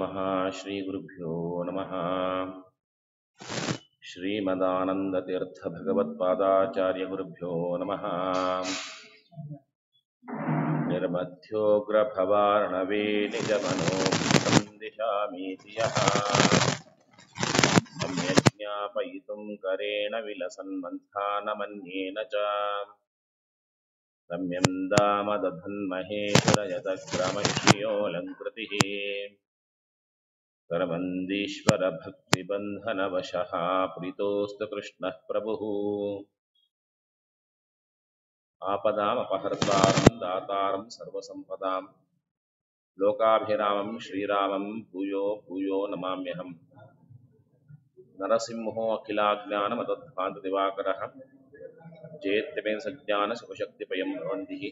ನಮಃ ಶ್ರೀ ಗುರುಭ್ಯೋ ನಮಃ. ಶ್ರೀಮದಾನಂದತೀರ್ಥ ಭಗವತ್ಪಾದಾಚಾರ್ಯ ಗುರುಭ್ಯೋ ನಮಃ. ನಿರ್ಮಧ್ಯೋಗ್ರಭವಾರ್ಣವೇ ನಿಜಮನೋಭೂತಂ ದಿಶಾಮೀತಿ ಯಃ ಸಮ್ಯಕ್ ಜ್ಞಾಪಯಿತುಂ ಕರೇಣ ವಿಲಸನ್ಮಂಥಾನಮನ್ಯೇನ ಚ ರಮ್ಯಂ ದಾಮದಧನ್ಮಹೇಶ್ವರಯತಕ್ರಮಶ್ರಿಯೋऽಲಂಕೃತಿಃ कर्मन्दीश्वर भक्तिबन्धनवशः प्रीतोऽस्तु कृष्णः प्रभुः. आपदामपहर्तारं दातारं सर्वसम्पदां लोकाभिरामं श्रीरामं भूयो भूयो नमाम्यहम्. नरसिंहो अखिलाज्ञानमतध्वान्तदिवाकरः जयत्यमेन सज्ञानसुखशक्तिपयं भवन्तिः.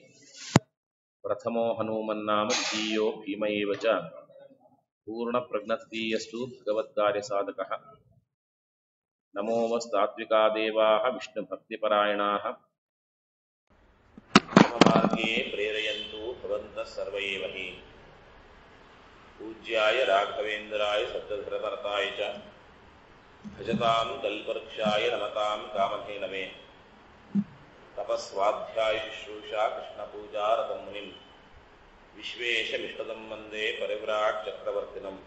प्रथमो हनूमन्नाम द्वितीयो भीम एव च पूर्णप्रज्ञस्तु भगवत्कार्यसाधकः. नमो वस्तात्विका देवाः विष्णुभक्तिपरायणाः मम मार्गे प्रेरयन्तु भवन्तः सर्व एव हि. पूज्याय राघवेन्द्राय सद्गुरुभरताय च भजतां कल्पवृक्षाय नमतां कामधेनवे. तपस्वाध्याय शुश्रूषा कृष्णपूजा रतं मुनिम् विश्वेशमिष्टदं वन्दे परिव्राट् चक्रवर्तिनम्.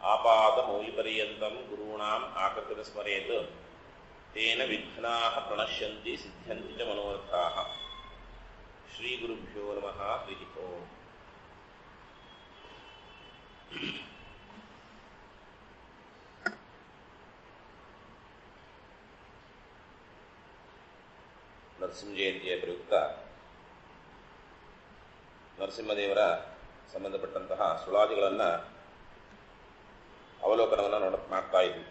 आपादमौलिपर्यन्तं गुरूणाम् आकृतिर्स्मरेत् तेन विघ्नाः प्रणश्यन्ति सिद्ध्यन्ति च मनोरथाः. श्रीगुरुभ्यो नमः. हरिः ओम्. ನರಸಿಂಹ ಜಯಂತಿಯ ಪ್ರಯುಕ್ತ ನರಸಿಂಹದೇವರ ಸಂಬಂಧಪಟ್ಟಂತಹ ಸುಳಾದಿಗಳನ್ನು ಅವಲೋಕನವನ್ನು ಮಾಡ್ತಾ ಇದ್ವಿ.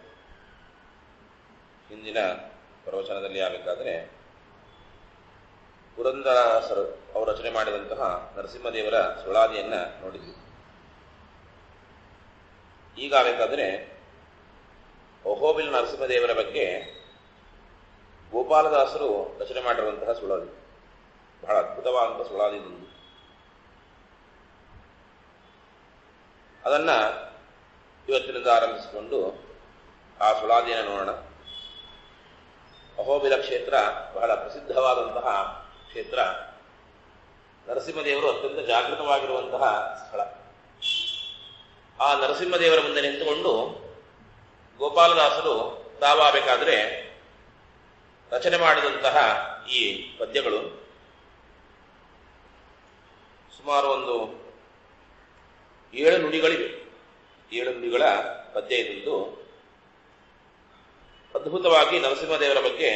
ಹಿಂದಿನ ಪ್ರವಚನದಲ್ಲಿ ಆಗಬೇಕಾದರೆ ಪುರಂದರದಾಸರು ಅವರು ರಚನೆ ಮಾಡಿದಂತಹ ನರಸಿಂಹದೇವರ ಸುಳಾದಿಯನ್ನು ನೋಡಿದ್ವಿ. ಈಗ ಆಗಬೇಕಾದರೆ ಅಹೋಬಿಲ ನರಸಿಂಹದೇವರ ಬಗ್ಗೆ ಗೋಪಾಲದಾಸರು ರಚನೆ ಮಾಡಿರುವಂತಹ ಸುಳಾದಿ, ಬಹಳ ಅದ್ಭುತವಾದಂತಹ ಸುಳಾದಿ ಇದು. ಅದನ್ನು ಇವತ್ತಿನಿಂದ ಆರಂಭಿಸಿಕೊಂಡು ಆ ಸುಳಾದಿಯನ್ನು ನೋಡೋಣ. ಅಹೋಬಿಲ ಕ್ಷೇತ್ರ ಬಹಳ ಪ್ರಸಿದ್ಧವಾದಂತಹ ಕ್ಷೇತ್ರ. ನರಸಿಂಹದೇವರು ಅತ್ಯಂತ ಜಾಗೃತವಾಗಿರುವಂತಹ ಸ್ಥಳ. ಆ ನರಸಿಂಹದೇವರ ಮುಂದೆ ನಿಂತುಕೊಂಡು ಗೋಪಾಲದಾಸರು ತಾವಾಗಬೇಕಾದ್ರೆ ರಚನೆ ಮಾಡಿದಂತಹ ಈ ಪದ್ಯಗಳು ಸುಮಾರು ಒಂದು 7 ನುಡಿಗಳಿವೆ. 7 ನುಡಿಗಳ ಪದ್ಯ ಇದ್ದು ಅದ್ಭುತವಾಗಿ ನರಸಿಂಹದೇವರ ಬಗ್ಗೆ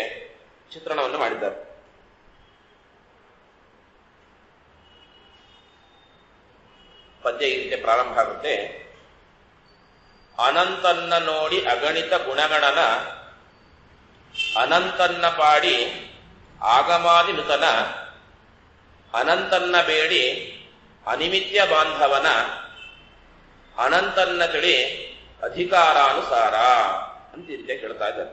ಚಿತ್ರಣವನ್ನು ಮಾಡಿದ್ದಾರೆ. ಪದ್ಯ ಈ ರೀತಿ ಪ್ರಾರಂಭ ಆಗುತ್ತೆ. ಅನಂತನ್ನ ನೋಡಿ ಅಗಣಿತ ಗುಣಗಣನ ಅನಂತನ್ನ ಪಾಡಿ ಆಗಮಾದಿ ನೂತನ ಅನಂತನ್ನ ಬೇಡಿ ಅನಿಮಿತ್ಯ ಬಾಂಧವನ ಅನಂತನ್ನ ತಿಳಿ ಅಧಿಕಾರಾನುಸಾರ ಅಂತ ಈ ರೀತಿಯಾಗಿ ಕೇಳ್ತಾ ಇದ್ದಾರೆ.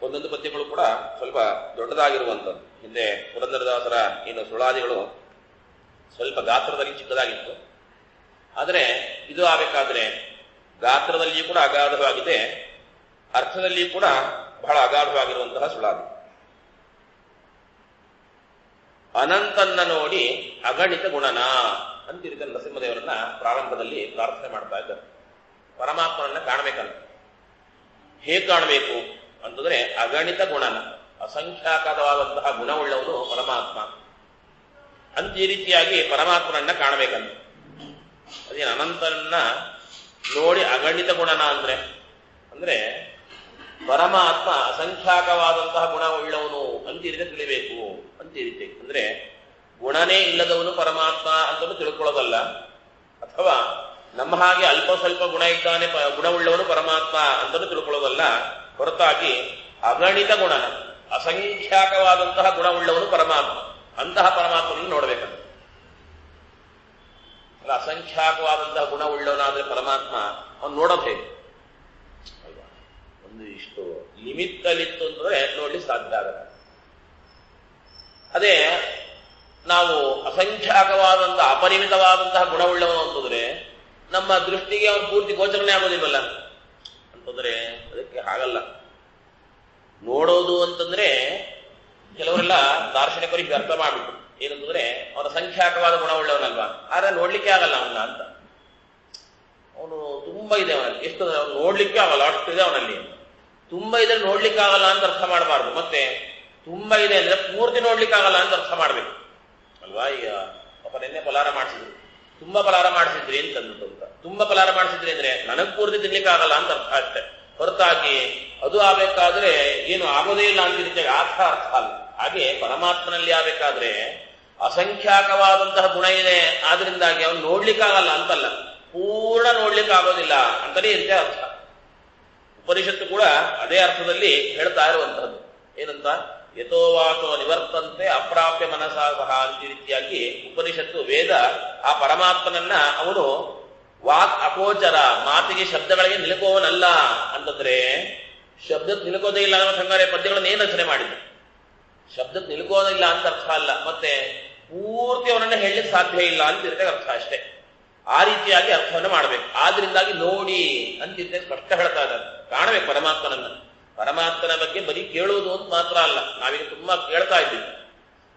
ಒಂದೊಂದು ಪದ್ಯಗಳು ಕೂಡ ಸ್ವಲ್ಪ ದೊಡ್ಡದಾಗಿರುವಂಥದ್ದು. ಹಿಂದೆ ಪುರಂದರದಾಸರ ಏನು ಸುಳಾದಿಗಳು ಸ್ವಲ್ಪ ಗಾತ್ರದಲ್ಲಿ ಚಿಕ್ಕದಾಗಿತ್ತು. ಆದರೆ ಇದು ಆಗಬೇಕಾದ್ರೆ ಗಾತ್ರದಲ್ಲಿಯೂ ಕೂಡ ಅಗಾಧವಾಗಿದೆ, ಅರ್ಥದಲ್ಲಿಯೂ ಕೂಡ ಬಹಳ ಅಗಾಧವಾಗಿರುವಂತಹ ಸುಳಾದಿ. ಅನಂತನ್ನ ನೋಡಿ ಅಗಣಿತ ಗುಣನ ಅಂತಿರಿದ ನರಸಿಂಹದೇವರನ್ನ ಪ್ರಾರಂಭದಲ್ಲಿ ಪ್ರಾರ್ಥನೆ ಮಾಡ್ತಾ ಇದ್ದಾರೆ. ಪರಮಾತ್ಮನನ್ನ ಕಾಣಬೇಕಂತ. ಹೇಗೆ ಕಾಣಬೇಕು ಅಂತಂದ್ರೆ ಅಗಣಿತ ಗುಣನ, ಅಸಂಖ್ಯಾತವಾದಂತಹ ಗುಣವುಳ್ಳವನು ಪರಮಾತ್ಮ ಅಂತ ಈ ರೀತಿಯಾಗಿ ಪರಮಾತ್ಮನನ್ನ ಕಾಣಬೇಕಂತ. ಅದೇನು ಅನಂತನನ್ನ ನೋಡಿ ಅಗಣಿತ ಗುಣನ ಅಂದ್ರೆ ಪರಮಾತ್ಮ ಅಸಂಖ್ಯಾತವಾದಂತಹ ಗುಣವುಳ್ಳವನು ಅಂತ ಈ ರೀತಿ ತಿಳಿಬೇಕು ಅಂತ ಈ ರೀತಿ. ಅಂದ್ರೆ ಗುಣನೇ ಇಲ್ಲದವನು ಪರಮಾತ್ಮ ಅಂತಲೂ ತಿಳ್ಕೊಳ್ಳೋದಲ್ಲ, ಅಥವಾ ನಮ್ಮ ಹಾಗೆ ಅಲ್ಪ ಸ್ವಲ್ಪ ಗುಣ ಇದ್ದಾನೆ ಗುಣವುಳ್ಳವನು ಪರಮಾತ್ಮ ಅಂತಲೂ ತಿಳ್ಕೊಳ್ಳೋದಲ್ಲ. ಹೊರತಾಗಿ ಅಗಣಿತ ಗುಣನ, ಅಸಂಖ್ಯಾತವಾದಂತಹ ಗುಣವುಳ್ಳವನು ಪರಮಾತ್ಮ, ಅಂತಹ ಪರಮಾತ್ಮನನ್ನು ನೋಡ್ಬೇಕಂತ. ಅಲ್ಲ, ಅಸಂಖ್ಯಾತವಾದಂತಹ ಗುಣವುಳ್ಳವನಾದ್ರೆ ಪರಮಾತ್ಮ ಅವನು ನೋಡೋದು ಹೇಗೆ? ಒಂದು ಇಷ್ಟು ಲಿಮಿತ್ತಲ್ಲಿತ್ತು ಅಂತಂದ್ರೆ ನೋಡ್ಲಿಕ್ಕೆ ಸಾಧ್ಯ ಆಗಲ್ಲ. ಅದೇ ನಾವು ಅಸಂಖ್ಯಾಕವಾದಂತಹ ಅಪರಿಮಿತವಾದಂತಹ ಗುಣವುಳ್ಳವನು ಅಂತಂದ್ರೆ ನಮ್ಮ ದೃಷ್ಟಿಗೆ ಅವನು ಪೂರ್ತಿ ಗೋಚರಣೆ ಆಗೋದಿಲ್ವಲ್ಲ ಅಂತಂದ್ರೆ ಅದಕ್ಕೆ ಹಾಗಲ್ಲ. ನೋಡೋದು ಅಂತಂದ್ರೆ ಕೆಲವರೆಲ್ಲ ದಾರ್ಶನಿಕರಿಗೆ ಅರ್ಥ ಮಾಡ್ಬಿಟ್ಟು ಏನಂತಂದ್ರೆ ಅವನ ಸಂಖ್ಯಾಕವಾದ ಗುಣವುಳ್ಳವನಲ್ವಾ, ಆದ್ರೆ ನೋಡ್ಲಿಕ್ಕೆ ಆಗಲ್ಲ ಅವನ್ನ ಅಂತ. ಅವನು ತುಂಬಾ ಇದೆ ಅವನಲ್ಲಿ, ಎಷ್ಟು ಅವನು ನೋಡ್ಲಿಕ್ಕೆ ಆಗಲ್ಲ ಅಷ್ಟು ಇದೆ ಅವನಲ್ಲಿ. ತುಂಬಾ ಇದ್ರೆ ನೋಡ್ಲಿಕ್ಕೆ ಆಗಲ್ಲ ಅಂತ ಅರ್ಥ ಮಾಡಬಾರ್ದು. ಮತ್ತೆ ತುಂಬಾ ಇದೆ ಅಂದ್ರೆ ಪೂರ್ತಿ ನೋಡ್ಲಿಕ್ಕೆ ಆಗಲ್ಲ ಅಂತ ಅರ್ಥ ಮಾಡ್ಬೇಕು ಅಲ್ವಾ. ಈಗ ಪಾಪ ನಿನ್ನೆ ಪಲಾರ ಮಾಡಿಸಿದ್ರು, ತುಂಬಾ ಪಲಾರ ಮಾಡಿಸಿದ್ರಿ ಅಂತಂದ್ಬಿಟ್ಟು ಅಂತ. ತುಂಬಾ ಪಲಾರ ಮಾಡಿಸಿದ್ರಿ ಅಂದ್ರೆ ನನಗ್ ಪೂರ್ತಿ ತಿನ್ಲಿಕ್ಕೆ ಆಗಲ್ಲ ಅಂತ ಅರ್ಥ ಅಷ್ಟೇ, ಹೊರತಾಗಿ ಅದು ಆಗ್ಬೇಕಾದ್ರೆ ಏನು ಆಗೋದೇ ಇಲ್ಲ ಅಂತ ರೀತಿಯಾಗಿ ಅರ್ಥ ಅಲ್ಲ. ಹಾಗೆ ಪರಮಾತ್ಮನಲ್ಲಿ ಆಗ್ಬೇಕಾದ್ರೆ ಅಸಂಖ್ಯಾಕವಾದಂತಹ ಗುಣ ಇದೆ, ಆದ್ರಿಂದಾಗಿ ಅವನು ನೋಡ್ಲಿಕ್ಕಾಗಲ್ಲ ಅಂತಲ್ಲ, ಪೂರ್ಣ ನೋಡ್ಲಿಕ್ಕೆ ಆಗೋದಿಲ್ಲ ಅಂತಲೇ ಇರುತ್ತೆ ಅರ್ಥ. ಉಪನಿಷತ್ತು ಕೂಡ ಅದೇ ಅರ್ಥದಲ್ಲಿ ಹೇಳ್ತಾ ಇರುವಂತಹದ್ದು. ಏನಂತ ಯಥೋವಾಸೋ ನಿವರ್ತಂತೆ ಅಪ್ರಾಪ್ಯ ಮನಸಾ ಸಹ ಅಂತ ರೀತಿಯಾಗಿ ಉಪನಿಷತ್ತು ವೇದ ಆ ಪರಮಾತ್ಮನನ್ನ ಅವನು ವಾಕ್ ಅಗೋಚರ, ಮಾತಿಗೆ ಶಬ್ದಗಳಿಗೆ ನಿಲುಕೋವನಲ್ಲ ಅಂತಂದ್ರೆ ಶಬ್ದಕ್ಕೆ ನಿಲುಕೋದೇ ಇಲ್ಲ ಅನ್ನೋ ಸಂಗಾರೆ ಪದ್ಯಗಳನ್ನ ಏನ್ ರಚನೆ ಮಾಡಿದ್ರು. ಶಬ್ದಕ್ಕೆ ನಿಲುಕೋದಿಲ್ಲ ಅಂತ ಅರ್ಥ ಅಲ್ಲ, ಮತ್ತೆ ಪೂರ್ತಿ ಅವನನ್ನ ಹೇಳಲಿಕ್ಕೆ ಸಾಧ್ಯ ಇಲ್ಲ ಅಂತ ಇರುತ್ತೆ ಅರ್ಥ ಅಷ್ಟೇ. ಆ ರೀತಿಯಾಗಿ ಅರ್ಥವನ್ನ ಮಾಡ್ಬೇಕು. ಆದ್ರಿಂದಾಗಿ ನೋಡಿ ಅಂತಿದ್ದೆ ಸ್ಪಷ್ಟ ಹೇಳ್ತಾ ಇದ್ದಾರೆ. ಕಾಣಬೇಕು ಪರಮಾತ್ಮನನ್ನ. ಪರಮಾತ್ಮನ ಬಗ್ಗೆ ಬರೀ ಕೇಳೋದು ಅಂತ ಮಾತ್ರ ಅಲ್ಲ, ನಾವೀಗ ತುಂಬಾ ಕೇಳ್ತಾ ಇದ್ದೀವಿ.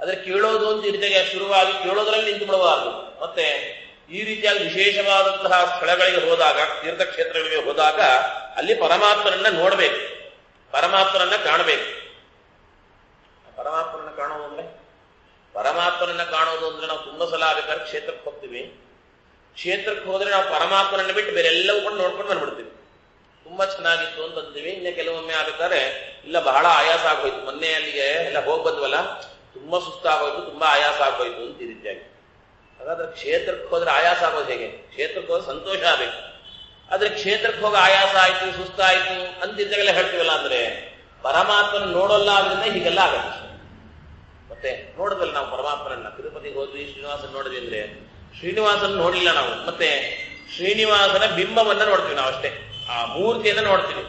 ಆದ್ರೆ ಕೇಳೋದು ಅಂತ ಇರ್ತೇವೆ, ಶುರುವಾಗಿ ಕೇಳೋದ್ರಲ್ಲಿ ನಿಂತು ಬಿಡಬಾರದು. ಮತ್ತೆ ಈ ರೀತಿಯಾಗಿ ವಿಶೇಷವಾದಂತಹ ಸ್ಥಳಗಳಿಗೆ ಹೋದಾಗ, ತೀರ್ಥಕ್ಷೇತ್ರಗಳಿಗೆ ಹೋದಾಗ ಅಲ್ಲಿ ಪರಮಾತ್ಮನನ್ನ ನೋಡ್ಬೇಕು, ಪರಮಾತ್ಮನನ್ನ ಕಾಣಬೇಕು. ಪರಮಾತ್ಮನನ್ನ ಕಾಣೋದು ಅಂದ್ರೆ ನಾವು ತುಂಬಾ ಸಲ ಆಗ್ಬೇಕಾದ್ರೆ ಕ್ಷೇತ್ರಕ್ಕೆ ಹೋಗ್ತೀವಿ. ಕ್ಷೇತ್ರಕ್ಕೆ ಹೋದ್ರೆ ನಾವು ಪರಮಾತ್ಮನನ್ನ ಬಿಟ್ಟು ಬೇರೆ ಎಲ್ಲವೂ ಕೂಡ ನೋಡ್ಕೊಂಡು ಬಂದ್ಬಿಡ್ತೀವಿ. ತುಂಬಾ ಚೆನ್ನಾಗಿತ್ತು ಅಂತ ಅಂತೀವಿ. ಇನ್ನು ಕೆಲವೊಮ್ಮೆ ಆಗ್ಬೇಕಾದ್ರೆ ಇಲ್ಲ ಬಹಳ ಆಯಾಸ ಆಗೋಯ್ತು, ಮೊನ್ನೆ ಅಲ್ಲಿಗೆ ಎಲ್ಲ ಹೋಗಿ ಬಂದ್ವಲ್ಲ, ತುಂಬಾ ಸುಸ್ತಾಗೋಯ್ತು, ತುಂಬಾ ಆಯಾಸ ಆಗೋಯ್ತು ಅಂತ ಈ ರೀತಿಯಾಗಿ. ಹಾಗಾದ್ರೆ ಕ್ಷೇತ್ರಕ್ಕೆ ಹೋದ್ರೆ ಆಯಾಸ ಆಗೋದು ಹೇಗೆ? ಕ್ಷೇತ್ರಕ್ಕೆ ಹೋದ್ರೆ ಸಂತೋಷ ಆಗ್ಬೇಕು. ಆದ್ರೆ ಕ್ಷೇತ್ರಕ್ಕೆ ಹೋಗಿ ಆಯಾಸ ಆಯ್ತು, ಸುಸ್ತಾಯ್ತು ಅಂತಿದ್ದಾಗೆಲ್ಲ ಹೇಳ್ತೀವಲ್ಲ, ಅಂದ್ರೆ ಪರಮಾತ್ಮನ ನೋಡೋಲ್ಲ, ಆದ್ರಿಂದ ಹೀಗೆಲ್ಲ ಆಗತ್ತೆ. ಮತ್ತೆ ನೋಡಿದ್ವಲ್ಲ ನಾವು ಪರಮಾತ್ಮನನ್ನ, ತಿರುಪತಿಗೆ ಹೋದ್ವಿ, ಶ್ರೀನಿವಾಸನ್ ನೋಡಿದ್ವಿ ಅಂದ್ರೆ ಶ್ರೀನಿವಾಸನ್ ನೋಡ್ಲಿಲ್ಲ ನಾವು, ಮತ್ತೆ ಶ್ರೀನಿವಾಸನ ಬಿಂಬವನ್ನ ನೋಡ್ತೀವಿ ನಾವು ಅಷ್ಟೇ, ಆ ಮೂರ್ತಿಯನ್ನ ನೋಡ್ತೀವಿ.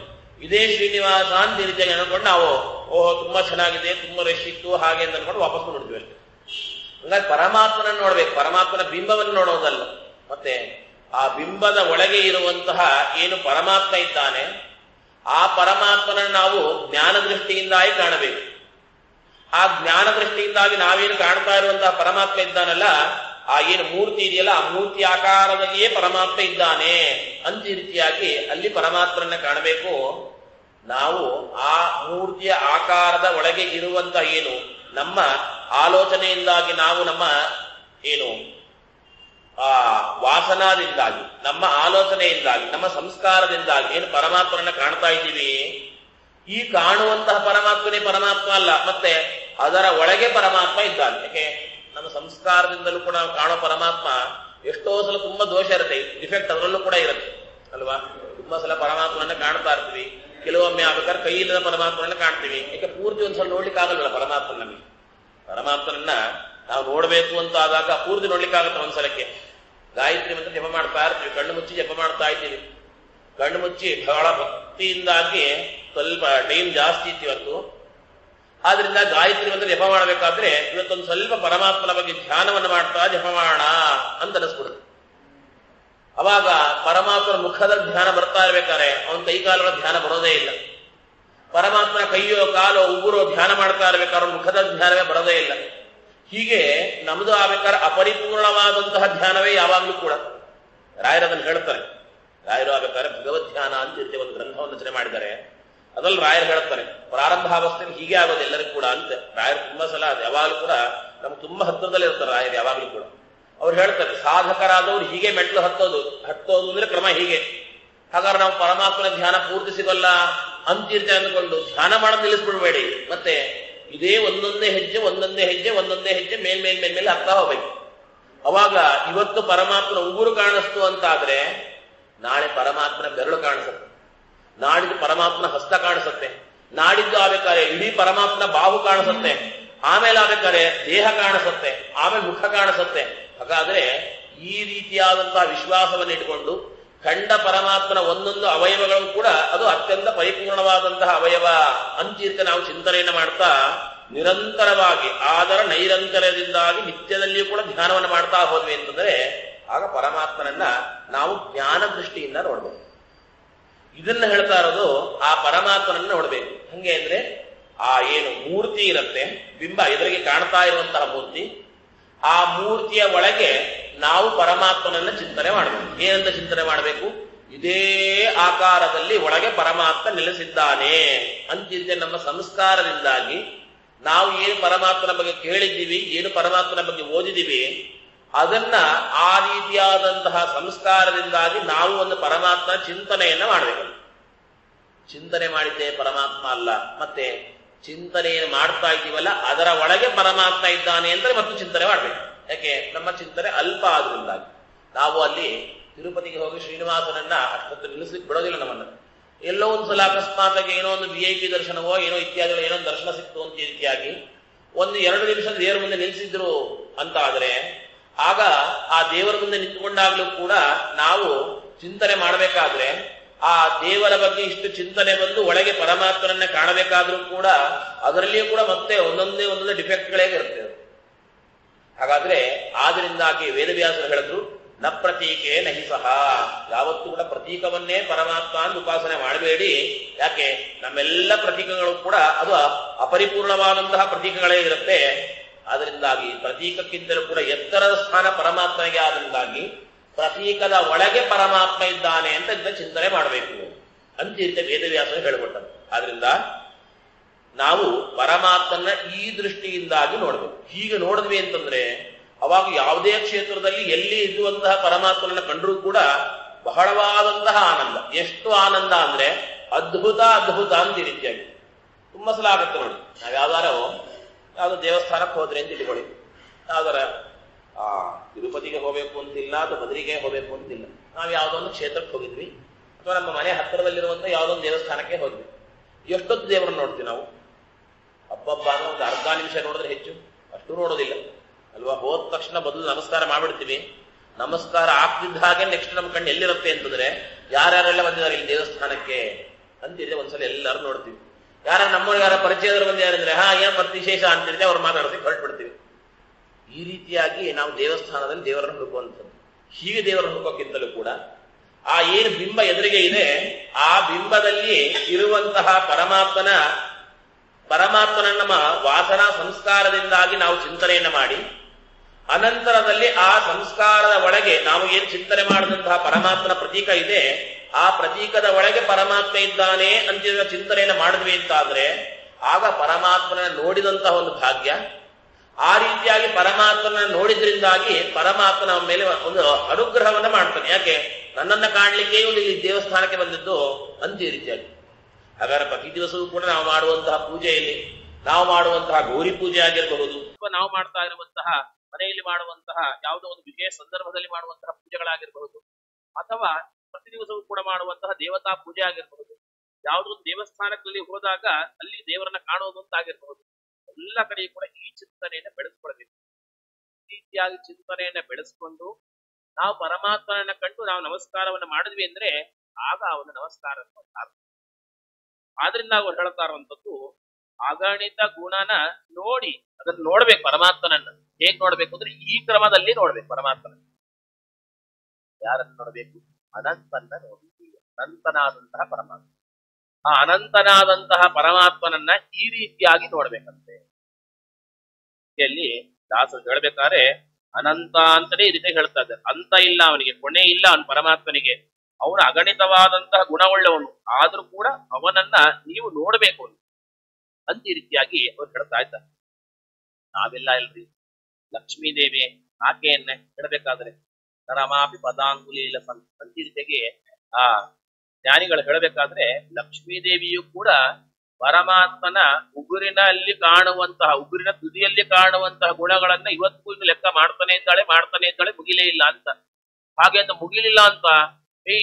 ಇದೇ ಶ್ರೀನಿವಾಸ ಅಂತ ಈ ರೀತಿಯಾಗಿ ಅನ್ಕೊಂಡು ನಾವು ಓಹೋ ತುಂಬಾ ಚೆನ್ನಾಗಿದೆ, ತುಂಬಾ ರಶ್ ಇತ್ತು ಹಾಗೆ ಅಂತ ಅನ್ಕೊಂಡು ವಾಪಸ್ ನೋಡ್ತೀವಿ ಅಷ್ಟೇ. ಹಂಗಾಗಿ ಪರಮಾತ್ಮನನ್ನು ನೋಡ್ಬೇಕು, ಪರಮಾತ್ಮನ ಬಿಂಬವನ್ನು ನೋಡೋದಲ್ಲ. ಮತ್ತೆ ಆ ಬಿಂಬದ ಒಳಗೆ ಇರುವಂತಹ ಏನು ಪರಮಾತ್ಮ ಇದ್ದಾನೆ, ಆ ಪರಮಾತ್ಮನನ್ನು ನಾವು ಜ್ಞಾನ ದೃಷ್ಟಿಯಿಂದಾಗಿ ಕಾಣಬೇಕು. ಆ ಜ್ಞಾನ ದೃಷ್ಟಿಯಿಂದಾಗಿ ನಾವೇನು ಕಾಣ್ತಾ ಇರುವಂತಹ ಪರಮಾತ್ಮ ಇದ್ದಾನಲ್ಲ, ಆ ಏನು ಮೂರ್ತಿ ಇದೆಯಲ್ಲ, ಆ ಮೂರ್ತಿ ಆಕಾರದಲ್ಲಿಯೇ ಪರಮಾತ್ಮ ಇದ್ದಾನೆ ಅಂತ ಈ ರೀತಿಯಾಗಿ ಅಲ್ಲಿ ಪರಮಾತ್ಮನನ್ನ ಕಾಣಬೇಕು. ನಾವು ಆ ಮೂರ್ತಿಯ ಆಕಾರದ ಒಳಗೆ ಇರುವಂತಹ ಏನು ನಮ್ಮ ಆಲೋಚನೆಯಿಂದಾಗಿ, ನಾವು ನಮ್ಮ ಏನು ಆ ವಾಸನಾದಿಂದಾಗಿ, ನಮ್ಮ ಆಲೋಚನೆಯಿಂದಾಗಿ, ನಮ್ಮ ಸಂಸ್ಕಾರದಿಂದಾಗಿ ಏನು ಪರಮಾತ್ಮನನ್ನ ಕಾಣ್ತಾ ಇದ್ದೀವಿ, ಈ ಕಾಣುವಂತಹ ಪರಮಾತ್ಮನೇ ಪರಮಾತ್ಮ ಅಲ್ಲ, ಮತ್ತೆ ಅದರ ಒಳಗೆ ಪರಮಾತ್ಮ ಇದ್ದಾನೆ. ಯಾಕೆ ನಮ್ಮ ಸಂಸ್ಕಾರದಿಂದಲೂ ಕೂಡ ನಾವು ಕಾಣೋ ಪರಮಾತ್ಮ ಎಷ್ಟೋ ಸಲ ತುಂಬಾ ದೋಷ ಇರುತ್ತೆ, ಡಿಫೆಕ್ಟ್ ಅದರಲ್ಲೂ ಕೂಡ ಇರುತ್ತೆ ಅಲ್ವಾ. ತುಂಬಾ ಸಲ ಪರಮಾತ್ಮನನ್ನ ಕಾಣ್ತಾ ಇರ್ತೀವಿ, ಕೆಲವೊಮ್ಮೆ ಆಗ್ಬೇಕಾದ್ರೆ ಕೈ ಇಲ್ಲದ ಪರಮಾತ್ಮನನ್ನ ಕಾಣ್ತೀವಿ. ಯಾಕೆ ಪೂರ್ತಿ ಒಂದ್ಸಲ ನೋಡ್ಲಿಕ್ಕೆ ಆಗಲ್ವಲ್ಲ ಪರಮಾತ್ಮನ. ನಮಗೆ ಪರಮಾತ್ಮನನ್ನ ನಾವು ನೋಡ್ಬೇಕು ಅಂತ ಆದಾಗ ಪೂರ್ತಿ ನೋಡ್ಲಿಕ್ಕೆ ಆಗುತ್ತೆ. ಒಂದ್ಸಲಕ್ಕೆ ಗಾಯತ್ರಿ ಮಂತ್ರ ಜಪ ಮಾಡ್ತಾ ಇರ್ತೀವಿ, ಕಣ್ಣು ಮುಚ್ಚಿ ಜಪ ಮಾಡ್ತಾ ಇದ್ದೀವಿ. ಕಣ್ಣು ಮುಚ್ಚಿ ಬಹಳ ಭಕ್ತಿಯಿಂದಾಗಿ ಸ್ವಲ್ಪ ಟೈಮ್ ಜಾಸ್ತಿ ಇತ್ತು ಇವತ್ತು, ಆದ್ರಿಂದ ಗಾಯತ್ರಿ ಮಂತ್ರ ಜಪ ಮಾಡಬೇಕಾದ್ರೆ ಇವತ್ತೊಂದು ಸ್ವಲ್ಪ ಪರಮಾತ್ಮನ ಬಗ್ಗೆ ಧ್ಯಾನವನ್ನು ಮಾಡ್ತಾ ಜಪ ಮಾಡೋಣ ಅಂತ ಅನಿಸ್ಬಿಡುತ್ತೆ. ಅವಾಗ ಪರಮಾತ್ಮನ ಮುಖದ ಧ್ಯಾನ ಬರ್ತಾ ಇರ್ಬೇಕಾದ್ರೆ ಅವನ ಕೈಕಾಲುಗಳ ಧ್ಯಾನ ಬರೋದೇ ಇಲ್ಲ. ಪರಮಾತ್ಮನ ಕೈಯೋ ಕಾಲೋ ಉಗುರೋ ಧ್ಯಾನ ಮಾಡ್ತಾ ಇರ್ಬೇಕಾದ್ರೆ ಅವನ ಮುಖದ ಧ್ಯಾನವೇ ಬರೋದೇ ಇಲ್ಲ. ಹೀಗೆ ನಮ್ದು ಆಗ್ಬೇಕಾದ್ರೆ ಅಪರಿಪೂರ್ಣವಾದಂತಹ ಧ್ಯಾನವೇ ಯಾವಾಗ್ಲೂ ಕೂಡ. ರಾಯರದನ್ನು ಹೇಳ್ತಾರೆ, ರಾಯರು ಆಗ್ಬೇಕಾದ್ರೆ ಭಗವದ್ ಧ್ಯಾನ ಅಂತ ಇರುತ್ತೆ, ಒಂದು ಗ್ರಂಥವನ್ನು ರಚನೆ ಮಾಡಿದ್ದಾರೆ. ಅದ್ರಲ್ಲಿ ರಾಯರು ಹೇಳ್ತಾರೆ ಪ್ರಾರಂಭಾವಸ್ಥೆಯಲ್ಲಿ ಹೀಗೆ ಆಗೋದು ಎಲ್ಲರಿಗೂ ಕೂಡ ಅಂತ. ರಾಯರು ತುಂಬಾ ಸಲ ಯಾವಾಗಲೂ ಕೂಡ ನಮ್ಗೆ ತುಂಬಾ ಹತ್ತಿರದಲ್ಲಿ ಇರ್ತಾರೆ ರಾಯರು ಯಾವಾಗ್ಲೂ ಕೂಡ. ಅವ್ರು ಹೇಳ್ತಾರೆ ಸಾಧಕರಾದವ್ರು ಹೀಗೆ ಮೆಟ್ಲು ಹತ್ತೋದು ಅಂದ್ರೆ ಕ್ರಮ ಹೀಗೆ. ಹಾಗಾದ್ರೆ ನಾವು ಪರಮಾತ್ಮನ ಧ್ಯಾನ ಪೂರ್ತಿ ಸಿಗಲ್ಲ ಅಂತಿರ್ತೆ ಅಂದ್ಕೊಂಡು ಧ್ಯಾನ ಮಾಡೋದು ನಿಲ್ಲಿಸ್ಬಿಡ್ಬೇಡಿ. ಮತ್ತೆ ಇದೇ ಒಂದೊಂದೇ ಹೆಜ್ಜೆ ಮೇಲ್ಮೇಲೆ ಹತ್ತಾ ಹೋಗ್ಬೇಕು. ಅವಾಗ ಇವತ್ತು ಪರಮಾತ್ಮನ ಉಗುರು ಕಾಣಿಸ್ತು ಅಂತಾದ್ರೆ ನಾಳೆ ಪರಮಾತ್ಮನ ಬೆರಳು ಕಾಣಿಸುತ್ತೆ, ನಾಡಿದ್ದು ಪರಮಾತ್ಮನ ಹಸ್ತ ಕಾಣಿಸುತ್ತೆ, ನಾಡಿದ್ದು ಆಗ್ಬೇಕಾದ್ರೆ ಇಡೀ ಪರಮಾತ್ಮನ ಬಾಹು ಕಾಣಿಸುತ್ತೆ, ಆಮೇಲೆ ಆಗ್ಬೇಕಾದ್ರೆ ದೇಹ ಕಾಣಿಸುತ್ತೆ, ಆಮೇಲೆ ಮುಖ ಕಾಣಿಸುತ್ತೆ. ಹಾಗಾದ್ರೆ ಈ ರೀತಿಯಾದಂತಹ ವಿಶ್ವಾಸವನ್ನು ಇಟ್ಕೊಂಡು ಖಂಡ ಪರಮಾತ್ಮನ ಒಂದೊಂದು ಅವಯವಗಳು ಕೂಡ ಅದು ಅತ್ಯಂತ ಪರಿಪೂರ್ಣವಾದಂತಹ ಅವಯವ ಅಂತೀರ್ಥ ನಾವು ಚಿಂತನೆಯನ್ನು ಮಾಡ್ತಾ ನಿರಂತರವಾಗಿ ಆದರ ನೈರಂತರ್ಯದಿಂದಾಗಿ ನಿತ್ಯದಲ್ಲಿಯೂ ಕೂಡ ಧ್ಯಾನವನ್ನು ಮಾಡ್ತಾ ಹೋದ್ವಿ ಅಂತಂದ್ರೆ ಆಗ ಪರಮಾತ್ಮನನ್ನ ನಾವು ಜ್ಞಾನ ದೃಷ್ಟಿಯಿಂದ ನೋಡ್ಬೇಕು. ಇದನ್ನ ಹೇಳ್ತಾ ಇರೋದು ಆ ಪರಮಾತ್ಮನನ್ನು ನೋಡ್ಬೇಕು. ಹಂಗೆ ಅಂದ್ರೆ ಆ ಏನು ಮೂರ್ತಿ ಇರುತ್ತೆ, ಬಿಂಬ ಎದುರಿಗೆ ಕಾಣ್ತಾ ಇರುವಂತಹ ಮೂರ್ತಿ, ಆ ಮೂರ್ತಿಯ ಒಳಗೆ ನಾವು ಪರಮಾತ್ಮನನ್ನ ಚಿಂತನೆ ಮಾಡಬೇಕು. ಏನಂತ ಚಿಂತನೆ ಮಾಡಬೇಕು? ಇದೇ ಆಕಾರದಲ್ಲಿ ಒಳಗೆ ಪರಮಾತ್ಮ ನೆಲೆಸಿದ್ದಾನೆ ಅಂತಿದ್ದೆ. ನಮ್ಮ ಸಂಸ್ಕಾರದಿಂದಾಗಿ ನಾವು ಏನು ಪರಮಾತ್ಮನ ಬಗ್ಗೆ ಕೇಳಿದ್ದೀವಿ, ಏನು ಪರಮಾತ್ಮನ ಬಗ್ಗೆ ಓದಿದ್ದೀವಿ, ಅದನ್ನ ಆ ರೀತಿಯಾದಂತಹ ಸಂಸ್ಕಾರದಿಂದಾಗಿ ನಾವು ಒಂದು ಪರಮಾತ್ಮ ಚಿಂತನೆಯನ್ನ ಮಾಡಬೇಕು. ಚಿಂತನೆ ಮಾಡಿದ್ದೆ ಪರಮಾತ್ಮ ಅಲ್ಲ, ಮತ್ತೆ ಚಿಂತನೆಯನ್ನು ಮಾಡ್ತಾ ಇದ್ದೀವಲ್ಲ ಅದರ ಒಳಗೆ ಪರಮಾತ್ಮ ಇದ್ದಾನೆ ಅಂದ್ರೆ ಮತ್ತು ಚಿಂತನೆ ಮಾಡ್ಬೇಕು. ಯಾಕೆ? ನಮ್ಮ ಚಿಂತನೆ ಅಲ್ಪ ಆದ್ರಿಂದಾಗಿ ನಾವು ಅಲ್ಲಿ ತಿರುಪತಿಗೆ ಹೋಗಿ ಶ್ರೀನಿವಾಸನನ್ನ ಅಷ್ಟೊತ್ತು ನಿಲ್ಲಿಸ್ಲಿಕ್ಕೆ ಬಿಡೋದಿಲ್ಲ ನಮ್ಮನ್ನ. ಎಲ್ಲೋ ಒಂದ್ಸಲ ಅಕಸ್ಮಾತಾಗಿ ಏನೋ ಒಂದು VIP ದರ್ಶನವೋ ಏನೋ ಇತ್ಯಾದಿ ಏನೋ ದರ್ಶನ ಸಿಕ್ತು ಅಂತ ರೀತಿಯಾಗಿ 1-2 ನಿಮಿಷ ದೇವರ ಮುಂದೆ ನಿಲ್ಲಿಸಿದ್ರು ಅಂತ ಆದ್ರೆ ಆಗ ಆ ದೇವರ ಮುಂದೆ ನಿಂತುಕೊಂಡಾಗ್ಲೂ ಕೂಡ ನಾವು ಚಿಂತನೆ ಮಾಡಬೇಕಾದ್ರೆ ಆ ದೇವರ ಬಗ್ಗೆ ಇಷ್ಟು ಚಿಂತನೆ ಬಂದು ಒಳಗೆ ಪರಮಾತ್ಮನನ್ನ ಕಾಣಬೇಕಾದ್ರೂ ಕೂಡ ಅದರಲ್ಲಿಯೂ ಕೂಡ ಮತ್ತೆ ಒಂದೊಂದೇ ಡಿಫೆಕ್ಟ್ಗಳೇ ಇರುತ್ತೆ. ಹಾಗಾದ್ರೆ ಆದ್ರಿಂದಾಗಿ ವೇದವ್ಯಾಸರು ಹೇಳಿದ್ರು, ನ ಪ್ರತೀಕೆ ನಹಿ ಸಹ, ಯಾವತ್ತೂ ಕೂಡ ಪ್ರತೀಕವನ್ನೇ ಪರಮಾತ್ಮ ಅಂತ ಉಪಾಸನೆ ಮಾಡಬೇಡಿ. ಯಾಕೆ? ನಮ್ಮೆಲ್ಲ ಪ್ರತೀಕಗಳು ಕೂಡ ಅದು ಅಪರಿಪೂರ್ಣವಾದಂತಹ ಪ್ರತೀಕಗಳೇ ಇರುತ್ತೆ. ಆದ್ರಿಂದಾಗಿ ಪ್ರತೀಕಕ್ಕಿಂತಲೂ ಕೂಡ ಎತ್ತರದ ಸ್ಥಾನ ಪರಮಾತ್ಮನಿಗೆ. ಆದ್ರಿಂದಾಗಿ ಪ್ರತೀಕದ ಒಳಗೆ ಪರಮಾತ್ಮ ಇದ್ದಾನೆ ಅಂತ ಇದನ್ನ ಚಿಂತನೆ ಮಾಡಬೇಕು ಅಂತ ವೇದವ್ಯಾಸರು ಹೇಳಿಕೊಟ್ಟರು. ಆದ್ರಿಂದ ನಾವು ಪರಮಾತ್ಮನ ಈ ದೃಷ್ಟಿಯಿಂದಾಗಿ ನೋಡ್ಬೇಕು. ಹೀಗೆ ನೋಡಿದ್ವಿ ಅಂತಂದ್ರೆ ಅವಾಗ ಯಾವುದೇ ಕ್ಷೇತ್ರದಲ್ಲಿ ಎಲ್ಲಿ ಇದ್ದುವಂತಹ ಪರಮಾತ್ಮನನ್ನ ಕಂಡ್ರೂ ಕೂಡ ಬಹಳವಾದಂತಹ ಆನಂದ. ಎಷ್ಟು ಆನಂದ ಅಂದ್ರೆ ಅದ್ಭುತ ಅಂತ ಈ ರೀತಿಯಾಗಿ ತುಂಬಾ ಸಲ ಆಗುತ್ತೆ ನೋಡಿ. ನಾವ್ ಯಾವ್ದೋ ದೇವಸ್ಥಾನಕ್ಕೆ ಹೋದ್ರೆ ಅಂತ ಇಟ್ಕೊಳ್ಳಿ, ಯಾವ್ದಾರ ತಿರುಪತಿಗೆ ಹೋಗ್ಬೇಕು ಅಂತಿಲ್ಲ ಅಥವಾ ಬದರಿಗೆ ಹೋಗ್ಬೇಕು ಅಂತಿಲ್ಲ, ನಾವ್ ಯಾವ್ದೋ ಒಂದು ಕ್ಷೇತ್ರಕ್ಕೆ ಹೋಗಿದ್ವಿ ಅಥವಾ ನಮ್ಮ ಮನೆ ಹತ್ತಿರದಲ್ಲಿರುವಂತ ಯಾವ್ದೋ ಒಂದು ದೇವಸ್ಥಾನಕ್ಕೆ ಹೋದ್ವಿ. ಎಷ್ಟೊತ್ತು ದೇವರನ್ನ ನೋಡ್ತೀವಿ ನಾವು? ಹಬ್ಬಬ್ಬ ಒಂದು ಅರ್ಧ ನಿಮಿಷ ನೋಡಿದ್ರೆ ಹೆಚ್ಚು, ಅಷ್ಟು ನೋಡೋದಿಲ್ಲ ಅಲ್ವಾ? ಹೋದ ತಕ್ಷಣ ಬದಲು ನಮಸ್ಕಾರ ಮಾಡ್ಬಿಡ್ತೀವಿ. ನಮಸ್ಕಾರ ಆಗ್ತಿದ್ದ ಹಾಗೆ ನೆಕ್ಸ್ಟ್ ನಮ್ಮ ಕಣ್ಣು ಎಲ್ಲಿರುತ್ತೆ ಅಂತಂದ್ರೆ ಯಾರ್ಯಾರೆಲ್ಲ ಬಂದಿದ್ದಾರೆ ಇಲ್ಲಿ ದೇವಸ್ಥಾನಕ್ಕೆ ಅಂತಿದ್ರೆ ಒಂದ್ಸಲ ಎಲ್ಲರೂ ನೋಡ್ತೀವಿ. ನಮ್ಮವ್ರು ಯಾರ ಪರಿಚಯದವರು ಬಂದಿದ್ದಾರೆ, ಏನ್ ಮತ್ತೆ ವಿಶೇಷ ಅಂತಿದ್ರೆ ಅವ್ರು ಮಾತಾಡ್ತೀವಿ, ಹೊರಟ್ಬಿಡ್ತೀವಿ. ಈ ರೀತಿಯಾಗಿ ನಾವು ದೇವಸ್ಥಾನದಲ್ಲಿ ದೇವರನ್ನು ಹುಡುಕುವಂಥದ್ದು. ಹೀಗೆ ದೇವರನ್ನು ಹುಡುಕೋಕ್ಕಿಂತಲೂ ಕೂಡ ಆ ಏನು ಬಿಂಬ ಎದುರಿಗೆ ಇದೆ ಆ ಬಿಂಬದಲ್ಲಿ ಇರುವಂತಹ ಪರಮಾತ್ಮನ ನಮ್ಮ ವಾಸನಾ ಸಂಸ್ಕಾರದಿಂದಾಗಿ ನಾವು ಚಿಂತನೆಯನ್ನ ಮಾಡಿ, ಅನಂತರದಲ್ಲಿ ಆ ಸಂಸ್ಕಾರದ ಒಳಗೆ ನಾವು ಏನು ಚಿಂತನೆ ಮಾಡಿದಂತಹ ಪರಮಾತ್ಮನ ಪ್ರತೀಕ ಇದೆ ಆ ಪ್ರತೀಕದ ಒಳಗೆ ಪರಮಾತ್ಮ ಇದ್ದಾನೆ ಅಂತ ಚಿಂತನೆಯನ್ನ ಮಾಡಿದ್ವಿ ಅಂತ ಆದ್ರೆ ಆಗ ಪರಮಾತ್ಮನ ನೋಡಿದಂತಹ ಒಂದು ಭಾಗ್ಯ. ಆ ರೀತಿಯಾಗಿ ಪರಮಾತ್ಮನ ನೋಡಿದ್ರಿಂದಾಗಿ ಪರಮಾತ್ಮ ನಮ್ಮ ಮೇಲೆ ಒಂದು ಅನುಗ್ರಹವನ್ನ ಮಾಡ್ತಾನೆ. ಯಾಕೆ? ನನ್ನನ್ನ ಕಾಣ್ಲಿಕ್ಕೆ ಇವನು ಈ ದೇವಸ್ಥಾನಕ್ಕೆ ಬಂದಿದ್ದು ಅಂತ ಈ ರೀತಿಯಾಗಿ. ಹಾಗಾದ್ರೆ ಪ್ರತಿ ದಿವಸವೂ ಕೂಡ ನಾವು ಮಾಡುವಂತಹ ಪೂಜೆಯಲ್ಲಿ ನಾವು ಮಾಡುವಂತಹ ಗೌರಿ ಪೂಜೆ ಆಗಿರಬಹುದು, ಅಥವಾ ನಾವು ಮಾಡ್ತಾ ಇರುವಂತಹ ಮನೆಯಲ್ಲಿ ಮಾಡುವಂತಹ ಯಾವುದೋ ಒಂದು ವಿಶೇಷ ಸಂದರ್ಭದಲ್ಲಿ ಮಾಡುವಂತಹ ಪೂಜೆಗಳಾಗಿರಬಹುದು, ಅಥವಾ ಪ್ರತಿ ದಿವಸವೂ ಕೂಡ ಮಾಡುವಂತಹ ದೇವತಾ ಪೂಜೆ ಆಗಿರಬಹುದು, ಯಾವುದೋ ಒಂದು ದೇವಸ್ಥಾನದಲ್ಲಿ ಹೋದಾಗ ಅಲ್ಲಿ ದೇವರನ್ನ ಕಾಣುವುದು ಅಂತಾಗಿರಬಹುದು. ಎಲ್ಲ ಕಡೆ ಕೂಡ ಈ ಚಿಂತನೆಯನ್ನ ಬೆಳೆಸ್ಕೊಳ್ಬೇಕು. ಈ ರೀತಿಯಾಗಿ ಚಿಂತನೆಯನ್ನ ಬೆಳೆಸ್ಕೊಂಡು ನಾವು ಪರಮಾತ್ಮನನ್ನ ಕಂಡು ನಾವು ನಮಸ್ಕಾರವನ್ನ ಮಾಡಿದ್ವಿ ಅಂದ್ರೆ ಆಗ ಅವನ ನಮಸ್ಕಾರ. ಆದ್ರಿಂದ ಅವ್ರು ಹೇಳ್ತಾ ಇರುವಂತದ್ದು ಅಗಣಿತ ಗುಣನ ನೋಡಿ ಅದನ್ನ ನೋಡ್ಬೇಕು. ಪರಮಾತ್ಮನನ್ನ ಹೇಗ್ ನೋಡ್ಬೇಕು ಅಂದ್ರೆ ಈ ಕ್ರಮದಲ್ಲಿ ನೋಡ್ಬೇಕು. ಪರಮಾತ್ಮನ ಯಾರನ್ನ ನೋಡ್ಬೇಕು? ಅನಂತನ್ನ ನೋಡ್ಬೇಕು. ಅನಂತನಾದಂತಹ ಪರಮಾತ್ಮ. ಆ ಅನಂತನಾದಂತಹ ಪರಮಾತ್ಮನನ್ನ ಈ ರೀತಿಯಾಗಿ ನೋಡ್ಬೇಕಂತೆ. ಇಲ್ಲಿ ದಾಸರು ಹೇಳ್ಬೇಕಾದ್ರೆ ಅನಂತ ಅಂತಾನೆ ಈ ರೀತಿ ಹೇಳ್ತಾ ಇದ್ದಾರೆ. ಅಂತ ಇಲ್ಲ ಅವನಿಗೆ, ಕೊನೆ ಇಲ್ಲ ಅವನ ಪರಮಾತ್ಮನಿಗೆ. ಅವನು ಅಗಣಿತವಾದಂತಹ ಗುಣವುಳ್ಳವನು, ಆದ್ರೂ ಕೂಡ ಅವನನ್ನ ನೀವು ನೋಡ್ಬೇಕು ಅಂತ ಈ ರೀತಿಯಾಗಿ ಅವ್ರು ಹೇಳ್ತಾ ಇದ್ದಾರೆ. ನಾವೆಲ್ಲ ಇಲ್ರಿ ಲಕ್ಷ್ಮೀದೇವಿ ಆಕೆಯನ್ನ ಹೇಳಬೇಕಾದ್ರೆ ರಮಾಪಿ ಪದಾಂಗುಲೀಲ ಅಂತ ಈ ರೀತಿಯಾಗಿ ಆ ಜ್ಞಾನಿಗಳು ಹೇಳಬೇಕಾದ್ರೆ ಲಕ್ಷ್ಮೀದೇವಿಯು ಕೂಡ ಪರಮಾತ್ಮನ ಉಗುರಿನಲ್ಲಿ ಕಾಣುವಂತಹ, ಉಗುರಿನ ತುದಿಯಲ್ಲಿ ಕಾಣುವಂತಹ ಗುಣಗಳನ್ನ ಇವತ್ತಿಗೂ ಇನ್ನು ಲೆಕ್ಕ ಮಾಡ್ತಾನೆ ಇದ್ದಾಳೆ, ಮುಗಿಲೇ ಇಲ್ಲ ಅಂತ. ಹಾಗೆ ಅಂತ ಮುಗಿಲಿಲ್ಲ ಅಂತ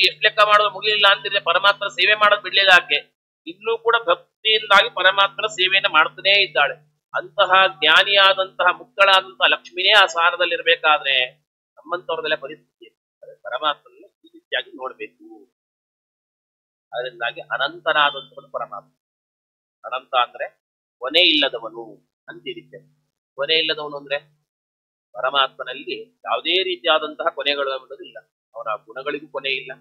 ಎಷ್ಟು ಲೆಕ್ಕ ಮಾಡೋದು ಮುಗಿಲಿಲ್ಲ ಅಂತಿದ್ರೆ ಪರಮಾತ್ಮನ ಸೇವೆ ಮಾಡೋದು ಬಿಡ್ಲಿಲ್ಲ ಆಕೆ. ಇನ್ನೂ ಕೂಡ ಭಕ್ತಿಯಿಂದಾಗಿ ಪರಮಾತ್ಮನ ಸೇವೆಯನ್ನ ಮಾಡ್ತಾನೇ ಇದ್ದಾಳೆ. ಅಂತಹ ಜ್ಞಾನಿಯಾದಂತಹ ಮುಕ್ತಳಾದಂತಹ ಲಕ್ಷ್ಮಿನೇ ಆ ಸ್ಥಾನದಲ್ಲಿರ್ಬೇಕಾದ್ರೆ ನಮ್ಮಂತವ್ರದೆಲ್ಲ ಪರಿಸ್ಥಿತಿ ಪರಮಾತ್ಮನ ಈ ರೀತಿಯಾಗಿ ನೋಡ್ಬೇಕು. ಅದರಿಂದಾಗಿ ಅನಂತನಾದಂಥವನು ಪರಮಾತ್ಮ. ಅನಂತ ಅಂದ್ರೆ ಕೊನೆ ಇಲ್ಲದವನು ಅಂತಿರುತ್ತೆ. ಕೊನೆ ಇಲ್ಲದವನು ಅಂದ್ರೆ ಪರಮಾತ್ಮನಲ್ಲಿ ಯಾವುದೇ ರೀತಿಯಾದಂತಹ ಕೊನೆಗಳು ಅನ್ನೋದಿಲ್ಲ. ಅವನ ಗುಣಗಳಿಗೂ ಕೊನೆ ಇಲ್ಲ,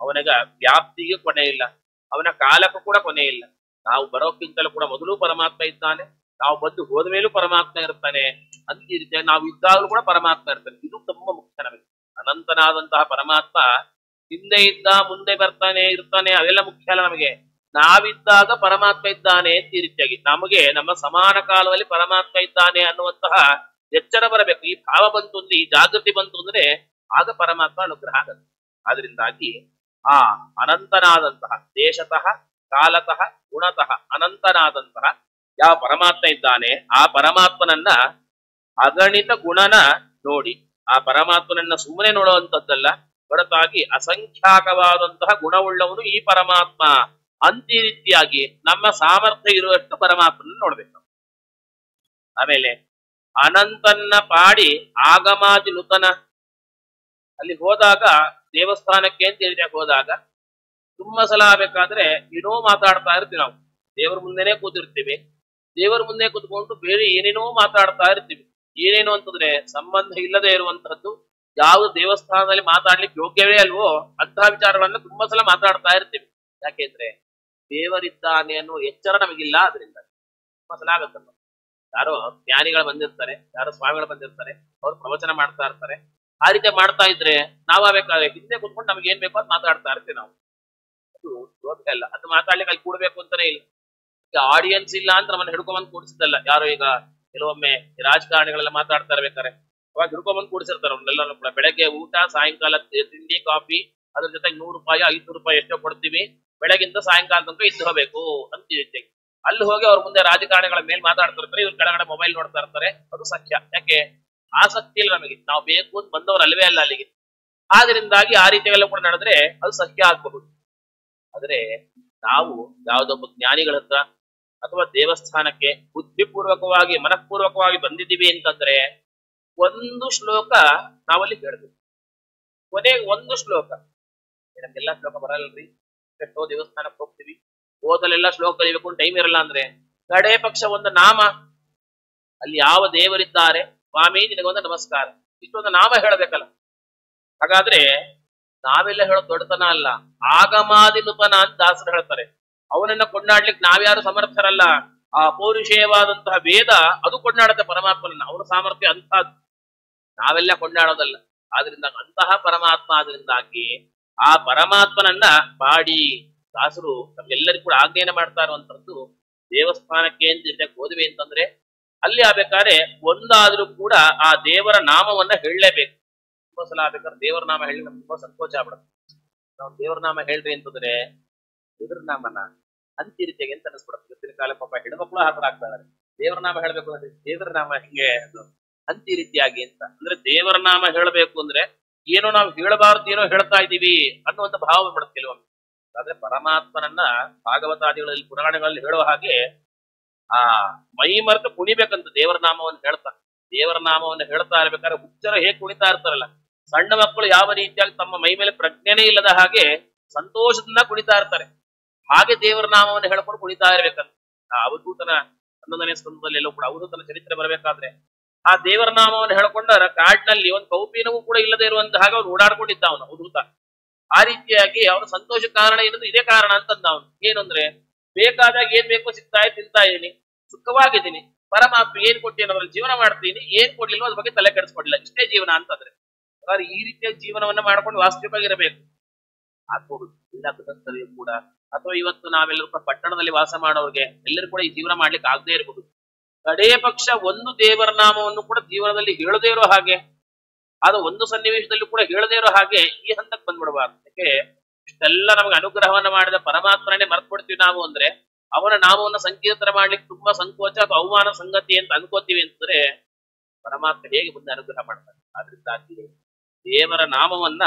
ಅವನಿಗ ವ್ಯಾಪ್ತಿಗೆ ಕೊನೆ ಇಲ್ಲ, ಅವನ ಕಾಲಕ್ಕೂ ಕೂಡ ಕೊನೆ ಇಲ್ಲ. ನಾವು ಬರೋಕ್ಕಿಂತಲೂ ಕೂಡ ಮೊದಲು ಪರಮಾತ್ಮ ಇದ್ದಾನೆ, ನಾವು ಬಂದು ಹೋದ ಮೇಲೂ ಪರಮಾತ್ಮ ಇರ್ತಾನೆ ಅಂತ ಈ ರೀತಿಯಾಗಿ ನಾವು ಇದ್ದಾಗಲೂ ಕೂಡ ಪರಮಾತ್ಮ ಇರ್ತಾನೆ. ಇದು ತುಂಬಾ ಮುಖ್ಯ ನಮಗೆ. ಅನಂತನಾದಂತಹ ಪರಮಾತ್ಮ ಹಿಂದೆ ಇದ್ದ, ಮುಂದೆ ಬರ್ತಾನೆ, ಇರ್ತಾನೆ, ಅವೆಲ್ಲ ಮುಖ್ಯ ಅಲ್ಲ ನಮಗೆ. ನಾವಿದ್ದಾಗ ಪರಮಾತ್ಮ ಇದ್ದಾನೆ ಅಂತ ಈ ರೀತಿಯಾಗಿ ನಮಗೆ ನಮ್ಮ ಸಮಾನ ಕಾಲದಲ್ಲಿ ಪರಮಾತ್ಮ ಇದ್ದಾನೆ ಅನ್ನುವಂತಹ ಎಚ್ಚರ ಬರಬೇಕು. ಈ ಭಾವ ಬಂತು ಅಂದ್ರೆ, ಈ ಜಾಗೃತಿ ಬಂತು ಅಂದ್ರೆ ಆಗ ಪರಮಾತ್ಮ ಅನುಗ್ರಹ ಆಗುತ್ತೆ. ಆದ್ರಿಂದಾಗಿ ಆ ಅನಂತನಾದಂತಹ ದೇಶತಃ ಕಾಲತಃ ಗುಣತಃ ಅನಂತನಾದಂತಹ ಯಾವ ಪರಮಾತ್ಮ ಇದ್ದಾನೆ ಆ ಪರಮಾತ್ಮನನ್ನ ಅಗಣಿತ ಗುಣನ ನೋಡಿ, ಆ ಪರಮಾತ್ಮನನ್ನ ಸುಮ್ಮನೆ ನೋಡುವಂಥದ್ದಲ್ಲ, ಹೊರತಾಗಿ ಅಸಂಖ್ಯಾಕವಾದಂತಹ ಗುಣವುಳ್ಳವನು ಈ ಪರಮಾತ್ಮ ಅಂತ ಈ ರೀತಿಯಾಗಿ ನಮ್ಮ ಸಾಮರ್ಥ್ಯ ಇರುವಷ್ಟು ಪರಮಾತ್ಮನ ನೋಡ್ಬೇಕು. ಆಮೇಲೆ ಅನಂತನ್ನ ಪಾಡಿ ಆಗಮಾದಿ ನೂತನ, ಅಲ್ಲಿ ಹೋದಾಗ ದೇವಸ್ಥಾನಕ್ಕೆ ಅಂತ ಹೇಳಿದಾಗ ಹೋದಾಗ ತುಂಬಾ ಸಲ ಆಗ್ಬೇಕಾದ್ರೆ ಏನೋ ಮಾತಾಡ್ತಾ ಇರ್ತೀವಿ. ನಾವು ದೇವರ ಮುಂದೆನೆ ಕೂತಿರ್ತೀವಿ, ದೇವರ ಮುಂದೆ ಕೂತ್ಕೊಂಡು ಬೇರೆ ಏನೇನೋ ಮಾತಾಡ್ತಾ ಇರ್ತೀವಿ. ಏನೇನು ಅಂತಂದ್ರೆ ಸಂಬಂಧ ಇಲ್ಲದೆ ಇರುವಂತಹದ್ದು, ಯಾವುದು ದೇವಸ್ಥಾನದಲ್ಲಿ ಮಾತಾಡ್ಲಿಕ್ಕೆ ಯೋಗ್ಯವೇ ಅಲ್ವೋ ಅಂತಹ ವಿಚಾರಗಳನ್ನ ತುಂಬಾ ಸಲ ಮಾತಾಡ್ತಾ ಇರ್ತೀವಿ. ಯಾಕೆಂದ್ರೆ ದೇವರಿದ್ದಾನೆ ಅನ್ನೋ ಎಚ್ಚರ ನಮಗಿಲ್ಲ. ಅದರಿಂದ ತುಂಬಾ ಸಲ ಆಗತ್ತಲ್ಲ, ಯಾರೋ ಜ್ಞಾನಿಗಳು ಬಂದಿರ್ತಾರೆ, ಯಾರೋ ಸ್ವಾಮಿಗಳು ಬಂದಿರ್ತಾರೆ, ಅವ್ರು ಪ್ರವಚನ ಮಾಡ್ತಾ ಇರ್ತಾರೆ. ಆ ರೀತಿ ಮಾಡ್ತಾ ಇದ್ರೆ ನಾವಾಗಬೇಕಾದ್ರೆ ಹಿಂದೆ ಕೂತ್ಕೊಂಡು ನಮ್ಗೆ ಏನ್ ಬೇಕೋ ಅದು ಮಾತಾಡ್ತಾ ಇರ್ತೀವಿ. ನಾವು ಅದು ಯೋಗ್ಯ ಅಲ್ಲ, ಅದು ಮಾತಾಡ್ಲಿಕ್ಕೆ ಅಲ್ಲಿ ಕೂಡ್ಬೇಕು ಅಂತಾನೆ ಇಲ್ಲ. ಈಗ ಆಡಿಯನ್ಸ್ ಇಲ್ಲ ಅಂತ ನಮ್ಮನ್ನ ಹಿಡ್ಕೊಂಬಂದು ಕೂಡಿಸಿದ್ದಲ್ಲ. ಯಾರೋ ಈಗ ಕೆಲವೊಮ್ಮೆ ರಾಜಕಾರಣಿಗಳೆಲ್ಲ ಮಾತಾಡ್ತಾ ಇರ್ಬೇಕಾರೆ ಅವಾಗ ಹಿಡ್ಕೊಂಬಂದು ಕೂಡಿಸಿರ್ತಾರೆ ಅವ್ರನ್ನೆಲ್ಲರೂ ಕೂಡ. ಬೆಳಗ್ಗೆ ಊಟ, ಸಾಯಂಕಾಲ ತಿಂಡಿ, ಕಾಫಿ, ಅದ್ರ ಜೊತೆಗೆ 100 ರೂಪಾಯಿ 500 ರೂಪಾಯಿ ಎಷ್ಟೋ ಕೊಡ್ತೀವಿ, ಬೆಳಗಿಂದ ಸಾಯಂಕಾಲ ತನಕ ಇದ್ದು ಹೋಗ್ಬೇಕು ಅಂತ ಹೇಳ್ತೀವಿ. ಅಲ್ಲಿ ಹೋಗಿ ಅವ್ರ ಮುಂದೆ ರಾಜಕಾರಣಿಗಳ ಮೇಲೆ ಮಾತಾಡ್ತಿರ್ತಾರೆ, ಇವ್ರ ಕೆಳಗಡೆ ಮೊಬೈಲ್ ನೋಡ್ತಾ ಇರ್ತಾರೆ. ಅದು ಸತ್ಯ. ಯಾಕೆ? ಆಸಕ್ತಿ ಇಲ್ಲ ನಮಗೆ, ನಾವು ಬೇಕು ಅಂತ ಬಂದವರು ಅಲ್ವೇ ಅಲ್ಲ ಅಲ್ಲಿಗೆ. ಆದ್ರಿಂದಾಗಿ ಆ ರೀತಿಯೆಲ್ಲ ಕೂಡ ನಡೆದ್ರೆ ಅದು ಸತ್ಯ ಆಗಬಹುದು. ಆದ್ರೆ ನಾವು ಯಾವುದೊಬ್ಬ ಜ್ಞಾನಿಗಳ ಹತ್ರ ಅಥವಾ ದೇವಸ್ಥಾನಕ್ಕೆ ಬುದ್ಧಿಪೂರ್ವಕವಾಗಿ ಮನಃಪೂರ್ವಕವಾಗಿ ಬಂದಿದ್ದೀವಿ ಅಂತಂದ್ರೆ ಒಂದು ಶ್ಲೋಕ ನಾವಲ್ಲಿ ಕೇಳ್ತೀವಿ. ಕೊನೆಗೆ ಒಂದು ಶ್ಲೋಕ, ನಮ್ಗೆಲ್ಲ ಶ್ಲೋಕ ಬರಲ್ರಿ, ಎಷ್ಟೋ ದೇವಸ್ಥಾನಕ್ಕೆ ಹೋಗ್ತೀವಿ, ಓದಲೆಲ್ಲ ಶ್ಲೋಕ ಕಲಿಬೇಕು ಟೈಮ್ ಇರಲ್ಲ ಅಂದ್ರೆ ಕಡೆ ಪಕ್ಷ ಒಂದು ನಾಮ, ಅಲ್ಲಿ ಯಾವ ದೇವರಿದ್ದಾರೆ ಸ್ವಾಮಿ ನಿನಗೊಂದು ನಮಸ್ಕಾರ, ಇಷ್ಟೊಂದು ನಾಮ ಹೇಳಬೇಕಲ್ಲ. ಹಾಗಾದ್ರೆ ನಾವೆಲ್ಲ ಹೇಳೋದು ದೊಡ್ಡತನ ಅಲ್ಲ, ಆಗಮಾದಿ ನೂತನ ಅಂತ ದಾಸರು ಹೇಳ್ತಾರೆ. ಅವನನ್ನ ಕೊಂಡಾಡ್ಲಿಕ್ಕೆ ನಾವ್ಯಾರು ಸಮರ್ಥರಲ್ಲ. ಆ ಪೌರುಷೇಯವಾದಂತಹ ವೇದ ಅದು ಕೊಂಡಾಡುತ್ತೆ ಪರಮಾತ್ಮನನ್ನ, ಅವನ ಸಾಮರ್ಥ್ಯ ಅಂತಹದ್ದು, ನಾವೆಲ್ಲ ಕೊಂಡಾಡೋದಲ್ಲ. ಆದ್ರಿಂದ ಅಂತಹ ಪರಮಾತ್ಮ, ಆದ್ರಿಂದಾಗಿ ಆ ಪರಮಾತ್ಮನನ್ನ ಪಾಡಿ ದಾಸರು ನಮ್ಗೆಲ್ಲರಿಗೂ ಕೂಡ ಆಜ್ಞೆಯನ್ನ ಮಾಡ್ತಾ ಇರುವಂತದ್ದು. ದೇವಸ್ಥಾನಕ್ಕೆ ಅಂತ ಹೋದ್ವಿ ಅಂತಂದ್ರೆ ಅಲ್ಲಿ ಆಗ್ಬೇಕಾದ್ರೆ ಒಂದಾದ್ರೂ ಕೂಡ ಆ ದೇವರ ನಾಮವನ್ನ ಹೇಳಲೇಬೇಕು. ತುಂಬಾ ಸಲ ಆಗ್ಬೇಕಾದ್ರೆ ದೇವರ ನಾಮ ಹೇಳಿ ನಮ್ಗೆ ತುಂಬಾ ಸಂಕೋಚ ಆಗ್ಬಿಡುತ್ತೆ. ನಾವು ದೇವರ ನಾಮ ಹೇಳ್ರಿ ಅಂತಂದ್ರೆ ದೇವರ ನಾಮನ ಅಂತ ರೀತಿಯಾಗಿ ಅಂತ ಅನಿಸ್ಬಿಡುತ್ತೆ. ಇವತ್ತಿನ ಕಾಲ ಪಾಪ ಹೆಣ್ಮಕ್ಳು ಹಾಕಲಾಗ್ತಾ ಇದಾರೆ, ದೇವರ ನಾಮ ಹೇಳ್ಬೇಕು ಅಂದ್ರೆ ದೇವರ ನಾಮ ಹಿಂಗೆ ಅದು ಅಂತ ಈ ರೀತಿಯಾಗಿ ಅಂತ. ಅಂದ್ರೆ ದೇವರ ನಾಮ ಹೇಳಬೇಕು ಅಂದ್ರೆ ಏನೋ ನಾವು ಹೇಳಬಾರ್ದು ಏನೋ ಹೇಳ್ತಾ ಇದ್ದೀವಿ ಅನ್ನುವಂತ ಭಾವ ಬಿಡುತ್ತೆ ಕೆಲವೊಮ್ಮೆ. ಆದ್ರೆ ಪರಮಾತ್ಮನನ್ನ ಭಾಗವತಾದಿಗಳಲ್ಲಿ ಪುರಾಣಗಳಲ್ಲಿ ಹೇಳುವ ಹಾಗೆ ಆ ಮೈ ಮರೆತು ಕುಣಿಬೇಕಂತ ದೇವರ ನಾಮವನ್ನು ಹೇಳ್ತಾ. ದೇವರ ನಾಮವನ್ನು ಹೇಳ್ತಾ ಇರ್ಬೇಕಾದ್ರೆ ಹುಚ್ಚರ ಹೇಗೆ ಕುಣಿತಾ ಇರ್ತಾರಲ್ಲ, ಸಣ್ಣ ಮಕ್ಕಳು ಯಾವ ರೀತಿಯಾಗಿ ತಮ್ಮ ಮೈ ಮೇಲೆ ಪ್ರಜ್ಞೆನೇ ಇಲ್ಲದ ಹಾಗೆ ಸಂತೋಷದಿಂದ ಕುಣಿತಾ ಇರ್ತಾರೆ, ಹಾಗೆ ದೇವರ ನಾಮವನ್ನು ಹೇಳ್ಕೊಂಡು ಕುಣಿತಾ ಇರ್ಬೇಕಂತ. ಆ ಅವಧೂತನ 11ನೇ ಸ್ಕಂದದಲ್ಲಿ ಎಲ್ಲೂ ಕೂಡ ಅವಧೂತನ ಚರಿತ್ರೆ ಬರಬೇಕಾದ್ರೆ ಆ ದೇವರ ನಾಮವನ್ನು ಹೇಳ್ಕೊಂಡಾರ ಕಾಡಿನಲ್ಲಿ ಒಂದು ಕೌಪೀನವೂ ಕೂಡ ಇಲ್ಲದೆ ಇರುವಂತಹ ಹಾಗೆ ಅವ್ನು ಓಡಾಡ್ಕೊಂಡಿದ್ದ ಅವನು ಅವಧೂತ. ಆ ರೀತಿಯಾಗಿ ಅವನ ಸಂತೋಷ ಕಾರಣ ಏನಂದ್ರೆ ಇದೇ ಕಾರಣ ಅಂತಂದ ಅವನು. ಏನು ಅಂದ್ರೆ ಬೇಕಾದಾಗ ಏನ್ ಬೇಕೋ ಸಿಗ್ತಾ ತಿಂತಾ ಇದೀನಿ, ಸುಖವಾಗಿದ್ದೀನಿ, ಪರಮಾತ್ಮ ಏನ್ ಕೊಟ್ಟೇನೋ ಅದ್ರಲ್ಲಿ ಜೀವನ ಮಾಡ್ತೀನಿ, ಏನ್ ಕೊಡ್ಲಿಲ್ವೋ ಅದ್ರ ಬಗ್ಗೆ ತಲೆ ಕೆಡಿಸ್ಕೊಡ್ಲಿಲ್ಲ, ಇಷ್ಟೇ ಜೀವನ ಅಂತಂದ್ರೆ. ಈ ರೀತಿಯ ಜೀವನವನ್ನ ಮಾಡ್ಕೊಂಡು ವಾಸ್ತವಿಕವಾಗಿರಬೇಕು. ಆಗ್ಬಹುದು ಇಲ್ಲ ಗೃಹಸ್ಥರಿಗೂ ಕೂಡ, ಅಥವಾ ಇವತ್ತು ನಾವೆಲ್ಲರೂ ಕೂಡ ಪಟ್ಟಣದಲ್ಲಿ ವಾಸ ಮಾಡೋರಿಗೆ ಎಲ್ಲರೂ ಕೂಡ ಈ ಜೀವನ ಮಾಡ್ಲಿಕ್ಕೆ ಆಗದೆ ಇರಬಹುದು. ಕಡೇ ಪಕ್ಷ ಒಂದು ದೇವರ ನಾಮವನ್ನು ಕೂಡ ಜೀವನದಲ್ಲಿ ಹೇಳದೇ ಇರೋ ಹಾಗೆ, ಅದು ಒಂದು ಸನ್ನಿವೇಶದಲ್ಲಿ ಕೂಡ ಹೇಳದೇ ಇರೋ ಹಾಗೆ ಈ ಹಂತಕ್ಕೆ ಬಂದ್ಬಿಡಬಾರ್ದು. ಯಾಕೆ ಇಷ್ಟೆಲ್ಲ ನಮಗೆ ಅನುಗ್ರಹವನ್ನ ಮಾಡಿದ ಪರಮಾತ್ಮನೇ ಮರ್ತ್ಬಿಡ್ತೀವಿ ನಾವು ಅಂದ್ರೆ ಅವನ ನಾಮವನ್ನು ಸಂಕೀರ್ತನೆ ಮಾಡ್ಲಿಕ್ಕೆ ತುಂಬಾ ಸಂಕೋಚ ಅಥವಾ ಅವಮಾನ ಸಂಗತಿ ಅಂತ ಅನ್ಕೋತೀವಿ ಅಂತಂದ್ರೆ ಪರಮಾತ್ಮ ಹೇಗೆ ಮುಂದೆ ಅನುಗ್ರಹ ಮಾಡ್ತಾನೆ. ಆದ್ರಿಂದಾಗಿ ದೇವರ ನಾಮವನ್ನ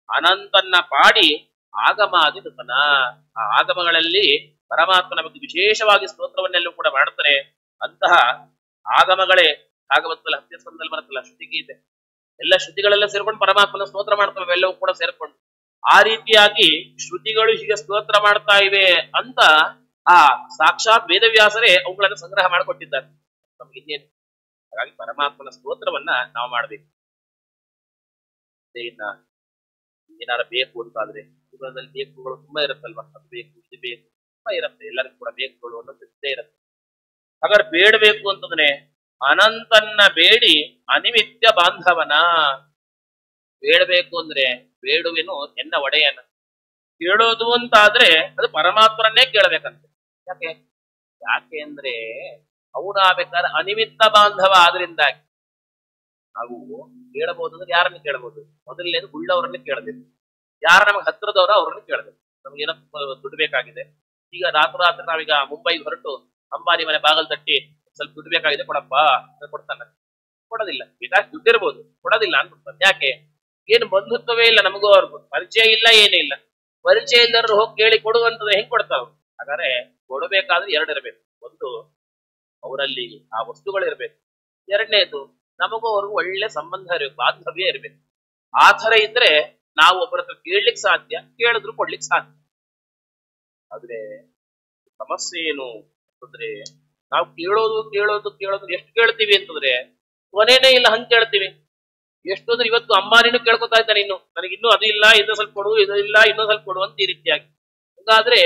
ಅನಂತನ್ನ ಪಾಡಿ ಆಗಮಾದಿ ನೂತನ, ಆ ಆಗಮಗಳಲ್ಲಿ ಪರಮಾತ್ಮ ನಮಗೆ ವಿಶೇಷವಾಗಿ ಸ್ತೋತ್ರವನ್ನೆಲ್ಲೂ ಕೂಡ ಮಾಡ್ತಾರೆ. ಅಂತಹ ಆಗಮಗಳೇ ಭಾಗವತದಲ್ಲಿ 10ನೇ ಸ್ಕಂದದಲ್ಲಿ ಬರುತ್ತಲ್ಲ ಶ್ರುತಿಗೀತೆ, ಎಲ್ಲ ಶ್ರುತಿಗಳೆಲ್ಲ ಸೇರ್ಕೊಂಡು ಪರಮಾತ್ಮನ ಸ್ತೋತ್ರ ಮಾಡ್ತವೆ, ಎಲ್ಲವೂ ಕೂಡ ಸೇರ್ಕೊಂಡು. ಆ ರೀತಿಯಾಗಿ ಶ್ರುತಿಗಳು ಹೀಗೆ ಸ್ತೋತ್ರ ಮಾಡ್ತಾ ಇವೆ ಅಂತ ಆ ಸಾಕ್ಷಾತ್ ವೇದವ್ಯಾಸರೇ ಅವುಗಳನ್ನು ಸಂಗ್ರಹ ಮಾಡಿಕೊಟ್ಟಿದ್ದಾರೆ ನಮ್ಗೆ ಇನ್ನೇನು. ಹಾಗಾಗಿ ಪರಮಾತ್ಮನ ಸ್ತೋತ್ರವನ್ನ ನಾವು ಮಾಡ್ಬೇಕು. ಇನ್ನ ಏನಾರ ಬೇಕು ಅಂತಾದ್ರೆ ಜೀವನದಲ್ಲಿ ಬೇಕುಗಳು ತುಂಬಾ ಇರುತ್ತಲ್ವಾ, ಅದು ಬೇಕು ಇದು ಬೇಕು ತುಂಬಾ ಇರುತ್ತೆ, ಎಲ್ಲರಿಗೂ ಕೂಡ ಬೇಕುಗಳು ಅನ್ನೋದು ಇದ್ದೇ ಇರುತ್ತೆ. ಹಾಗಾದ್ರೆ ಬೇಡಬೇಕು ಅಂತಂದ್ರೆ ಅನಂತನ್ನ ಬೇಡಿ ಅನಿಮಿತ್ಯ ಬಾಂಧವನ. ಬೇಡಬೇಕು ಅಂದ್ರೆ ಬೇಡುವೆನು ಎನ್ನ ಒಡೆಯನ. ಕೇಳೋದು ಅಂತ ಆದ್ರೆ ಅದು ಪರಮಾತ್ಮರನ್ನೇ ಕೇಳಬೇಕಂತೆ. ಯಾಕೆ ಯಾಕೆ ಅಂದ್ರೆ ಅವನಾಗಬೇಕಾದ್ರೆ ಅನಿಮಿತ್ತ ಬಾಂಧವ ಆದ್ರಿಂದಾಗಿ ನಾವು ಕೇಳಬಹುದು ಅಂದ್ರೆ ಯಾರನ್ನ ಕೇಳಬಹುದು, ಮೊದಲನೇದು ಉಳ್ಳವರನ್ನ ಕೇಳಬೇಕು. ಯಾರ ನಮಗೆ ಹತ್ರದವರ ಅವ್ರನ್ನ ಕೇಳಬೇಕು. ನಮ್ಗೇನೋ ದುಡ್ಡು ಬೇಕಾಗಿದೆ, ಈಗ ರಾತ್ರಿ ನಾವೀಗ ಮುಂಬೈಗೆ ಹೊರಟು ಅಂಬಾನಿ ಮನೆ ಬಾಗಲ್ ತಟ್ಟಿ ಸ್ವಲ್ಪ ದುಡ್ಡು ಬೇಕಾಗಿದೆ ಕೊಡಪ್ಪ ಕೊಡ್ತಾನೆ, ಕೊಡೋದಿಲ್ಲ. ಬೇಕಾದ್ರೆ ದುಡ್ಡಿರ್ಬೋದು, ಕೊಡೋದಿಲ್ಲ ಅನ್ಬಿಡ್ತಾನೆ. ಯಾಕೆ? ಏನು ಬಂಧುತ್ವವೇ ಇಲ್ಲ, ನಮಗೂ ಅವ್ರಿಗೂ ಪರಿಚಯ ಇಲ್ಲ, ಏನೂ ಇಲ್ಲ. ಪರಿಚಯ ಇಲ್ಲರೂ ಹೋಗಿ ಕೇಳಿ ಕೊಡುವಂತದ್ದು ಹೆಂಗ್ ಕೊಡ್ತಾವ? ಹಾಗಾದ್ರೆ ಕೊಡಬೇಕಾದ್ರೆ ಎರಡಿರ್ಬೇಕು. ಒಂದು ಅವರಲ್ಲಿ ಆ ವಸ್ತುಗಳಿರ್ಬೇಕು, ಎರಡನೇದು ನಮಗೂ ಅವ್ರಿಗೂ ಒಳ್ಳೆ ಸಂಬಂಧ ಇರಬೇಕು, ಬಾಂಧವ್ಯ ಇರ್ಬೇಕು. ಆ ತರ ಇದ್ರೆ ನಾವು ಒಬ್ಬರ ಹತ್ರ ಕೇಳಲಿಕ್ಕೆ ಸಾಧ್ಯ, ಕೇಳಿದ್ರು ಕೊಡ್ಲಿಕ್ಕೆ ಸಾಧ್ಯ. ಆದ್ರೆ ಸಮಸ್ಯೆ ಏನು ಅಂತಂದ್ರೆ ನಾವು ಕೇಳೋದು ಕೇಳೋದು ಕೇಳೋದು ಎಷ್ಟು ಕೇಳ್ತೀವಿ ಅಂತಂದ್ರೆ ಕೊನೆನೇ ಇಲ್ಲ, ಹಂಗೆ ಕೇಳ್ತೀವಿ. ಎಷ್ಟು ಅಂದ್ರೆ ಇವತ್ತು ಅಂಬಾನಿನೂ ಕೇಳ್ಕೊತಾ ಇದ್ದಾನೆ, ಇನ್ನು ನನಗೆ ಇನ್ನೂ ಅದು ಇಲ್ಲ, ಇನ್ನೂ ಸ್ವಲ್ಪ ಕೊಡು, ಇದು ಇಲ್ಲ ಇನ್ನೂ ಸ್ವಲ್ಪ ಕೊಡು ಅಂತ ಈ ರೀತಿಯಾಗಿ. ಹಾಗಾದ್ರೆ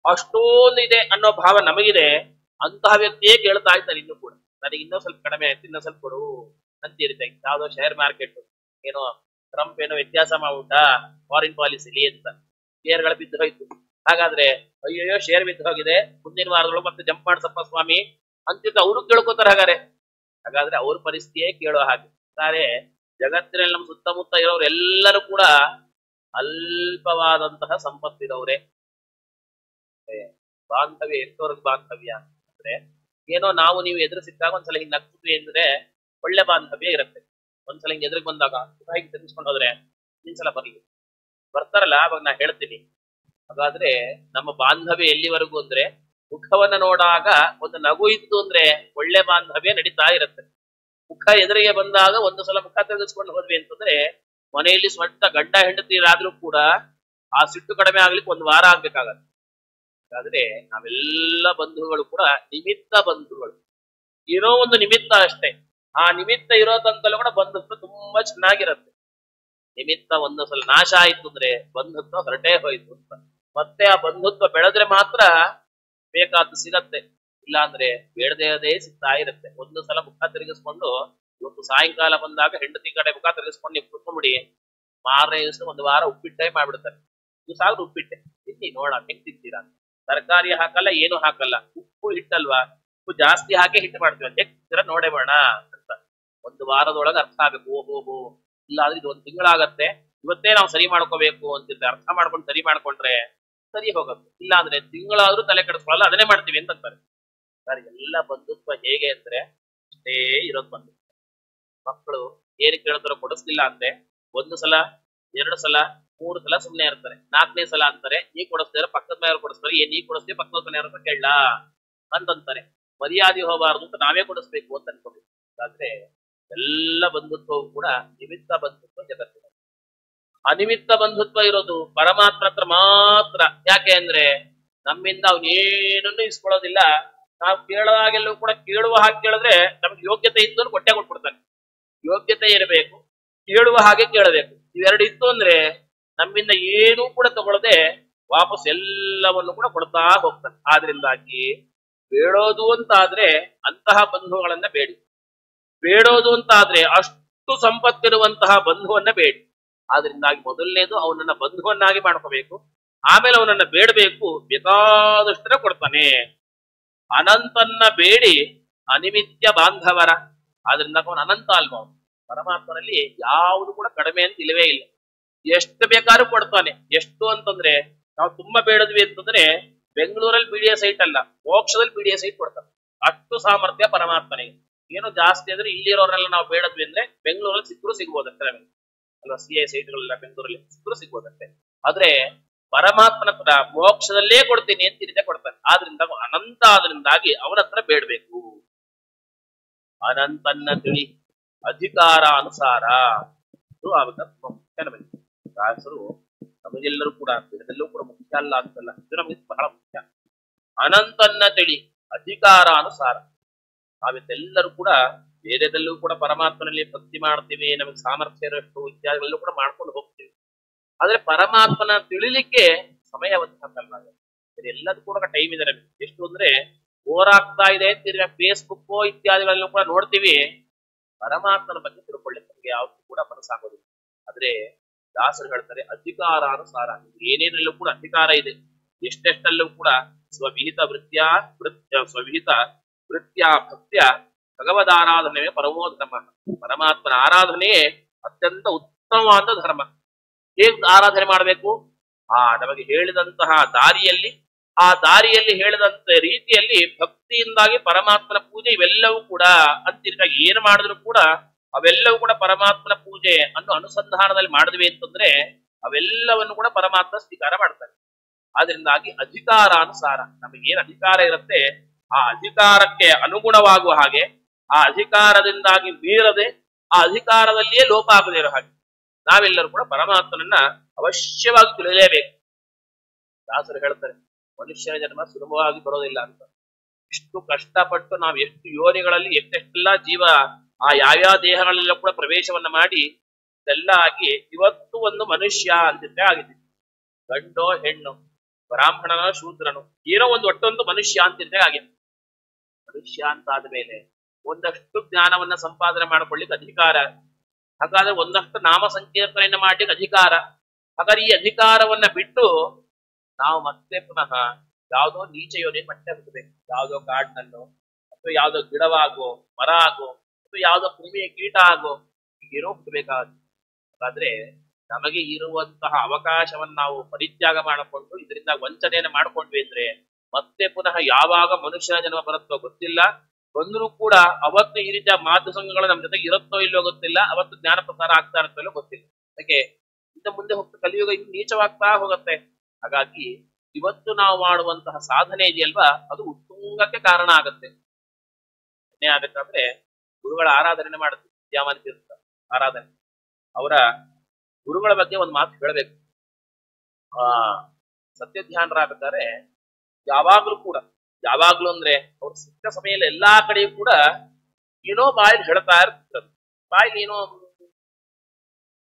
ಅಷ್ಟೊಂದು ಇದೆ ಅನ್ನೋ ಭಾವ ನಮಗಿದೆ, ಅಂತಹ ವ್ಯಕ್ತಿಯೇ ಕೇಳ್ತಾ ಇದ್ದಾನೆ ಇನ್ನೂ ಕೂಡ, ನನಗೆ ಇನ್ನೂ ಸ್ವಲ್ಪ ಕಡಿಮೆ ಆಯ್ತು, ಇನ್ನೂ ಸ್ವಲ್ಪ ಕೊಡು ಅಂತ ಈ ರೀತಿಯಾಗಿ. ಯಾವ್ದೋ ಶೇರ್ ಮಾರ್ಕೆಟ್ ಏನೋ ಟ್ರಂಪ್ ಏನೋ ವ್ಯತ್ಯಾಸ ಮಾಡ್ಬಿಟ್ಟ ಫಾರಿನ್ ಪಾಲಿಸಿಲಿ ಅಂತ, ಶೇರ್ಗಳು ಬಿದ್ದು ಹೋಯ್ತು. ಹಾಗಾದ್ರೆ ಅಯ್ಯೋ ಶೇರ್ ಬಿದ್ದು ಹೋಗಿದೆ, ಮುಂದಿನ ವಾರದೊಳಗೆ ಮತ್ತೆ ಜಂಪ್ ಮಾಡ್ಸಪ್ಪ ಸ್ವಾಮಿ ಅಂತಿದ್ದು ಅವರು ಕೇಳ್ಕೊತಾರೆ. ಹಾಗಾದ್ರೆ ಅವ್ರ ಪರಿಸ್ಥಿತಿಯೇ ಕೇಳೋ ಹಾಗೆ. ಆದರೆ ಜಗತ್ತಿನಲ್ಲಿ ನಮ್ಮ ಸುತ್ತಮುತ್ತ ಇರೋರು ಎಲ್ಲರೂ ಕೂಡ ಅಲ್ಪವಾದಂತಹ ಸಂಪತ್ತಿರೋರೆ. ಬಾಂಧವ್ಯ ಎಷ್ಟೋರ್ಗ ಬಾಂಧವ್ಯ ಅಂದ್ರೆ ಏನೋ ನಾವು ನೀವು ಎದುರು ಸಿಕ್ಕಾಗ ಒಂದ್ಸಲ ಹಿಂಗ್ ನಗ್ತಿದ್ವಿ ಅಂದ್ರೆ ಒಳ್ಳೆ ಬಾಂಧವ್ಯ ಇರುತ್ತೆ. ಒಂದ್ಸಲ ಹಿಂಗ್ ಎದುರಿಗೆ ಬಂದಾಗ ಹಿಂಗ್ ತಿರ್ಗಿಸ್ಕೊಂಡು ಹೋದ್ರೆ ಇನ್ನೊಂದ್ಸಲ ಬರ್ತಾರಲ್ಲ ಅವಾಗ ನಾ ಹೇಳ್ತೀನಿ. ಹಾಗಾದ್ರೆ ನಮ್ಮ ಬಾಂಧವ್ಯ ಎಲ್ಲಿವರೆಗೂ ಅಂದ್ರೆ ಮುಖವನ್ನ ನೋಡಾಗ ಒಂದು ನಗು ಇತ್ತು ಅಂದ್ರೆ ಒಳ್ಳೆ ಬಾಂಧವ್ಯ ನಡೀತಾ ಇರುತ್ತೆ. ಮುಖ ಎದುರಿಗೆ ಬಂದಾಗ ಒಂದು ಸಲ ಮುಖ ತಿರುಗಿಸ್ಕೊಂಡು ಹೋದ್ವಿ ಅಂತಂದ್ರೆ ಮನೆಯಲ್ಲಿ ಸ್ವಂತ ಗಂಡ ಹೆಂಡತಿರಾದ್ರೂ ಕೂಡ ಆ ಸಿಟ್ಟು ಕಡಿಮೆ ಆಗ್ಲಿಕ್ಕೆ ಒಂದು ವಾರ ಆಗ್ಬೇಕಾಗತ್ತೆ. ಹಾಗಾದ್ರೆ ನಾವೆಲ್ಲ ಬಂಧುಗಳು ಕೂಡ ನಿಮಿತ್ತ ಬಂಧುಗಳು, ಏನೋ ಒಂದು ನಿಮಿತ್ತ ಅಷ್ಟೇ. ಆ ನಿಮಿತ್ತ ಇರೋದಂತಲೂ ಕೂಡ ಬಂಧುತ್ವ ತುಂಬಾ ಚೆನ್ನಾಗಿರುತ್ತೆ. ನಿಮಿತ್ತ ಒಂದು ಸಲ ನಾಶ ಆಯ್ತು ಅಂದ್ರೆ ಬಂಧುತ್ವ ಹೊರಟೇ ಹೋಯ್ತು ಅಂತ. ಮತ್ತೆ ಆ ಬಂಧುತ್ವ ಬೆಳೆದ್ರೆ ಮಾತ್ರ ಬೇಕಾದ್ದು ಸಿಗತ್ತೆ, ಇಲ್ಲ ಅಂದ್ರೆ ಬೇಡದೇ ಸಿಗ್ತಾ ಇರುತ್ತೆ. ಒಂದು ಸಲ ಮುಖ ತಿರುಗಿಸ್ಕೊಂಡು ಇವತ್ತು ಸಾಯಂಕಾಲ ಬಂದಾಗ ಹೆಂಡತಿ ಕಡೆ ಮುಖ ತಿರುಗಿಸ್ಕೊಂಡು ನೀವು ಕುತ್ಕೊಂಡ್ಬಿಡಿ, ಮಾರನೇ ದಿವಸ ಒಂದು ವಾರ ಉಪ್ಪಿಟ್ಟೆ ಮಾಡ್ಬಿಡ್ತಾರೆ. ಇದು ಸಾವಿರ ಉಪ್ಪಿಟ್ಟೆ ತಿನ್ನಿ ನೋಡ ಹೆಂಗ್ ತಿಂತೀರಾ. ತರಕಾರಿ ಹಾಕಲ್ಲ, ಏನು ಹಾಕಲ್ಲ, ಉಪ್ಪು ಹಿಟ್ಟಲ್ವಾ, ಉಪ್ಪು ಜಾಸ್ತಿ ಹಾಕಿ ಹಿಟ್ಟು ಮಾಡ್ತೀವಿ, ಹೆಂಗ್ ತಿಂತೀರ ನೋಡೇ ಬೇಡ ಅಂತ. ಒಂದು ವಾರದೊಳಗೆ ಅರ್ಥ ಆಗಬೇಕು, ಓಹೋ ಇಲ್ಲ ಆದ್ರೆ ಇದು ಒಂದು ತಿಂಗಳಾಗತ್ತೆ, ಇವತ್ತೇ ನಾವು ಸರಿ ಮಾಡ್ಕೋಬೇಕು ಅಂತಿದ್ರೆ ಅರ್ಥ ಮಾಡ್ಕೊಂಡು ಸರಿ ಮಾಡ್ಕೊಂಡ್ರೆ ಸರಿ ಹೋಗುತ್ತೆ. ಇಲ್ಲ ಅಂದ್ರೆ ತಿಂಗಳಾದ್ರೂ ತಲೆ ಕೆಡಿಸ್ಕೊಳ್ಳಲ್ಲ, ಅದನ್ನೇ ಮಾಡ್ತೀವಿ ಅಂತಂತಾರೆ. ಸರ್ ಎಲ್ಲ ಬಂಧುತ್ವ ಹೇಗೆ ಅಂದ್ರೆ ಅಷ್ಟೇ ಇರೋದು ಬಂಧುತ್ವ. ಮಕ್ಕಳು ಏನು ಕೇಳ್ತಾರೋ ಕೊಡಿಸ್ಲಿಲ್ಲ ಅಂದ್ರೆ ಒಂದು ಸಲ, ಎರಡು ಸಲ, ಮೂರು ಸಲ ಸುಮ್ನೆ ಇರ್ತಾರೆ. ನಾಲ್ಕನೇ ಸಲ ಅಂತಾರೆ ನೀ ಕೊಡಿಸ್ತೀರ ಪಕ್ಕದ ಮನೆಯವ್ರು ಕೊಡಿಸ್ತಾರೆ, ನೀ ಕೊಡಿಸ್ತೀವಿ ಪಕ್ಕದ ಮನೆಯವ್ರ ಕೇಳ ಅಂತಂತಾರೆ. ಮರ್ಯಾದೆ ಹೋಗಬಾರ್ದು ಅಂತ ನಾವೇ ಕೊಡಿಸ್ಬೇಕು ಅಂತ ಅನ್ಕೋಬೇಕು. ಆದ್ರೆ ಎಲ್ಲ ಬಂಧುತ್ವವು ಕೂಡ ನಿಮಿತ್ತ ಬಂಧುತ್ವ ಜಗತ್ತಿನ. ಅನಿಮಿತ್ತ ಬಂಧುತ್ವ ಇರೋದು ಪರಮಾತ್ಮ ಹತ್ರ ಮಾತ್ರ. ಯಾಕೆ ಅಂದ್ರೆ ನಮ್ಮಿಂದ ಅವನೇನನ್ನು ಇಸ್ಕೊಳ್ಳೋದಿಲ್ಲ. ನಾವು ಕೇಳುವಾಗೆಲ್ಲೂ ಕೂಡ ಕೇಳುವ ಹಾಗೆ ಕೇಳಿದ್ರೆ ನಮ್ಗೆ ಯೋಗ್ಯತೆ ಇದ್ದು ಕೊಟ್ಟೆ ಕೊಟ್ಬಿಡ್ತಾನೆ. ಯೋಗ್ಯತೆ ಇರಬೇಕು, ಕೇಳುವ ಹಾಗೆ ಕೇಳಬೇಕು. ಇವೆರಡು ಇತ್ತು ಅಂದ್ರೆ ನಮ್ಮಿಂದ ಏನೂ ಕೂಡ ತಗೊಳ್ಳದೆ ವಾಪಸ್ ಎಲ್ಲವನ್ನು ಕೂಡ ಕೊಡ್ತಾ ಹೋಗ್ತಾನೆ. ಆದ್ರಿಂದಾಗಿ ಬೇಡೋದು ಅಂತ ಆದ್ರೆ ಅಂತಹ ಬಂಧುಗಳನ್ನ ಬೇಡಿ, ಬೇಡೋದು ಅಂತ ಆದ್ರೆ ಅಷ್ಟು ಸಂಪತ್ತಿರುವಂತಹ ಬಂಧುವನ್ನ ಬೇಡಿ. ಆದ್ರಿಂದಾಗಿ ಮೊದಲನೇದು ಅವನನ್ನ ಬಂಧುವನ್ನಾಗಿ ಮಾಡ್ಕೋಬೇಕು, ಆಮೇಲೆ ಅವನನ್ನ ಬೇಡಬೇಕು, ಬೇಕಾದಷ್ಟೇ ಕೊಡ್ತಾನೆ. ಅನಂತನ್ನ ಬೇಡಿ ಅನಿಮಿತ್ಯ ಬಾಂಧವರ. ಆದ್ರಿಂದ ಅವನು ಅನಂತ ಅಲ್ವ, ಪರಮಾತ್ಮನಲ್ಲಿ ಯಾವುದು ಕೂಡ ಕಡಿಮೆ ಅಂತ ಇಲ್ಲವೇ ಇಲ್ಲ. ಎಷ್ಟು ಬೇಕಾದ್ರೂ ಕೊಡ್ತಾನೆ. ಎಷ್ಟು ಅಂತಂದ್ರೆ ನಾವು ತುಂಬಾ ಬೇಡದ್ವಿ ಅಂತಂದ್ರೆ ಬೆಂಗಳೂರಲ್ಲಿ ಬಿಡಿಎ ಸೈಟ್ ಅಲ್ಲ, ಮೋಕ್ಷದಲ್ಲಿ ಬಿಡಿಎ ಸೈಟ್ ಕೊಡ್ತಾನೆ. ಅಷ್ಟು ಸಾಮರ್ಥ್ಯ ಪರಮಾತ್ಮನಿಗೆ. ಏನೋ ಜಾಸ್ತಿ ಅಂದ್ರೆ ಇಲ್ಲಿರೋರೆಲ್ಲ ನಾವು ಬೇಡದ್ವಿ ಅಂದ್ರೆ ಬೆಂಗಳೂರಲ್ಲಿ ಸಿಕ್ಕರು ಸಿಗ್ಬೋದಷ್ಟೇ ನಮಗೆ ಅಲ್ವಾ. CI ಸೈಟ್ಗಳೆಲ್ಲ ಬೆಂಗಳೂರಲ್ಲಿ ಸಿಕ್ಕರು ಸಿಗ್ಬೋದಷ್ಟೇ. ಆದ್ರೆ ಪರಮಾತ್ಮನ ಹತ್ರ ಮೋಕ್ಷದಲ್ಲೇ ಕೊಡ್ತೀನಿ ಅಂತ ರೀತಿಯ ಕೊಡ್ತಾನೆ. ಆದ್ರಿಂದ ಅನಂತ ಆದ್ರಿಂದಾಗಿ ಅವನ ಹತ್ರ ಬೇಡಬೇಕು. ಅನಂತನ್ನ ತಿಳಿ ಅಧಿಕಾರ ಅನುಸಾರ ಮುಖ್ಯ. ನಮಗೆ ದಾಸರು ನಮಗೆಲ್ಲರೂ ಕೂಡ ಇದೆಲ್ಲೂ ಕೂಡ ಮುಖ್ಯ ಅಲ್ಲ ಅಂತಲ್ಲ, ಇದು ನಮಗೆ ಬಹಳ ಮುಖ್ಯ. ಅನಂತನ್ನ ತಿಳಿ ಅಧಿಕಾರ ಅನುಸಾರ. ನಾವಿದೆಲ್ಲರೂ ಕೂಡ ಬೇರೆದಲ್ಲೂ ಕೂಡ ಪರಮಾತ್ಮನಲ್ಲಿ ಭಕ್ತಿ ಮಾಡ್ತೀವಿ, ನಮಗೆ ಸಾಮರ್ಥ್ಯ ಇರೋಷ್ಟು ಇತ್ಯಾದಿಗಳಲ್ಲೂ ಕೂಡ ಮಾಡ್ಕೊಂಡು ಹೋಗ್ತೀವಿ. ಆದ್ರೆ ಪರಮಾತ್ಮನ ತಿಳಿಲಿಕ್ಕೆ ಸಮಯವನ್ನು ಹಾಕಲ್ವಾಗ. ಎಲ್ಲದಕ್ಕೂ ಕೂಡ ಟೈಮ್ ಇದೆ ನಮಗೆ. ಎಷ್ಟು ಅಂದ್ರೆ ಬೋರ್ ಆಗ್ತಾ ಇದೆ ಅಂತಿದ್ರೆ ಫೇಸ್ಬುಕ್ ಇತ್ಯಾದಿಗಳಲ್ಲೂ ಕೂಡ ನೋಡ್ತೀವಿ. ಪರಮಾತ್ಮನ ಬಗ್ಗೆ ತಿಳ್ಕೊಳ್ಳಿಕ್ಕೆ ನಮಗೆ ಯಾವತ್ತೂ ಕೂಡ ಮನಸ್ಸಾಗೋದಿಲ್ಲ. ಆದ್ರೆ ದಾಸರು ಹೇಳ್ತಾರೆ ಅಧಿಕಾರಾನುಸಾರ, ಏನೇನಲ್ಲೂ ಕೂಡ ಅಧಿಕಾರ ಇದೆ. ಎಷ್ಟೆಷ್ಟಲ್ಲೂ ಕೂಡ ಸ್ವವಿಹಿತ ಸ್ವವಿಹಿತ ವೃತ್ಯ ಭಕ್ತ್ಯ ಭಗವದಾರಾಧನೆಯೇ ಪರಮೋ ಧರ್ಮ. ಪರಮಾತ್ಮನ ಆರಾಧನೆಯೇ ಅತ್ಯಂತ ಉತ್ತಮವಾದ ಧರ್ಮ. ಹೇಗೆ ಆರಾಧನೆ ಮಾಡಬೇಕು? ನಮಗೆ ಹೇಳಿದಂತಹ ದಾರಿಯಲ್ಲಿ, ಆ ದಾರಿಯಲ್ಲಿ ಹೇಳಿದಂತ ರೀತಿಯಲ್ಲಿ ಭಕ್ತಿಯಿಂದಾಗಿ ಪರಮಾತ್ಮನ ಪೂಜೆ ಇವೆಲ್ಲವೂ ಕೂಡ ಅಂತಿರ್ಗ ಏನು ಮಾಡಿದ್ರು ಕೂಡ ಅವೆಲ್ಲವೂ ಕೂಡ ಪರಮಾತ್ಮನ ಪೂಜೆ ಅನ್ನೋ ಅನುಸಂಧಾನದಲ್ಲಿ ಮಾಡಿದ್ವಿ ಅಂತಂದ್ರೆ ಅವೆಲ್ಲವನ್ನು ಕೂಡ ಪರಮಾತ್ಮ ಸ್ವೀಕಾರ ಮಾಡ್ತಾರೆ. ಆದ್ರಿಂದಾಗಿ ಅಧಿಕಾರಾನುಸಾರ ನಮಗೇನು ಅಧಿಕಾರ ಇರುತ್ತೆ ಆ ಅಧಿಕಾರಕ್ಕೆ ಅನುಗುಣವಾಗುವ ಹಾಗೆ, ಆ ಅಧಿಕಾರದಿಂದಾಗಿ ಮೀರದೆ ಆ ಅಧಿಕಾರದಲ್ಲಿಯೇ ಲೋಪ ಆಗದೇ ಇರೋ ಹಾಗೆ ನಾವೆಲ್ಲರೂ ಕೂಡ ಪರಮಾತ್ಮನನ್ನ ಅವಶ್ಯವಾಗಿ ತಿಳಿಯಲೇಬೇಕು. ದಾಸರು ಹೇಳ್ತಾರೆ ಮನುಷ್ಯನ ಜನ್ಮ ಸುಲಭವಾಗಿ ಬರೋದಿಲ್ಲ ಅಂತ. ಇಷ್ಟು ಕಷ್ಟಪಟ್ಟು ನಾವು ಎಷ್ಟು ಯೋನಿಗಳಲ್ಲಿ ಎಷ್ಟೆಷ್ಟೆಲ್ಲ ಜೀವ ಆ ಯಾವ್ಯಾವ ದೇಹಗಳೆಲ್ಲ ಕೂಡ ಪ್ರವೇಶವನ್ನ ಮಾಡಿ ಇದೆಲ್ಲ ಆಗಿ ಇವತ್ತು ಒಂದು ಮನುಷ್ಯ ಅಂತಿದ್ರೆ ಆಗಿದ್ದೀವಿ. ಗಂಡೋ ಹೆಣ್ಣು, ಬ್ರಾಹ್ಮಣನೋ ಶೂದ್ರನು, ಏನೋ ಒಂದು ಒಟ್ಟೊಂದು ಮನುಷ್ಯ ಅಂತಿದ್ರೆ ಆಗಿದೆ. ಮನುಷ್ಯ ಅಂತ ಆದ್ಮೇಲೆ ಒಂದಷ್ಟು ಜ್ಞಾನವನ್ನ ಸಂಪಾದನೆ ಮಾಡ್ಕೊಳ್ಳಿಕ್ಕೆ ಅಧಿಕಾರ. ಹಾಗಾದ್ರೆ ಒಂದಷ್ಟು ನಾಮ ಸಂಕೀರ್ತನೆಯನ್ನ ಮಾಡ್ಲಿಕ್ಕೆ ಅಧಿಕಾರ. ಹಾಗಾದ್ರೆ ಈ ಅಧಿಕಾರವನ್ನ ಬಿಟ್ಟು ನಾವು ಮತ್ತೆ ಪುನಃ ಯಾವುದೋ ನೀಚ ಯೋನಿ ಮತ್ತೆ ಹುಟ್ಟಬೇಕು. ಯಾವುದೋ ಕಾಡಿನಲ್ಲೋ ಅಥವಾ ಯಾವುದೋ ಗಿಡವಾಗೋ ಮರ ಆಗೋ ಅಥವಾ ಯಾವುದೋ ಕ್ರಿಮಿಯ ಕೀಟ ಆಗೋ ಏನೋ ಹುಟ್ಟಬೇಕಾಗುತ್ತೆ. ಹಾಗಾದ್ರೆ ನಮಗೆ ಇರುವಂತಹ ಅವಕಾಶವನ್ನು ನಾವು ಪರಿತ್ಯಾಗ ಮಾಡಿಕೊಂಡು ಇದರಿಂದ ವಂಚನೆಯನ್ನು ಮಾಡ್ಕೊಂಡ್ವಿ ಅಂದ್ರೆ ಮತ್ತೆ ಪುನಃ ಯಾವಾಗ ಮನುಷ್ಯನ ಜನ್ಮ ಬರುತ್ತೋ ಗೊತ್ತಿಲ್ಲ. ಬಂದರೂ ಕೂಡ ಅವತ್ತು ಈ ರೀತಿಯ ಮಾತು ಸಂಘಗಳು ನಮ್ಮ ಜೊತೆಗೆ ಇರುತ್ತೋ ಇಲ್ಲೋ ಗೊತ್ತಿಲ್ಲ. ಅವತ್ತು ಜ್ಞಾನ ಪ್ರಸಾರ ಆಗ್ತಾ ಇರುತ್ತೋ ಇಲ್ಲೋ ಗೊತ್ತಿಲ್ಲ. ಯಾಕೆ ಇಂದ ಮುಂದೆ ಹೋಗ್ತಾ ಕಲಿಯುಗ ಇನ್ನು ನೀಚವಾಗ್ತಾ ಹೋಗುತ್ತೆ. ಹಾಗಾಗಿ ಇವತ್ತು ನಾವು ಮಾಡುವಂತಹ ಸಾಧನೆ ಇದೆಯಲ್ವಾ ಅದು ಉತ್ತುಂಗಕ್ಕೆ ಕಾರಣ ಆಗುತ್ತೆ. ಆಗಬೇಕಾದ್ರೆ ಗುರುಗಳ ಆರಾಧನೆ ಮಾಡುತ್ತೆ. ವಿದ್ಯಾಮಾನ ತೀರ್ಥ ಆರಾಧನೆ, ಅವರ ಗುರುಗಳ ಬಗ್ಗೆ ಒಂದು ಮಾತು ಹೇಳಬೇಕು. ಸತ್ಯಧ್ಯಾನರಾಗಬೇಕಾದ್ರೆ ಯಾವಾಗ್ಲೂ ಅಂದ್ರೆ ಅವ್ರು ಸಿಕ್ಕ ಸಮಯದಲ್ಲಿ ಎಲ್ಲಾ ಕಡೆಯೂ ಕೂಡ ಏನೋ ಬಾಯಲ್ಲಿ ಹೇಳ್ತಾ ಇರ್ತಿದ್ರು. ಬಾಯಿಲಿ ಏನೋ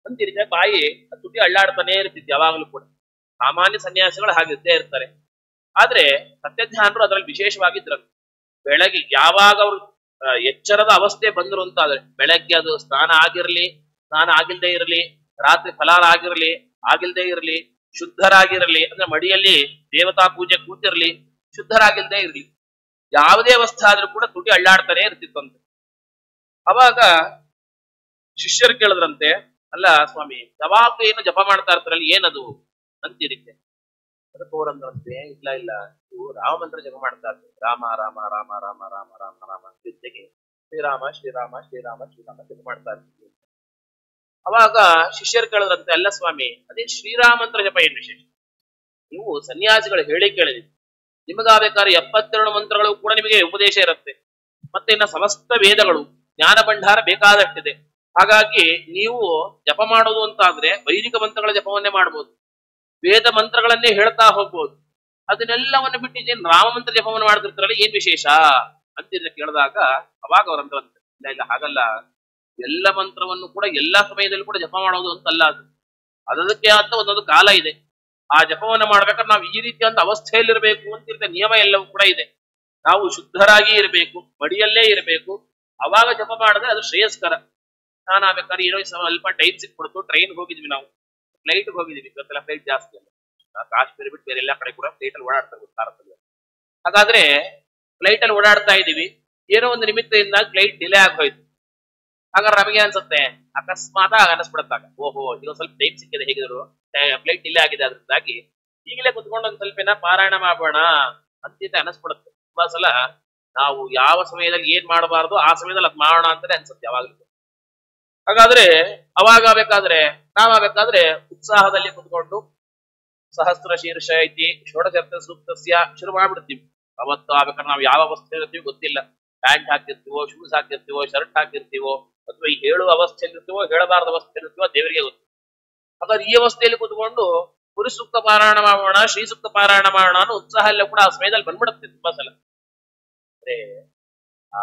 ಅಂತಿರಿದ ಬಾಯಿ ತುಟಿ ಅಳ್ಳಾಡ್ತಾನೆ ಇರ್ತಿತ್ತು ಯಾವಾಗ್ಲೂ ಕೂಡ. ಸಾಮಾನ್ಯ ಸನ್ಯಾಸಿಗಳು ಹಾಗಿದ್ದೇ ಇರ್ತಾರೆ. ಆದ್ರೆ ಸತ್ಯಧ್ಯಾನರು ಅದರಲ್ಲಿ ವಿಶೇಷವಾಗಿದ್ರು. ಬೆಳಗ್ಗೆ ಯಾವಾಗ ಅವ್ರು ಎಚ್ಚರದ ಅವಸ್ಥೆ ಬಂದ್ರು ಅಂತ ಆದ್ರೆ ಬೆಳಗ್ಗೆ ಅದು ಸ್ನಾನ ಆಗಿಲ್ದೇ ಇರಲಿ, ರಾತ್ರಿ ಫಲಾರ ಆಗಿಲ್ದೇ ಇರಲಿ, ಶುದ್ಧರಾಗಿರಲಿ ಅಂದ್ರೆ ಮಡಿಯಲ್ಲಿ ದೇವತಾ ಪೂಜೆ ಕೂತಿರ್ಲಿ, ಶುದ್ಧರಾಗಿಲ್ದೇ ಇರ್ಲಿ, ಯಾವುದೇ ಅವಸ್ಥೆ ಆದ್ರೂ ಕೂಡ ತುಟಿ ಅಳ್ಳಾಡ್ತಾನೆ ಇರ್ತಿತ್ತಂತೆ. ಅವಾಗ ಶಿಷ್ಯರು ಕೇಳಿದ್ರಂತೆ, ಅಲ್ಲ ಸ್ವಾಮಿ ಯಾವಾಗ ಏನು ಜಪ ಮಾಡ್ತಾ ಇರ್ತಾರಲ್ಲ ಏನದು ಅಂತಿರುತ್ತೆ. ಅದಕ್ಕೆ ಅವರಂದ್ರಂತೆ, ಇಲ್ಲ ಇವು ರಾಮ ಮಂತ್ರ ಜಪ ಮಾಡ್ತಾ ಇರ್ತಾರೆ. ರಾಮ ರಾಮ ರಾಮ ರಾಮ ರಾಮ ರಾಮ ರಾಮ ಜೊತೆಗೆ ಶ್ರೀರಾಮ ಶ್ರೀರಾಮ ಶ್ರೀರಾಮ ಶ್ರೀರಾಮ ಜಪ ಮಾಡ್ತಾ ಇರ್ತೀವಿ. ಅವಾಗ ಶಿಷ್ಯರು ಕೇಳಿದ್ರಂತೆ, ಅಲ್ಲ ಸ್ವಾಮಿ ಅದೇ ಶ್ರೀರಾಮಂತ್ರ ಜಪ ಏನ್ ವಿಶೇಷ? ನೀವು ಸನ್ಯಾಸಿಗಳು ಹೇಳಿ ಕೇಳಿದ್ರಿ, ನಿಮಗಾಗಬೇಕಾದ್ರೆ 72 ಮಂತ್ರಗಳು ಕೂಡ ನಿಮಗೆ ಉಪದೇಶ ಇರುತ್ತೆ. ಮತ್ತೆ ಇನ್ನ ಸಮಸ್ತ ವೇದಗಳು ಜ್ಞಾನ ಭಂಡಾರ ಬೇಕಾದಷ್ಟಿದೆ. ಹಾಗಾಗಿ ನೀವು ಜಪ ಮಾಡೋದು ಅಂತ ಆದ್ರೆ ವೈದಿಕ ಮಂತ್ರಗಳ ಜಪವನ್ನೇ ಮಾಡ್ಬೋದು, ವೇದ ಮಂತ್ರಗಳನ್ನೇ ಹೇಳ್ತಾ ಹೋಗ್ಬೋದು. ಅದನ್ನೆಲ್ಲವನ್ನು ಬಿಟ್ಟು ಏನ್ ರಾಮಮಂತ್ರ ಜಪವನ್ನು ಮಾಡ್ತಿರ್ತಾರಲ್ಲ ಏನ್ ವಿಶೇಷ ಅಂತಿದ್ರೆ ಕೇಳಿದಾಗ ಅವಾಗ ಅವರಂದ್ರಂತೆ, ಇಲ್ಲ ಹಾಗಲ್ಲ, ಎಲ್ಲ ಮಂತ್ರವನ್ನು ಕೂಡ ಎಲ್ಲಾ ಸಮಯದಲ್ಲಿ ಕೂಡ ಜಪ ಮಾಡೋದು ಅಂತಲ್ಲ. ಅದಕ್ಕೆ ಅಂತ ಒಂದೊಂದು ಕಾಲ ಇದೆ. ಆ ಜಪವನ್ನ ಮಾಡ್ಬೇಕಾದ್ರೆ ನಾವು ಈ ರೀತಿಯಂತ ಅವಸ್ಥೆಯಲ್ಲಿರ್ಬೇಕು ಅಂತಿರುತ್ತೆ. ನಿಯಮ ಎಲ್ಲವೂ ಕೂಡ ಇದೆ. ನಾವು ಶುದ್ಧರಾಗಿ ಇರಬೇಕು, ಮಡಿಯಲ್ಲೇ ಇರಬೇಕು. ಅವಾಗ ಜಪ ಮಾಡಿದ್ರೆ ಅದು ಶ್ರೇಯಸ್ಕರ. ನಾನು ಆಗ್ಬೇಕಾದ್ರೆ ಏನೋ ಸ್ವಲ್ಪ ಟೈಮ್ ಸಿಕ್ಬಿಡ್ತು, ಟ್ರೈನ್ ಹೋಗಿದ್ವಿ, ನಾವು ಫ್ಲೈಟ್ ಹೋಗಿದ್ವಿ. ಇವತ್ತೆಲ್ಲ ಫ್ಲೈಟ್ ಜಾಸ್ತಿ ಅಲ್ಲ, ಕಾಶ್ಮೀರ ಬಿಟ್ಟು ಬೇರೆ ಎಲ್ಲಾ ಕಡೆ ಕೂಡ ಫ್ಲೈಟ್ ಅಲ್ಲಿ ಓಡಾಡ್ತಾರೆ ಭಾರತದಲ್ಲಿ. ಹಾಗಾದ್ರೆ ಫ್ಲೈಟ್ ಅಲ್ಲಿ ಓಡಾಡ್ತಾ ಇದೀವಿ, ಏನೋ ಒಂದು ನಿಮಿತ್ತದಿಂದ ಫ್ಲೈಟ್ ಡಿಲೇ ಆಗೋಯ್ತು. ಹಾಗಾದ್ರೆ ನಮಗೆ ಅನ್ಸುತ್ತೆ ಅಕಸ್ಮಾತ್ ಅನಿಸ್ಬಿಡತ್ತಾಗ, ಓಹೋ ಇನ್ನೊಂದ್ ಸ್ವಲ್ಪ ಟೈಮ್ ಸಿಕ್ಕಿದೆ, ಹೇಗಿದ್ರು ಫ್ಲೈಟ್ ಡಿಲೇ ಆಗಿದೆ, ಅದರಿಂದಾಗಿ ಈಗಲೇ ಕುತ್ಕೊಂಡು ಒಂದ್ ಸ್ವಲ್ಪ ಪಾರಾಯಣ ಮಾಡೋಣ ಅಂತ ಅನಿಸ್ಬಿಡುತ್ತೆ. ತುಂಬಾ ಸಲ ನಾವು ಯಾವ ಸಮಯದಲ್ಲಿ ಏನ್ ಮಾಡಬಾರ್ದು ಆ ಸಮಯದಲ್ಲಿ ಅದ್ ಮಾಡೋಣ ಅಂತಾನೆ ಅನ್ಸುತ್ತೆ ಯಾವಾಗ್ಲೂ. ಹಾಗಾದ್ರೆ ನಾವಾಗಬೇಕಾದ್ರೆ ಉತ್ಸಾಹದಲ್ಲಿ ಕುತ್ಕೊಂಡು ಸಹಸ್ರ ಶೀರ್ಷ ಐತಿ ಷೋಡಶರ್ಥ ಸೂಕ್ತಸ್ಯ ಶುರು ಮಾಡ್ಬಿಡ್ತೀವಿ. ಅವತ್ತು ಆಗ್ಬೇಕಾದ್ರೆ ನಾವು ಯಾವ ಅವಸ್ಥೆ ಇರ್ತೀವಿ ಗೊತ್ತಿಲ್ಲ. ಪ್ಯಾಂಟ್ ಹಾಕಿರ್ತೀವೋ, ಶೂಸ್ ಹಾಕಿರ್ತೀವೋ, ಶರ್ಟ್ ಹಾಕಿರ್ತೀವೋ, ಅಥವಾ ಈ ಹೇಳುವ ಅವಸ್ಥೆಯಲ್ಲಿರ್ತೀವೋ ಹೇಳಬಾರ್ದ ಅವಸ್ಥೆಯಲ್ಲಿರ್ತೀವೋ ದೇವರಿಗೆ ಗೊತ್ತು. ಹಾಗಾದ್ರೆ ಈ ಅವಸ್ಥೆಯಲ್ಲಿ ಕುತ್ಕೊಂಡು ಪುರುಷ ಸೂಕ್ತ ಪಾರಾಯಣ ಮಾಡೋಣ, ಶ್ರೀ ಸೂಕ್ತ ಪಾರಾಯಣ ಮಾಡೋಣ ಅನ್ನೋ ಉತ್ಸಾಹ ಎಲ್ಲ ಕೂಡ ಆ ಸಮಯದಲ್ಲಿ ಬಂದ್ಬಿಡುತ್ತೆ ತುಂಬಾ ಸಲ. ಅಂದ್ರೆ ಆ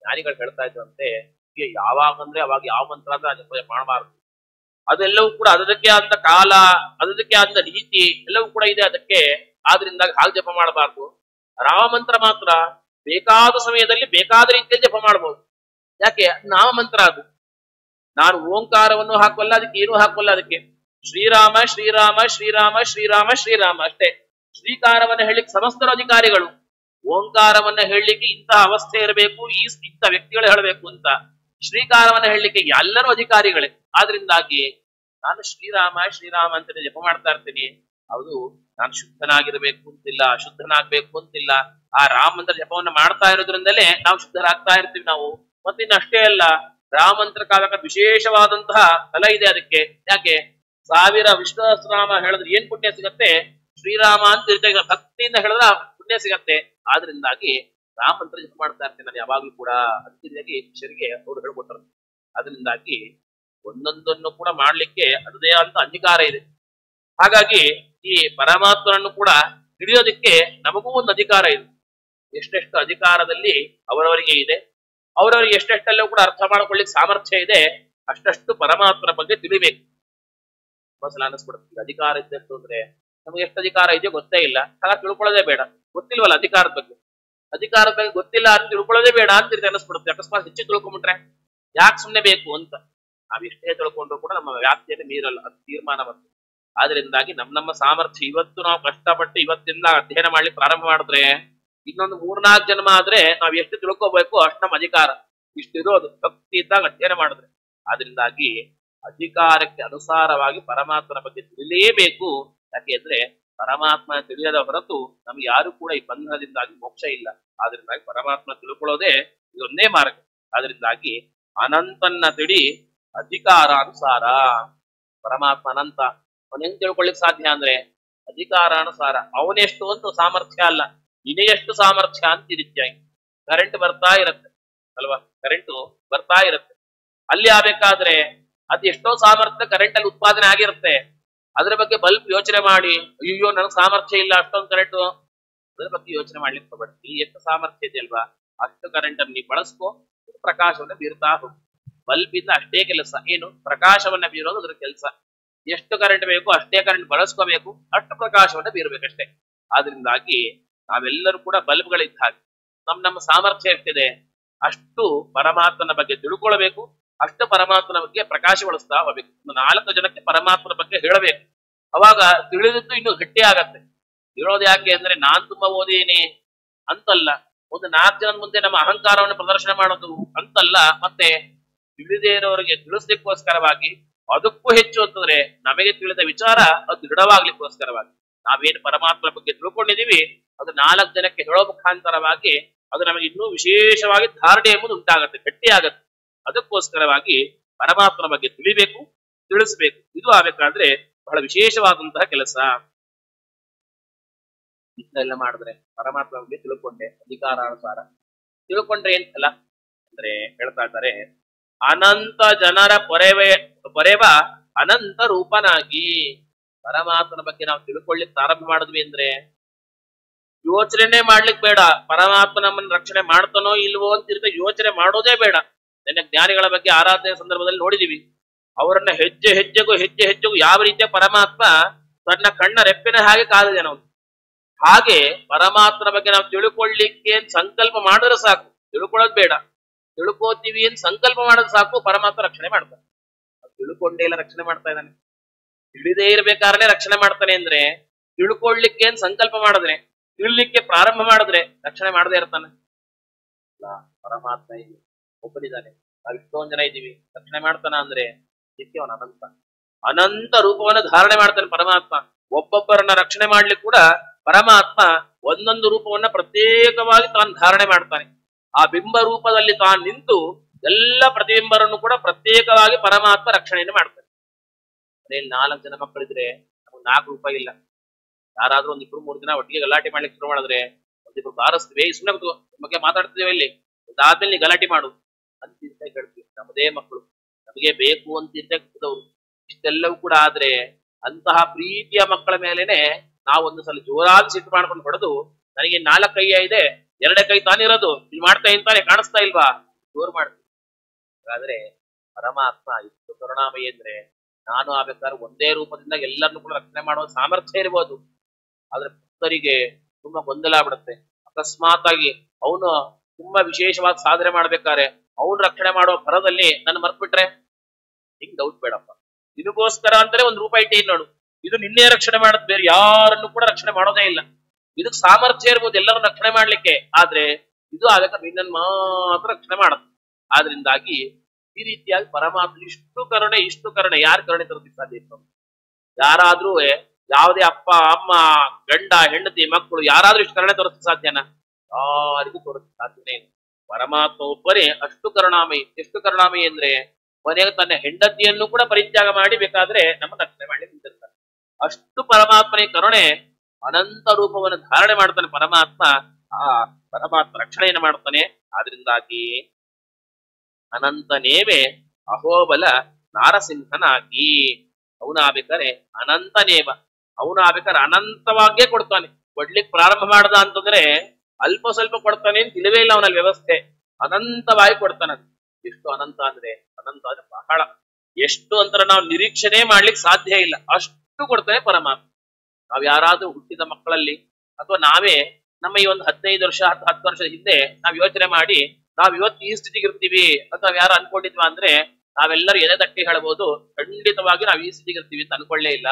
ಜ್ಞಾನಿಗಳು ಹೇಳ್ತಾ ಇದ್ರಂತೆ, ಯಾವಾಗಂದ್ರೆ ಅವಾಗ ಯಾವ ಮಂತ್ರ ಅಂದ್ರೆ ಆ ಜಪ ಮಾಡಬಾರ್ದು. ಅದೆಲ್ಲವೂ ಕೂಡ ಅದಕ್ಕೆ ಆದ ಕಾಲ, ಅದಕ್ಕೆ ಆದ ರೀತಿ ಎಲ್ಲವೂ ಕೂಡ ಇದೆ ಅದಕ್ಕೆ. ಆದ್ರಿಂದ ಹಾಗೆ ಜಪ ಮಾಡಬಾರ್ದು. ರಾಮಮಂತ್ರ ಮಾತ್ರ ಬೇಕಾದ ಸಮಯದಲ್ಲಿ ಬೇಕಾದ ರೀತಿಯಲ್ಲಿ ಜಪ ಮಾಡಬಹುದು. ಯಾಕೆ? ನಾಮಮಂತ್ರ ಅದು. ನಾನು ಓಂಕಾರವನ್ನು ಹಾಕೋಲ್ಲ, ಅದಕ್ಕೆ ಏನೂ ಹಾಕೋಲ್ಲ. ಅದಕ್ಕೆ ಶ್ರೀರಾಮ ಶ್ರೀರಾಮ ಶ್ರೀರಾಮ ಶ್ರೀರಾಮ ಶ್ರೀರಾಮ ಅಷ್ಟೇ. ಶ್ರೀಕಾರವನ್ನ ಹೇಳಲಿಕ್ಕೆ ಸಮಸ್ತರು ಅಧಿಕಾರಿಗಳು. ಓಂಕಾರವನ್ನ ಹೇಳಲಿಕ್ಕೆ ಇಂತಹ ಅವಸ್ಥೆ ಇರಬೇಕು, ಇಂಥ ವ್ಯಕ್ತಿಗಳು ಹೇಳಬೇಕು ಅಂತ. ಶ್ರೀಕಾರವನ್ನ ಹೇಳಲಿಕ್ಕೆ ಎಲ್ಲರೂ ಅಧಿಕಾರಿಗಳೇ. ಆದ್ರಿಂದಾಗಿ ನಾನು ಶ್ರೀರಾಮ ಶ್ರೀರಾಮ ಅಂತ ಜಪ ಮಾಡ್ತಾ ಇರ್ತೀನಿ. ಹೌದು, ನಾನು ಶುದ್ಧನಾಗಿರ್ಬೇಕು ಅಂತಿಲ್ಲ, ಅಶುದ್ಧನಾಗ್ಬೇಕು ಅಂತಿಲ್ಲ. ಆ ರಾಮಮಂತ್ರ ಜಪವನ್ನ ಮಾಡ್ತಾ ಇರೋದ್ರಿಂದಲೇ ನಾವು ಶುದ್ಧರಾಗ್ತಾ ಇರ್ತೀವಿ ನಾವು. ಮತ್ತಿನ್ನ ಅಷ್ಟೇ ಅಲ್ಲ, ರಾಮಮಂತ್ರಕ್ಕಾಗ ವಿಶೇಷವಾದಂತಹ ಫಲ ಇದೆ ಅದಕ್ಕೆ. ಯಾಕೆ? 1000 ವಿಷ್ಣು ಸಹಸ್ರನಾಮ ಹೇಳಿದ್ರೆ ಏನ್ ಪುಣ್ಯ ಸಿಗತ್ತೆ? ಶ್ರೀರಾಮ ಅಂತ ಇರ್ತಾರೆ, ಭಕ್ತಿಯಿಂದ ಹೇಳಿದ್ರೆ ಪುಣ್ಯ ಸಿಗತ್ತೆ. ಆದ್ರಿಂದಾಗಿ ರಾಮಮಂತ್ರ ಜಪ ಮಾಡ್ತಾ ಇರ್ತೀನಿ ನಾನು ಯಾವಾಗ್ಲೂ ಕೂಡ. ಅದಕ್ಕಾಗಿ ಶಿಷ್ಯರಿಗೆ ಅವ್ರು ಹೇಳ್ಕೊಟ್ರು. ಅದರಿಂದಾಗಿ ಒಂದೊಂದನ್ನು ಕೂಡ ಮಾಡ್ಲಿಕ್ಕೆ ಅದೇ ಅಂತ ಅಧಿಕಾರ ಇದೆ. ಹಾಗಾಗಿ ಈ ಪರಮಾತ್ಮನನ್ನು ಕೂಡ ಹಿಡಿಯೋದಕ್ಕೆ ನಮಗೂ ಒಂದು ಅಧಿಕಾರ ಇದೆ. ಎಷ್ಟೆಷ್ಟು ಅಧಿಕಾರದಲ್ಲಿ ಅವರವರಿಗೆ ಇದೆ, ಅವರವರಿಗೆ ಎಷ್ಟೆಷ್ಟೆಲ್ಲೂ ಕೂಡ ಅರ್ಥ ಮಾಡ್ಕೊಳ್ಳಿಕ್ಕೆ ಸಾಮರ್ಥ್ಯ ಇದೆ, ಅಷ್ಟಷ್ಟು ಪರಮಾತ್ಮನ ಬಗ್ಗೆ ತಿಳಿಬೇಕು. ಸಲ ಅನಿಸ್ಬಿಡುತ್ತೆ ಅಧಿಕಾರ ಇದ್ದಷ್ಟು ಅಂದ್ರೆ ನಮ್ಗೆ ಎಷ್ಟು ಅಧಿಕಾರ ಇದೆಯೋ ಗೊತ್ತೇ ಇಲ್ಲ, ಹಾಗಾಗಿ ತಿಳ್ಕೊಳ್ಳೋದೇ ಬೇಡ. ಗೊತ್ತಿಲ್ವಲ್ಲ ಅಧಿಕಾರದ ಬಗ್ಗೆ ಗೊತ್ತಿಲ್ಲ ಅಂತ ತಿಳ್ಕೊಳ್ಳೋದೇ ಬೇಡ ಅಂತ ಅನಿಸ್ಬಿಡುತ್ತೆ. ಅಕಸ್ಮಾತ್ ಹೆಚ್ಚು ತಿಳ್ಕೊಂಡ್ಬಿಟ್ರೆ ಯಾಕೆ ಸುಮ್ಮನೆ ಬೇಕು ಅಂತ. ನಾವ್ ಎಷ್ಟೇ ತಿಳ್ಕೊಂಡ್ರು ಕೂಡ ನಮ್ಮ ವ್ಯಾಪ್ತಿಯನ್ನು ಮೀರಲ್ಲ, ಅದು ತೀರ್ಮಾನ ಬಂತು. ಆದ್ರಿಂದಾಗಿ ನಮ್ಮ ಸಾಮರ್ಥ್ಯ ಇವತ್ತು ನಾವು ಕಷ್ಟಪಟ್ಟು ಇವತ್ತಿಂದ ಅಧ್ಯಯನ ಮಾಡ್ಲಿಕ್ಕೆ ಪ್ರಾರಂಭ ಮಾಡಿದ್ರೆ ಇನ್ನೊಂದು 3-4 ಜನ್ಮ ಆದ್ರೆ ನಾವ್ ಎಷ್ಟು ತಿಳ್ಕೋಬೇಕು ಅಷ್ಟು ನಮ್ಮ ಅಧಿಕಾರ ಇಷ್ಟಿರೋದು ಭಕ್ತಿ ಇದ್ದಾಗ ಅಧ್ಯಯನ ಮಾಡಿದ್ರೆ. ಆದ್ರಿಂದಾಗಿ ಅಧಿಕಾರಕ್ಕೆ ಅನುಸಾರವಾಗಿ ಪರಮಾತ್ಮನ ಬಗ್ಗೆ ತಿಳಿಯಲೇಬೇಕು. ಯಾಕೆಂದ್ರೆ ಪರಮಾತ್ಮ ತಿಳಿಯದ ಹೊರತು ನಮ್ಗೆ ಯಾರು ಕೂಡ ಈ ಬಂಧನದಿಂದಾಗಿ ಮೋಕ್ಷ ಇಲ್ಲ. ಆದ್ರಿಂದಾಗಿ ಪರಮಾತ್ಮ ತಿಳ್ಕೊಳ್ಳೋದೇ ಇದೊಂದೇ ಮಾರ್ಗ. ಆದ್ರಿಂದಾಗಿ ಅನಂತನ್ನ ತಿಳಿ ಅಧಿಕಾರಾನುಸಾರ. ಪರಮಾತ್ಮ ಅನಂತ, ಅವನ್ ಹೆಂಗ್ ತಿಳ್ಕೊಳ್ಳಿಕ್ ಸಾಧ್ಯ ಅಂದ್ರೆ ಅಧಿಕಾರಾನುಸಾರ. ಅವನೆಷ್ಟು ಅಂತ ಸಾಮರ್ಥ್ಯ ಅಲ್ಲ, ನಿನಗೆಷ್ಟು ಸಾಮರ್ಥ್ಯ ಅಂತ ಇರುತ್ತೆ. ಕರೆಂಟ್ ಬರ್ತಾ ಇರತ್ತೆ ಅಲ್ವಾ, ಕರೆಂಟು ಬರ್ತಾ ಇರತ್ತೆ. ಅಲ್ಲಿ ಆಗ್ಬೇಕಾದ್ರೆ ಅದು ಎಷ್ಟೋ ಸಾಮರ್ಥ್ಯ ಕರೆಂಟ್ ಅಲ್ಲಿ ಉತ್ಪಾದನೆ ಆಗಿರುತ್ತೆ. ಅದ್ರ ಬಗ್ಗೆ ಬಲ್ಬ್ ಯೋಚನೆ ಮಾಡಿ ಅಯ್ಯೋ ನನಗೆ ಸಾಮರ್ಥ್ಯ ಇಲ್ಲ ಅಷ್ಟೊಂದು ಕರೆಂಟು, ಅದ್ರ ಬಗ್ಗೆ ಯೋಚನೆ ಮಾಡ್ಲಿಕ್ಕೆ ಹೋಗ್ಬೇಡಿ. ಎಷ್ಟು ಸಾಮರ್ಥ್ಯ ಇದೆ ಅಲ್ವಾ ಅಷ್ಟು ಕರೆಂಟ್ ಅನ್ನು ನೀವು ಬಳಸ್ಕೋ, ಪ್ರಕಾಶವನ್ನ ಬೀರ್ತಾ ಹೋಗಿ. ಬಲ್ಬ್ ಇಂದ ಅಷ್ಟೇ ಕೆಲಸ, ಏನು ಪ್ರಕಾಶವನ್ನ ಬೀರೋದು ಅದ್ರ ಕೆಲಸ. ಎಷ್ಟು ಕರೆಂಟ್ ಬೇಕು ಅಷ್ಟೇ ಕರೆಂಟ್ ಬಳಸ್ಕೋಬೇಕು, ಅಷ್ಟು ಪ್ರಕಾಶವನ್ನ ಬೀರ್ಬೇಕಷ್ಟೇ. ಆದ್ರಿಂದಾಗಿ ನಾವೆಲ್ಲರೂ ಕೂಡ ಬಲ್ಬ್ಗಳಿದ್ದ ಹಾಗೆ ನಮ್ಮ ಸಾಮರ್ಥ್ಯ ಎಷ್ಟಿದೆ ಅಷ್ಟು ಪರಮಾತ್ಮನ ಬಗ್ಗೆ ತಿಳ್ಕೊಳ್ಬೇಕು, ಅಷ್ಟು ಪರಮಾತ್ಮನ ಬಗ್ಗೆ ಪ್ರಕಾಶಗೊಳಿಸ್ತಾ ಹೋಗ್ಬೇಕು. 4 ಜನಕ್ಕೆ ಪರಮಾತ್ಮನ ಬಗ್ಗೆ ಹೇಳಬೇಕು. ಅವಾಗ ತಿಳಿದಿದ್ದು ಇನ್ನು ಗಟ್ಟಿ ಆಗತ್ತೆ. ಹೇಳೋದು ಯಾಕೆ ಅಂದ್ರೆ ನಾನ್ ತುಂಬಾ ಓದೇನೆ ಅಂತಲ್ಲ, ಒಂದು 4 ಜನದ ಮುಂದೆ ನಮ್ಮ ಅಹಂಕಾರವನ್ನು ಪ್ರದರ್ಶನ ಮಾಡೋದು ಅಂತಲ್ಲ. ಮತ್ತೆ ತಿಳಿದೇ ಇರೋರಿಗೆ ತಿಳಿಸ್ಲಿಕ್ಕೋಸ್ಕರವಾಗಿ, ಅದಕ್ಕೂ ಹೆಚ್ಚು ಅಂತಂದ್ರೆ ನಮಗೆ ತಿಳಿದ ವಿಚಾರ ಅದು ದೃಢವಾಗ್ಲಿಕ್ಕೋಸ್ಕರವಾಗಿ ನಾವೇನು ಪರಮಾತ್ಮನ ಬಗ್ಗೆ ತಿಳ್ಕೊಂಡಿದೀವಿ ಅದು 4 ಜನಕ್ಕೆ ಹೇಳೋ ಮುಖಾಂತರವಾಗಿ ಅದು ನಮಗೆ ಇನ್ನೂ ವಿಶೇಷವಾಗಿ ಧಾರಣೆ ಎಂಬುದು ಉಂಟಾಗತ್ತೆ, ಗಟ್ಟಿ ಆಗತ್ತೆ. ಅದಕ್ಕೋಸ್ಕರವಾಗಿ ಪರಮಾತ್ಮನ ಬಗ್ಗೆ ತಿಳಿಬೇಕು, ತಿಳಿಸ್ಬೇಕು. ಇದು ಆಗ್ಬೇಕಾದ್ರೆ ಬಹಳ ವಿಶೇಷವಾದಂತಹ ಕೆಲಸ. ಇದೆಲ್ಲ ಮಾಡಿದ್ರೆ ಪರಮಾತ್ಮ ಬಗ್ಗೆ ತಿಳ್ಕೊಂಡೆ ಅಧಿಕಾರಾನುಸಾರ. ತಿಳ್ಕೊಂಡ್ರೆ ಏನ್ಸಲ್ಲ ಅಂದ್ರೆ ಹೇಳ್ತಾ ಇದ್ದಾರೆ, ಅನಂತ ಜನರ ಪೊರೆವ ಅನಂತ ರೂಪನಾಗಿ. ಪರಮಾತ್ಮನ ಬಗ್ಗೆ ನಾವು ತಿಳ್ಕೊಳ್ಳಿಕ್ ಪ್ರಾರಂಭ ಮಾಡಿದ್ವಿ ಅಂದ್ರೆ ಯೋಚನೆ ಮಾಡ್ಲಿಕ್ ಬೇಡ. ಪರಮಾತ್ಮ ನಮ್ಮನ್ನ ರಕ್ಷಣೆ ಮಾಡ್ತಾನೋ ಇಲ್ವೋ ಅಂತ ಯೋಚನೆ ಮಾಡೋದೇ ಬೇಡ. ನನ್ನ ಜ್ಞಾನಿಗಳ ಬಗ್ಗೆ ಆರಾಧನೆ ಸಂದರ್ಭದಲ್ಲಿ ನೋಡಿದೀವಿ. ಅವರನ್ನ ಹೆಜ್ಜೆ ಹೆಜ್ಜೆಗೂ ಯಾವ ರೀತಿಯ ಪರಮಾತ್ಮ ತನ್ನ ಕಣ್ಣ ರೆಪ್ಪಿನ ಹಾಗೆ ಕಾದಿದೆ ನಾವು. ಹಾಗೆ ಪರಮಾತ್ಮನ ಬಗ್ಗೆ ನಾವು ತಿಳ್ಕೊಳ್ಳಿಕ್ಕೆ ಸಂಕಲ್ಪ ಮಾಡಿದ್ರೆ ಸಾಕು, ತಿಳ್ಕೊಳ್ಳೋದು ಬೇಡ. ತಿಳ್ಕೋತೀವಿ ಅಂತ ಸಂಕಲ್ಪ ಮಾಡೋದು ಸಾಕು, ಪರಮಾತ್ಮ ರಕ್ಷಣೆ ಮಾಡ್ತಾನೆ. ತಿಳ್ಕೊಂಡೇ ಇಲ್ಲ ರಕ್ಷಣೆ ಮಾಡ್ತಾ ಇದ್ದಾನೆ. ತಿಳಿದೇ ಇರ್ಬೇಕಾದ್ರೆ ರಕ್ಷಣೆ ಮಾಡ್ತಾನೆ ಅಂದ್ರೆ ತಿಳ್ಕೊಳ್ಳಿಕ್ಕೆ ಸಂಕಲ್ಪ ಮಾಡಿದ್ರೆ, ತಿಳ್ಲಿಕ್ಕೆ ಪ್ರಾರಂಭ ಮಾಡಿದ್ರೆ ರಕ್ಷಣೆ ಮಾಡದೇ ಇರ್ತಾನೆ. ಪರಮಾತ್ಮ ಇಲ್ಲಿ ಒಬ್ಬನಿದ್ದಾನೆ, ನಾವು ಇಷ್ಟೊಂದು ಜನ ಇದ್ದೀವಿ, ರಕ್ಷಣೆ ಮಾಡ್ತಾನ ಅಂದ್ರೆ ಇದಕ್ಕೆ ಅವನ ಅನಂತ ರೂಪವನ್ನು ಧಾರಣೆ ಮಾಡ್ತಾನೆ ಪರಮಾತ್ಮ. ಒಬ್ಬೊಬ್ಬರನ್ನ ರಕ್ಷಣೆ ಮಾಡ್ಲಿಕ್ಕೆ ಕೂಡ ಪರಮಾತ್ಮ ಒಂದೊಂದು ರೂಪವನ್ನ ಪ್ರತ್ಯೇಕವಾಗಿ ತಾನು ಧಾರಣೆ ಮಾಡ್ತಾನೆ. ಆ ಬಿಂಬ ರೂಪದಲ್ಲಿ ತಾನು ನಿಂತು ಎಲ್ಲ ಪ್ರತಿಬಿಂಬರನ್ನು ಕೂಡ ಪ್ರತ್ಯೇಕವಾಗಿ ಪರಮಾತ್ಮ ರಕ್ಷಣೆಯನ್ನು ಮಾಡ್ತಾನೆ. ಅದೇ 4 ಜನ ಮಕ್ಕಳಿದ್ರೆ ನಮ್ಗೆ 4 ರೂಪ ಇಲ್ಲ. ಯಾರಾದ್ರೂ 1-2-3 ದಿನ ಒಟ್ಟಿಗೆ ಗಲಾಟೆ ಮಾಡ್ಲಿಕ್ಕೆ ಶುರು ಮಾಡಿದ್ರೆ ಒಂದಿಬ್ರು ಬಾರಿಸ್ತೀವಿ, ಸುಮ್ಮನೆ ಬಗ್ಗೆ ಮಾತಾಡ್ತಿದ್ದೇವೆ ಇಲ್ಲಿ, ಅದಾದ್ಮೇಲೆ ನೀ ಗಲಾಟೆ ಮಾಡು ಅಂತಿಂತ ಕೇಳ್ತೀವಿ. ನಮ್ಮದೇ ಮಕ್ಕಳು ನಮಗೆ ಬೇಕು ಅಂತಿಂತ ಕೂತವ್ರು. ಇಷ್ಟೆಲ್ಲವೂ ಕೂಡ ಆದ್ರೆ ಅಂತಹ ಪ್ರೀತಿಯ ಮಕ್ಕಳ ಮೇಲೆನೆ ನಾವು ಒಂದು ಸಲ ಜೋರಾಗಿ ಸಿಟ್ಟು ಮಾಡ್ಕೊಂಡು ಹೊಡೆದು, ನನಗೆ 4 ಕೈ ಇದೆ 2 ಕೈ ತಾನಿರೋದು, ಇಲ್ಲಿ ಮಾಡ್ತಾ ಇಂತಾನೆ ಕಾಣಿಸ್ತಾ ಇಲ್ವಾ, ಜೋರು ಮಾಡ್ತೀವಿ. ಹಾಗಾದ್ರೆ ಪರಮಾತ್ಮ ಇಷ್ಟು ಕರುಣಾಮಯಿ ಅಂದ್ರೆ ನಾನು ಆಗ್ಬೇಕಾದ್ರೆ ಒಂದೇ ರೂಪದಿಂದ ಎಲ್ಲರನ್ನು ಕೂಡ ರಕ್ಷಣೆ ಮಾಡುವ ಸಾಮರ್ಥ್ಯ ಇರ್ಬೋದು. ಆದ್ರೆ ಭಕ್ತರಿಗೆ ತುಂಬಾ ಗೊಂದಲ ಆಗ್ಬಿಡುತ್ತೆ. ಅಕಸ್ಮಾತ್ ಆಗಿ ಅವನು ತುಂಬಾ ವಿಶೇಷವಾದ ಸಾಧನೆ ಮಾಡ್ಬೇಕಾದ್ರೆ ಅವನು ರಕ್ಷಣೆ ಮಾಡುವ ಭರದಲ್ಲಿ ನನ್ನ ಮರ್ತ್ಬಿಟ್ರೆ ಹಿಂಗ್ ಡೌಟ್ ಬೇಡಪ್ಪ. ನಿನಗೋಸ್ಕರ ಅಂತಾನೆ ಒಂದ್ ರೂಪ ಇಟ್ಟೇನ್ ನೋಡು, ಇದು ನಿನ್ನೆ ರಕ್ಷಣೆ ಮಾಡೋದು, ಬೇರೆ ಯಾರನ್ನು ಕೂಡ ರಕ್ಷಣೆ ಮಾಡೋದೇ ಇಲ್ಲ. ಇದಕ್ ಸಾಮರ್ಥ್ಯ ಇರ್ಬೋದು ಎಲ್ಲರನ್ನು ರಕ್ಷಣೆ ಮಾಡ್ಲಿಕ್ಕೆ, ಆದ್ರೆ ಇದು ಆಗ್ಬೇಕಾದ್ರೆ ನಿನ್ನನ್ನು ಮಾತ್ರ ರಕ್ಷಣೆ ಮಾಡುತ್ತೆ. ಆದ್ರಿಂದಾಗಿ ಈ ರೀತಿಯಾಗಿ ಪರಮಾತ್ಮ ಇಷ್ಟು ಕರುಣೆ ಯಾರು ಕರುಣೆ ತರೋದಕ್ಕೆ ಸಾಧ್ಯ ಇತ್ತು? ಯಾರಾದ್ರೂ ಯಾವುದೇ ಅಪ್ಪ ಅಮ್ಮ ಗಂಡ ಹೆಂಡತಿ ಮಕ್ಕಳು ಯಾರಾದ್ರೂ ಇಷ್ಟು ಕರುಣೆ ತೋರಿಸಕ್ಕೆ ಸಾಧ್ಯನಾ? ಯಾರಿಗೂ ತೋರಿಸಕ್ಕೆ ಸಾಧ್ಯನೇ ಇಲ್ಲ. ಪರಮಾತ್ಮ ಒಬ್ಬರೇ ಅಷ್ಟು ಕರುಣಾಮಯಿ. ಎಷ್ಟು ಕರುಣಾಮಯಿ ಅಂದ್ರೆ ಕೊನೆಗೆ ತನ್ನ ಹೆಂಡತಿಯನ್ನು ಕೂಡ ಪರಿತ್ಯಾಗ ಮಾಡಿ ಬೇಕಾದ್ರೆ ನಮ್ಮ ರಕ್ಷಣೆ ಮಾಡಿ ನಿಂತಿರ್ತಾನೆ. ಅಷ್ಟು ಪರಮಾತ್ಮನೇ ಕರುಣೆ ಅನಂತ ರೂಪವನ್ನು ಧಾರಣೆ ಮಾಡ್ತಾನೆ ಪರಮಾತ್ಮ. ಆ ಪರಮಾತ್ಮ ರಕ್ಷಣೆಯನ್ನು ಮಾಡ್ತಾನೆ. ಆದ್ರಿಂದಾಗಿ ಅನಂತನೇವೆ ಅಹೋಬಲ ನಾರಸಿಂಹನಾಗಿ ಅವನಾಬೇಕಾರೆ ಅನಂತನೇವ, ಅವನಾಬೇಕಾದ್ರೆ ಅನಂತವಾಗೇ ಕೊಡ್ತಾನೆ. ಕೊಡ್ಲಿಕ್ಕೆ ಪ್ರಾರಂಭ ಮಾಡ್ದ ಅಂತಂದ್ರೆ ಅಲ್ಪ ಸ್ವಲ್ಪ ಕೊಡ್ತಾನೆ ಅಂತ ಇಲ್ಲವೇ ಇಲ್ಲ ಅವನಲ್ಲಿ ವ್ಯವಸ್ಥೆ. ಅನಂತವಾಗಿ ಕೊಡ್ತಾನೆ. ಎಷ್ಟು ಅನಂತ ಅಂದ್ರೆ ಬಹಳ, ಎಷ್ಟು ಅಂತ ನಾವು ನಿರೀಕ್ಷಣೆ ಮಾಡ್ಲಿಕ್ಕೆ ಸಾಧ್ಯ ಇಲ್ಲ, ಅಷ್ಟು ಕೊಡ್ತಾನೆ ಪರಮಾತ್ಮ. ನಾವ್ ಯಾರಾದ್ರೂ ಹುಟ್ಟಿದ ಮಕ್ಕಳಲ್ಲಿ ಅಥವಾ ನಾವೇ ನಮ್ಮ ಈ ಒಂದು 15 ವರ್ಷ 10 ವರ್ಷದ ಹಿಂದೆ ನಾವ್ ಯೋಚನೆ ಮಾಡಿ ನಾವ್ ಇವತ್ತು ಈ ಸ್ಥಿತಿಗೆ ಇರ್ತೀವಿ ಅಥವಾ ಯಾರು ಅನ್ಕೊಂಡಿದ್ವ ಅಂದ್ರೆ ನಾವೆಲ್ಲರೂ ಎದೆ ತಟ್ಟಿ ಹೇಳ್ಬೋದು, ಖಂಡಿತವಾಗಿ ನಾವ್ ಈ ಸ್ಥಿತಿಗೆ ಇರ್ತೀವಿ ಅಂತ ಅನ್ಕೊಳ್ಳೇ ಇಲ್ಲ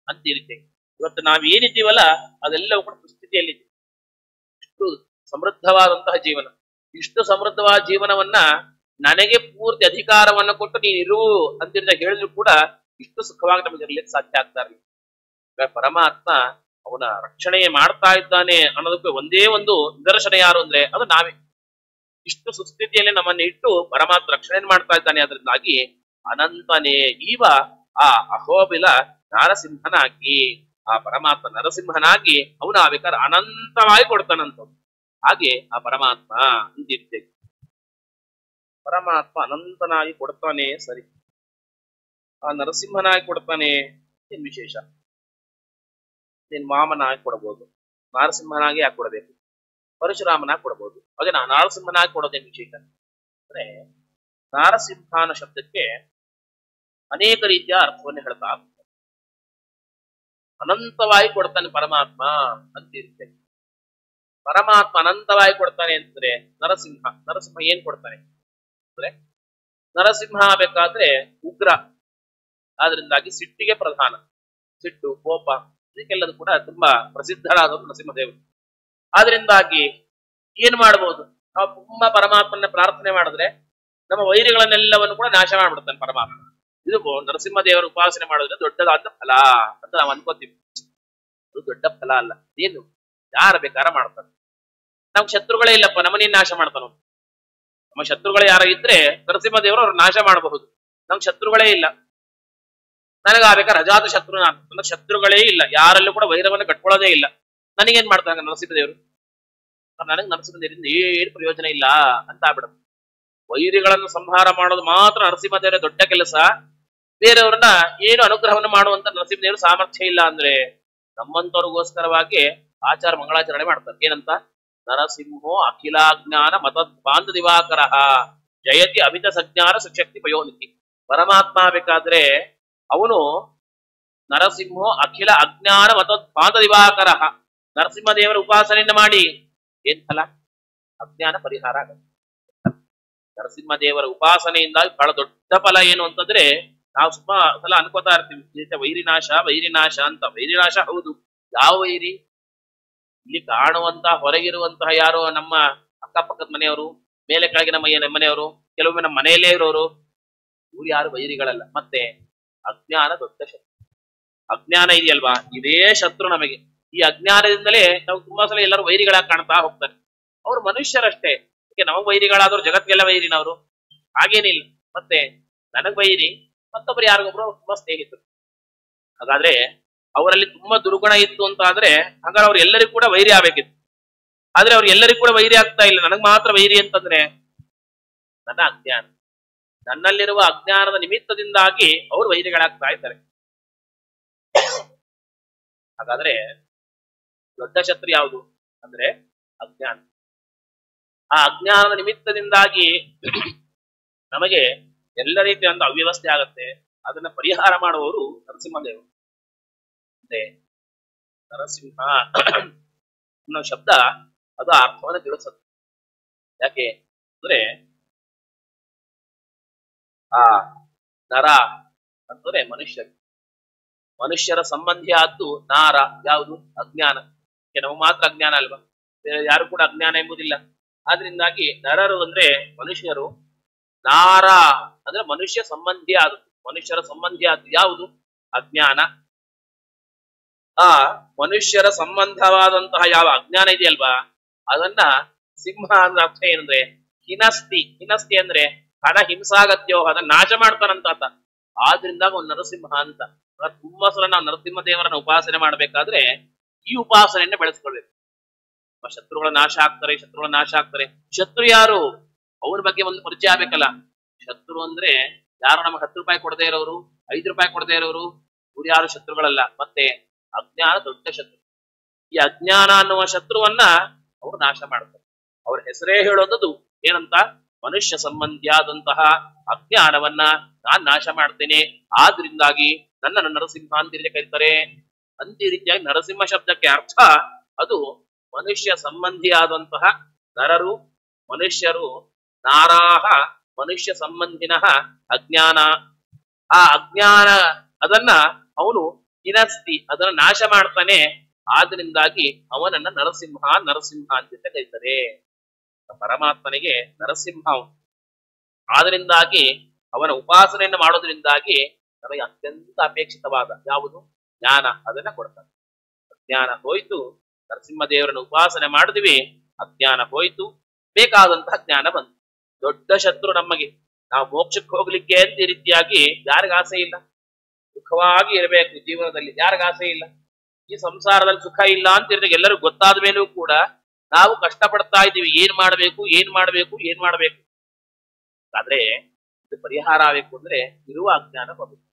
ಅಂತ ಇರುತ್ತೆ. ಇವತ್ತು ನಾವ್ ಏನಿದ್ದೀವಲ್ಲ ಅದೆಲ್ಲವೂ ಕೂಡ ಸ್ಥಿತಿಯಲ್ಲಿ ಇಷ್ಟು ಸಮೃದ್ಧವಾದಂತಹ ಜೀವನ, ಇಷ್ಟು ಸಮೃದ್ಧವಾದ ಜೀವನವನ್ನ ನನಗೆ ಪೂರ್ತಿ ಅಧಿಕಾರವನ್ನ ಕೊಟ್ಟು ನೀನ್ ಇರು ಅಂತಿರ್ದ ಹೇಳಿದ್ರು ಕೂಡ ಇಷ್ಟು ಸುಖವಾಗಿ ನಮಗೆ ಇರ್ಲಿಕ್ಕೆ ಸಾಧ್ಯ ಆಗ್ತಾ ಇರಲಿಲ್ಲ. ಪರಮಾತ್ಮ ಅವನ ರಕ್ಷಣೆ ಮಾಡ್ತಾ ಇದ್ದಾನೆ ಅನ್ನೋದಕ್ಕೆ ಒಂದೇ ಒಂದು ನಿದರ್ಶನ ಯಾರು ಅಂದ್ರೆ ಅದು ನಾವೇ. ಇಷ್ಟು ಸುಸ್ಥಿತಿಯಲ್ಲಿ ನಮ್ಮನ್ನ ಇಟ್ಟು ಪರಮಾತ್ಮ ರಕ್ಷಣೆ ಮಾಡ್ತಾ ಇದ್ದಾನೆ. ಅದರಿಂದಾಗಿ ಅನಂತನೇ ಈವ ಆ ಅಹೋಬಿಲ ನರಸಿಂಹನಾಗಿ, ಆ ಪರಮಾತ್ಮ ನರಸಿಂಹನಾಗಿ ಅವನ ಬೇಕಾದ್ರೆ ಅನಂತವಾಗಿ ಕೊಡ್ತಾನಂತ. ಹಾಗೆ ಆ ಪರಮಾತ್ಮ ಅಂತಿರ್ತೇವೆ. ಪರಮಾತ್ಮ ಅನಂತನಾಗಿ ಕೊಡ್ತಾನೆ ಸರಿ, ಆ ನರಸಿಂಹನಾಗಿ ಕೊಡ್ತಾನೆ ಏನ್ ವಿಶೇಷ? ನೀನ್ ಮಾಮನಾಗಿ ಕೊಡಬಹುದು, ನರಸಿಂಹನಾಗಿ ಯಾಕೆ ಕೊಡಬೇಕು? ಪರಶುರಾಮನಾಗಿ ಕೊಡಬಹುದು, ಹಾಗೆ ನರಸಿಂಹನಾಗಿ ಕೊಡೋದೇನು ವಿಶೇಷ ಅಂದ್ರೆ ನಾರಸಿಂಹನ ಶಬ್ದಕ್ಕೆ ಅನೇಕ ರೀತಿಯ ಅರ್ಥವನ್ನು ಹೇಳ್ತಾ ಅನಂತವಾಗಿ ಕೊಡ್ತಾನೆ ಪರಮಾತ್ಮ ಅಂತಿರುತ್ತೆ. ಪರಮಾತ್ಮ ಅನಂತವಾಗಿ ಕೊಡ್ತಾನೆ ಅಂತಂದ್ರೆ ನರಸಿಂಹ ಏನ್ ಕೊಡ್ತಾನೆ ಅಂದ್ರೆ ನರಸಿಂಹ ಬೇಕಾದ್ರೆ ಉಗ್ರ, ಆದ್ರಿಂದಾಗಿ ಸಿಟ್ಟಿಗೆ ಪ್ರಧಾನ. ಸಿಟ್ಟು ಕೋಪ ಇದಕ್ಕೆಲ್ಲದು ಕೂಡ ತುಂಬಾ ಪ್ರಸಿದ್ಧರಾದವರು ನರಸಿಂಹದೇವರು. ಆದ್ರಿಂದಾಗಿ ಏನ್ ಮಾಡ್ಬೋದು, ನಾವು ತುಂಬಾ ಪರಮಾತ್ಮನ ಪ್ರಾರ್ಥನೆ ಮಾಡಿದ್ರೆ ನಮ್ಮ ವೈರಿಗಳನ್ನೆಲ್ಲವನ್ನು ಕೂಡ ನಾಶ ಮಾಡ್ಬಿಡ್ತಾನೆ ಪರಮಾತ್ಮ. ಇದು ನರಸಿಂಹದೇವರ ಉಪಾಸನೆ ಮಾಡೋದ್ರೆ ದೊಡ್ಡದಾದ ಫಲ ಅಂತ ನಾವು ಅನ್ಕೋತೀವಿ. ಅದು ದೊಡ್ಡ ಫಲ ಅಲ್ಲ. ಏನು ಯಾರು ಬೇಕಾರ ಮಾಡ್ತಾನೆ. ನಮ್ಗೆ ಶತ್ರುಗಳೇ ಇಲ್ಲಪ್ಪ, ನಮ್ಮನ್ನೇನ್ ನಾಶ ಮಾಡ್ತಾನ? ನಮ್ಮ ಶತ್ರುಗಳೇ ಯಾರ ಇದ್ರೆ ನರಸಿಂಹದೇವರು ಅವ್ರು ನಾಶ ಮಾಡಬಹುದು. ನಮ್ಗೆ ಶತ್ರುಗಳೇ ಇಲ್ಲ, ನನಗಾಗಬೇಕಾದ್ರೆ ಅಜಾತ ಶತ್ರು ನಾನು, ನನ್ನ ಶತ್ರುಗಳೇ ಇಲ್ಲ, ಯಾರಲ್ಲೂ ಕೂಡ ವೈರವನ್ನು ಕಟ್ಕೊಳ್ಳೋದೇ ಇಲ್ಲ, ನನಗೇನ್ ಮಾಡ್ತಾನೆ ನರಸಿಂಹದೇವರು? ನನಗೆ ನರಸಿಂಹದೇವರಿಂದ ಏನು ಪ್ರಯೋಜನ ಇಲ್ಲ ಅಂತ ಆಗ್ಬಿಡುತ್ತೆ. ವೈರಿಗಳನ್ನು ಸಂಹಾರ ಮಾಡೋದು ಮಾತ್ರ ನರಸಿಂಹದೇವರ ದೊಡ್ಡ ಕೆಲಸ. ಬೇರೆಯವ್ರನ್ನ ಏನು ಅನುಗ್ರಹವನ್ನು ಮಾಡುವಂತ ನರಸಿಂಹದೇವರು ಸಾಮರ್ಥ್ಯ ಇಲ್ಲ ಅಂದ್ರೆ ನಮ್ಮಂತವ್ರಿಗೋಸ್ಕರವಾಗಿ ಆಚಾರ ಮಂಗಳಾಚರಣೆ ಮಾಡ್ತಾರೆ. ಏನಂತ? ನರಸಿಂಹೋ ಅಖಿಲಾಜ್ಞಾನ ಮತದ್ಭಾಂತ ದಿವಾಕರ ಜಯತಿ ಅಮಿತ ಸಜ್ಞಾನ ಸುಶಕ್ತಿ ಪಯೋನಿತಿ. ಪರಮಾತ್ಮ ಬೇಕಾದ್ರೆ ಅವನು ನರಸಿಂಹೋ ಅಖಿಲ ಅಜ್ಞಾನ ಮತದ್ಭಾಂತ ದಿವಾಕರ. ನರಸಿಂಹದೇವರ ಉಪಾಸನೆಯನ್ನ ಮಾಡಿ ಏನ್ ಫಲ? ಅಜ್ಞಾನ ಪರಿಹಾರ ಆಗುತ್ತೆ. ನರಸಿಂಹದೇವರ ಉಪಾಸನೆಯಿಂದಾಗಿ ಬಹಳ ದೊಡ್ಡ ಫಲ ಏನು ಅಂತಂದ್ರೆ ನಾವು ಸುಮ್ಮಾ ಸಲ ಅನ್ಕೋತಾ ಇರ್ತೀವಿ ವೈರಿನಾಶ ಅಂತ. ವೈರಿನಾಶ ಹೌದು. ಯಾವ ವೈರಿ? ಇಲ್ಲಿ ಕಾಣುವಂತ ಹೊರಗಿರುವಂತಹ ಯಾರೋ ನಮ್ಮ ಅಕ್ಕಪಕ್ಕದ ಮನೆಯವರು, ಮೇಲೆ ಕೆಳಗಿನ ಮನೆಯವರು, ಕೆಲವೊಮ್ಮೆ ನಮ್ಮ ಮನೆಯಲ್ಲೇ ಇರೋರು, ಇವ್ರು ಯಾರು ವೈರಿಗಳಲ್ಲ. ಮತ್ತೆ ಅಜ್ಞಾನ ದೊಡ್ಡ ಶತ್ರು. ಅಜ್ಞಾನ ಇದೆಯಲ್ವಾ, ಇದೇ ಶತ್ರು ನಮಗೆ. ಈ ಅಜ್ಞಾನದಿಂದಲೇ ನಾವು ತುಂಬಾ ಸಲ ಎಲ್ಲರೂ ವೈರಿಗಳಾಗಿ ಕಾಣ್ತಾ ಹೋಗ್ತಾರೆ. ಅವ್ರು ಮನುಷ್ಯರಷ್ಟೇ. ನಮಗ್ ವೈರಿಗಳಾದ್ರು ಜಗತ್ಗೆಲ್ಲ ವೈರಿನವರು ಹಾಗೇನಿಲ್ಲ. ಮತ್ತೆ ನನಗ್ ವೈರಿ, ಮತ್ತೊಬ್ರು ಯಾರಿಗೊಬ್ರು ತುಂಬಾ ಸ್ನೇಹಿತರು. ಹಾಗಾದ್ರೆ ಅವರಲ್ಲಿ ತುಂಬಾ ದುರ್ಗುಣ ಇತ್ತು ಅಂತ ಆದ್ರೆ ಹಾಗಾದ್ರೆ ಅವ್ರು ಎಲ್ಲರಿಗೂ ಕೂಡ ವೈರಿ ಆಗ್ಬೇಕಿತ್ತು. ಆದ್ರೆ ಅವ್ರು ಎಲ್ಲರಿಗೂ ಕೂಡ ವೈರಿ ಆಗ್ತಾ ಇಲ್ಲ, ನನಗ್ ಮಾತ್ರ ವೈರಿ ಅಂತಂದ್ರೆ ನನ್ನ ಅಜ್ಞಾನ, ನನ್ನಲ್ಲಿರುವ ಅಜ್ಞಾನದ ನಿಮಿತ್ತದಿಂದಾಗಿ ಅವರು ವೈರಿಗಳಾಗ್ತಾ ಇದ್ದಾರೆ. ಹಾಗಾದ್ರೆ ದೊಡ್ಡ ಶತ್ರು ಯಾವುದು ಅಂದ್ರೆ ಅಜ್ಞಾನ. ಆ ಅಜ್ಞಾನದ ನಿಮಿತ್ತದಿಂದಾಗಿ ನಮಗೆ ಎಲ್ಲ ರೀತಿಯ ಒಂದು ಅವ್ಯವಸ್ಥೆ ಆಗತ್ತೆ, ಅದನ್ನ ಪರಿಹಾರ ಮಾಡುವವರು ನರಸಿಂಹದೇವರು. ಮತ್ತೆ ನರಸಿಂಹ ಅನ್ನೋ ಶಬ್ದ ಅದು ಆ ಅರ್ಥವನ್ನು ತಿಳಿಸುತ್ತೆ. ಯಾಕೆ ಅಂದ್ರೆ ಆ ನರ ಅಂತಂದ್ರೆ ಮನುಷ್ಯರ ಸಂಬಂಧಿ ಆದ್ದು ನಾರ ಯಾವುದು? ಅಜ್ಞಾನ. ನಾವು ಮಾತ್ರ ಅಜ್ಞಾನ ಅಲ್ವಾ, ಬೇರೆ ಯಾರು ಕೂಡ ಅಜ್ಞಾನ ಎಂಬುದಿಲ್ಲ. ಆದ್ರಿಂದಾಗಿ ನರರು ಅಂದ್ರೆ ಮನುಷ್ಯರು, ನಾರ ಅಂದ್ರೆ ಮನುಷ್ಯರ ಸಂಬಂಧಿ ಆದ್ದು ಯಾವುದು? ಅಜ್ಞಾನ. ಆ ಮನುಷ್ಯರ ಸಂಬಂಧವಾದಂತಹ ಯಾವ ಅಜ್ಞಾನ ಇದೆಯಲ್ವಾ ಅದನ್ನ ಸಿಂಹ ಅಂದ್ರೆ ಅರ್ಥ ಏನಂದ್ರೆ ಹಿನಸ್ತಿ ಅಂದ್ರೆ ಹಣ ಹಿಂಸಾಗತ್ಯೋ ಅದನ್ನ ನಾಶ ಮಾಡ್ತಾನಂತ. ಆದ್ರಿಂದ ಒಂದು ನರಸಿಂಹ ಅಂತ. ತುಂಬಾ ಸಲ ನಾವು ನರಸಿಂಹ ದೇವರನ್ನ ಉಪಾಸನೆ ಮಾಡ್ಬೇಕಾದ್ರೆ ಈ ಉಪಾಸನೆಯನ್ನ ಬೆಳೆಸ್ಕೊಳ್ಬೇಕು. ಶತ್ರುಗಳ ನಾಶ ಆಗ್ತಾರೆ. ಶತ್ರು ಯಾರು? ಅವ್ರ ಬಗ್ಗೆ ಒಂದು ಪರಿಚಯ ಆಗ್ಬೇಕಲ್ಲ. ಶತ್ರು ಅಂದ್ರೆ ಯಾರು ನಮಗೆ 10 ರೂಪಾಯಿ ಕೊಡದೇ ಇರೋರು, 5 ರೂಪಾಯಿ ಕೊಡದೇ ಇರೋರು, ಇವ್ರು ಯಾರು ಶತ್ರುಗಳಲ್ಲ. ಮತ್ತೆ ಅಜ್ಞಾನ ದೊಡ್ಡ ಶತ್ರು. ಈ ಅಜ್ಞಾನ ಅನ್ನುವ ಶತ್ರುವನ್ನ ಅವರು ನಾಶ ಮಾಡ್ತಾರೆ. ಅವ್ರ ಹೆಸರೇ ಹೇಳೋದದು ಏನಂತ? ಮನುಷ್ಯ ಸಂಬಂಧಿಯಾದಂತಹ ಅಜ್ಞಾನವನ್ನ ನಾನ್ ನಾಶ ಮಾಡ್ತೇನೆ, ಆದ್ರಿಂದಾಗಿ ನನ್ನನ್ನು ನರಸಿಂಹ ಅಂತ ಕರೀತಾರೆ. ಅಂತ ರೀತಿಯಾಗಿ ನರಸಿಂಹ ಶಬ್ದಕ್ಕೆ ಅರ್ಥ ಅದು ಮನುಷ್ಯ ಸಂಬಂಧಿಯಾದಂತಹ ನರರು, ಮನುಷ್ಯರು, ನಾರಾಹ ಮನುಷ್ಯ ಸಂಬಂಧಿನಃ ಅಜ್ಞಾನ. ಆ ಅಜ್ಞಾನ ಅದನ್ನ ಅವನು ಅದನ್ನ ನಾಶ ಮಾಡ್ತಾನೆ. ಆದ್ರಿಂದಾಗಿ ಅವನನ್ನ ನರಸಿಂಹ ಅಂತ ಕರೀತಾರೆ. ಪರಮಾತ್ಮನಿಗೆ ನರಸಿಂಹ ಅವನು. ಆದ್ರಿಂದಾಗಿ ಅವನ ಉಪಾಸನೆಯನ್ನು ಮಾಡೋದ್ರಿಂದಾಗಿ ನಮಗೆ ಅತ್ಯಂತ ಅಪೇಕ್ಷಿತವಾದ ಯಾವುದು? ಜ್ಞಾನ. ಅದನ್ನ ಕೊಡ್ತಾನೆ. ಅಜ್ಞಾನ ಹೋಯ್ತು, ನರಸಿಂಹ ದೇವರನ್ನು ಉಪಾಸನೆ ಮಾಡಿದ್ವಿ, ಅಜ್ಞಾನ ಹೋಯ್ತು, ಬೇಕಾದಂತಹ ಜ್ಞಾನ ಬಂತು. ದೊಡ್ಡ ಶತ್ರು ನಮಗೆ. ನಾವು ಮೋಕ್ಷಕ್ಕೆ ಹೋಗ್ಲಿಕ್ಕೆ ಅಂತ ಈ ರೀತಿಯಾಗಿ ಯಾರಿಗ ಆಸೆ ಇಲ್ಲ? ಸುಖವಾಗಿ ಇರಬೇಕು ಜೀವನದಲ್ಲಿ, ಯಾರಿಗ ಆಸೆ ಇಲ್ಲ? ಈ ಸಂಸಾರದಲ್ಲಿ ಸುಖ ಇಲ್ಲ ಅಂತ ಇರೋದಕ್ಕೆ ಎಲ್ಲರೂ ಗೊತ್ತಾದ ಮೇಲೂ ಕೂಡ ನಾವು ಕಷ್ಟಪಡ್ತಾ ಇದ್ದೀವಿ. ಏನ್ ಮಾಡ್ಬೇಕು. ಆದ್ರೆ ಇದು ಪರಿಹಾರ ಆಗಬೇಕು ಅಂದ್ರೆ ಇರುವ ಅಜ್ಞಾನ ಬರುತ್ತೆ.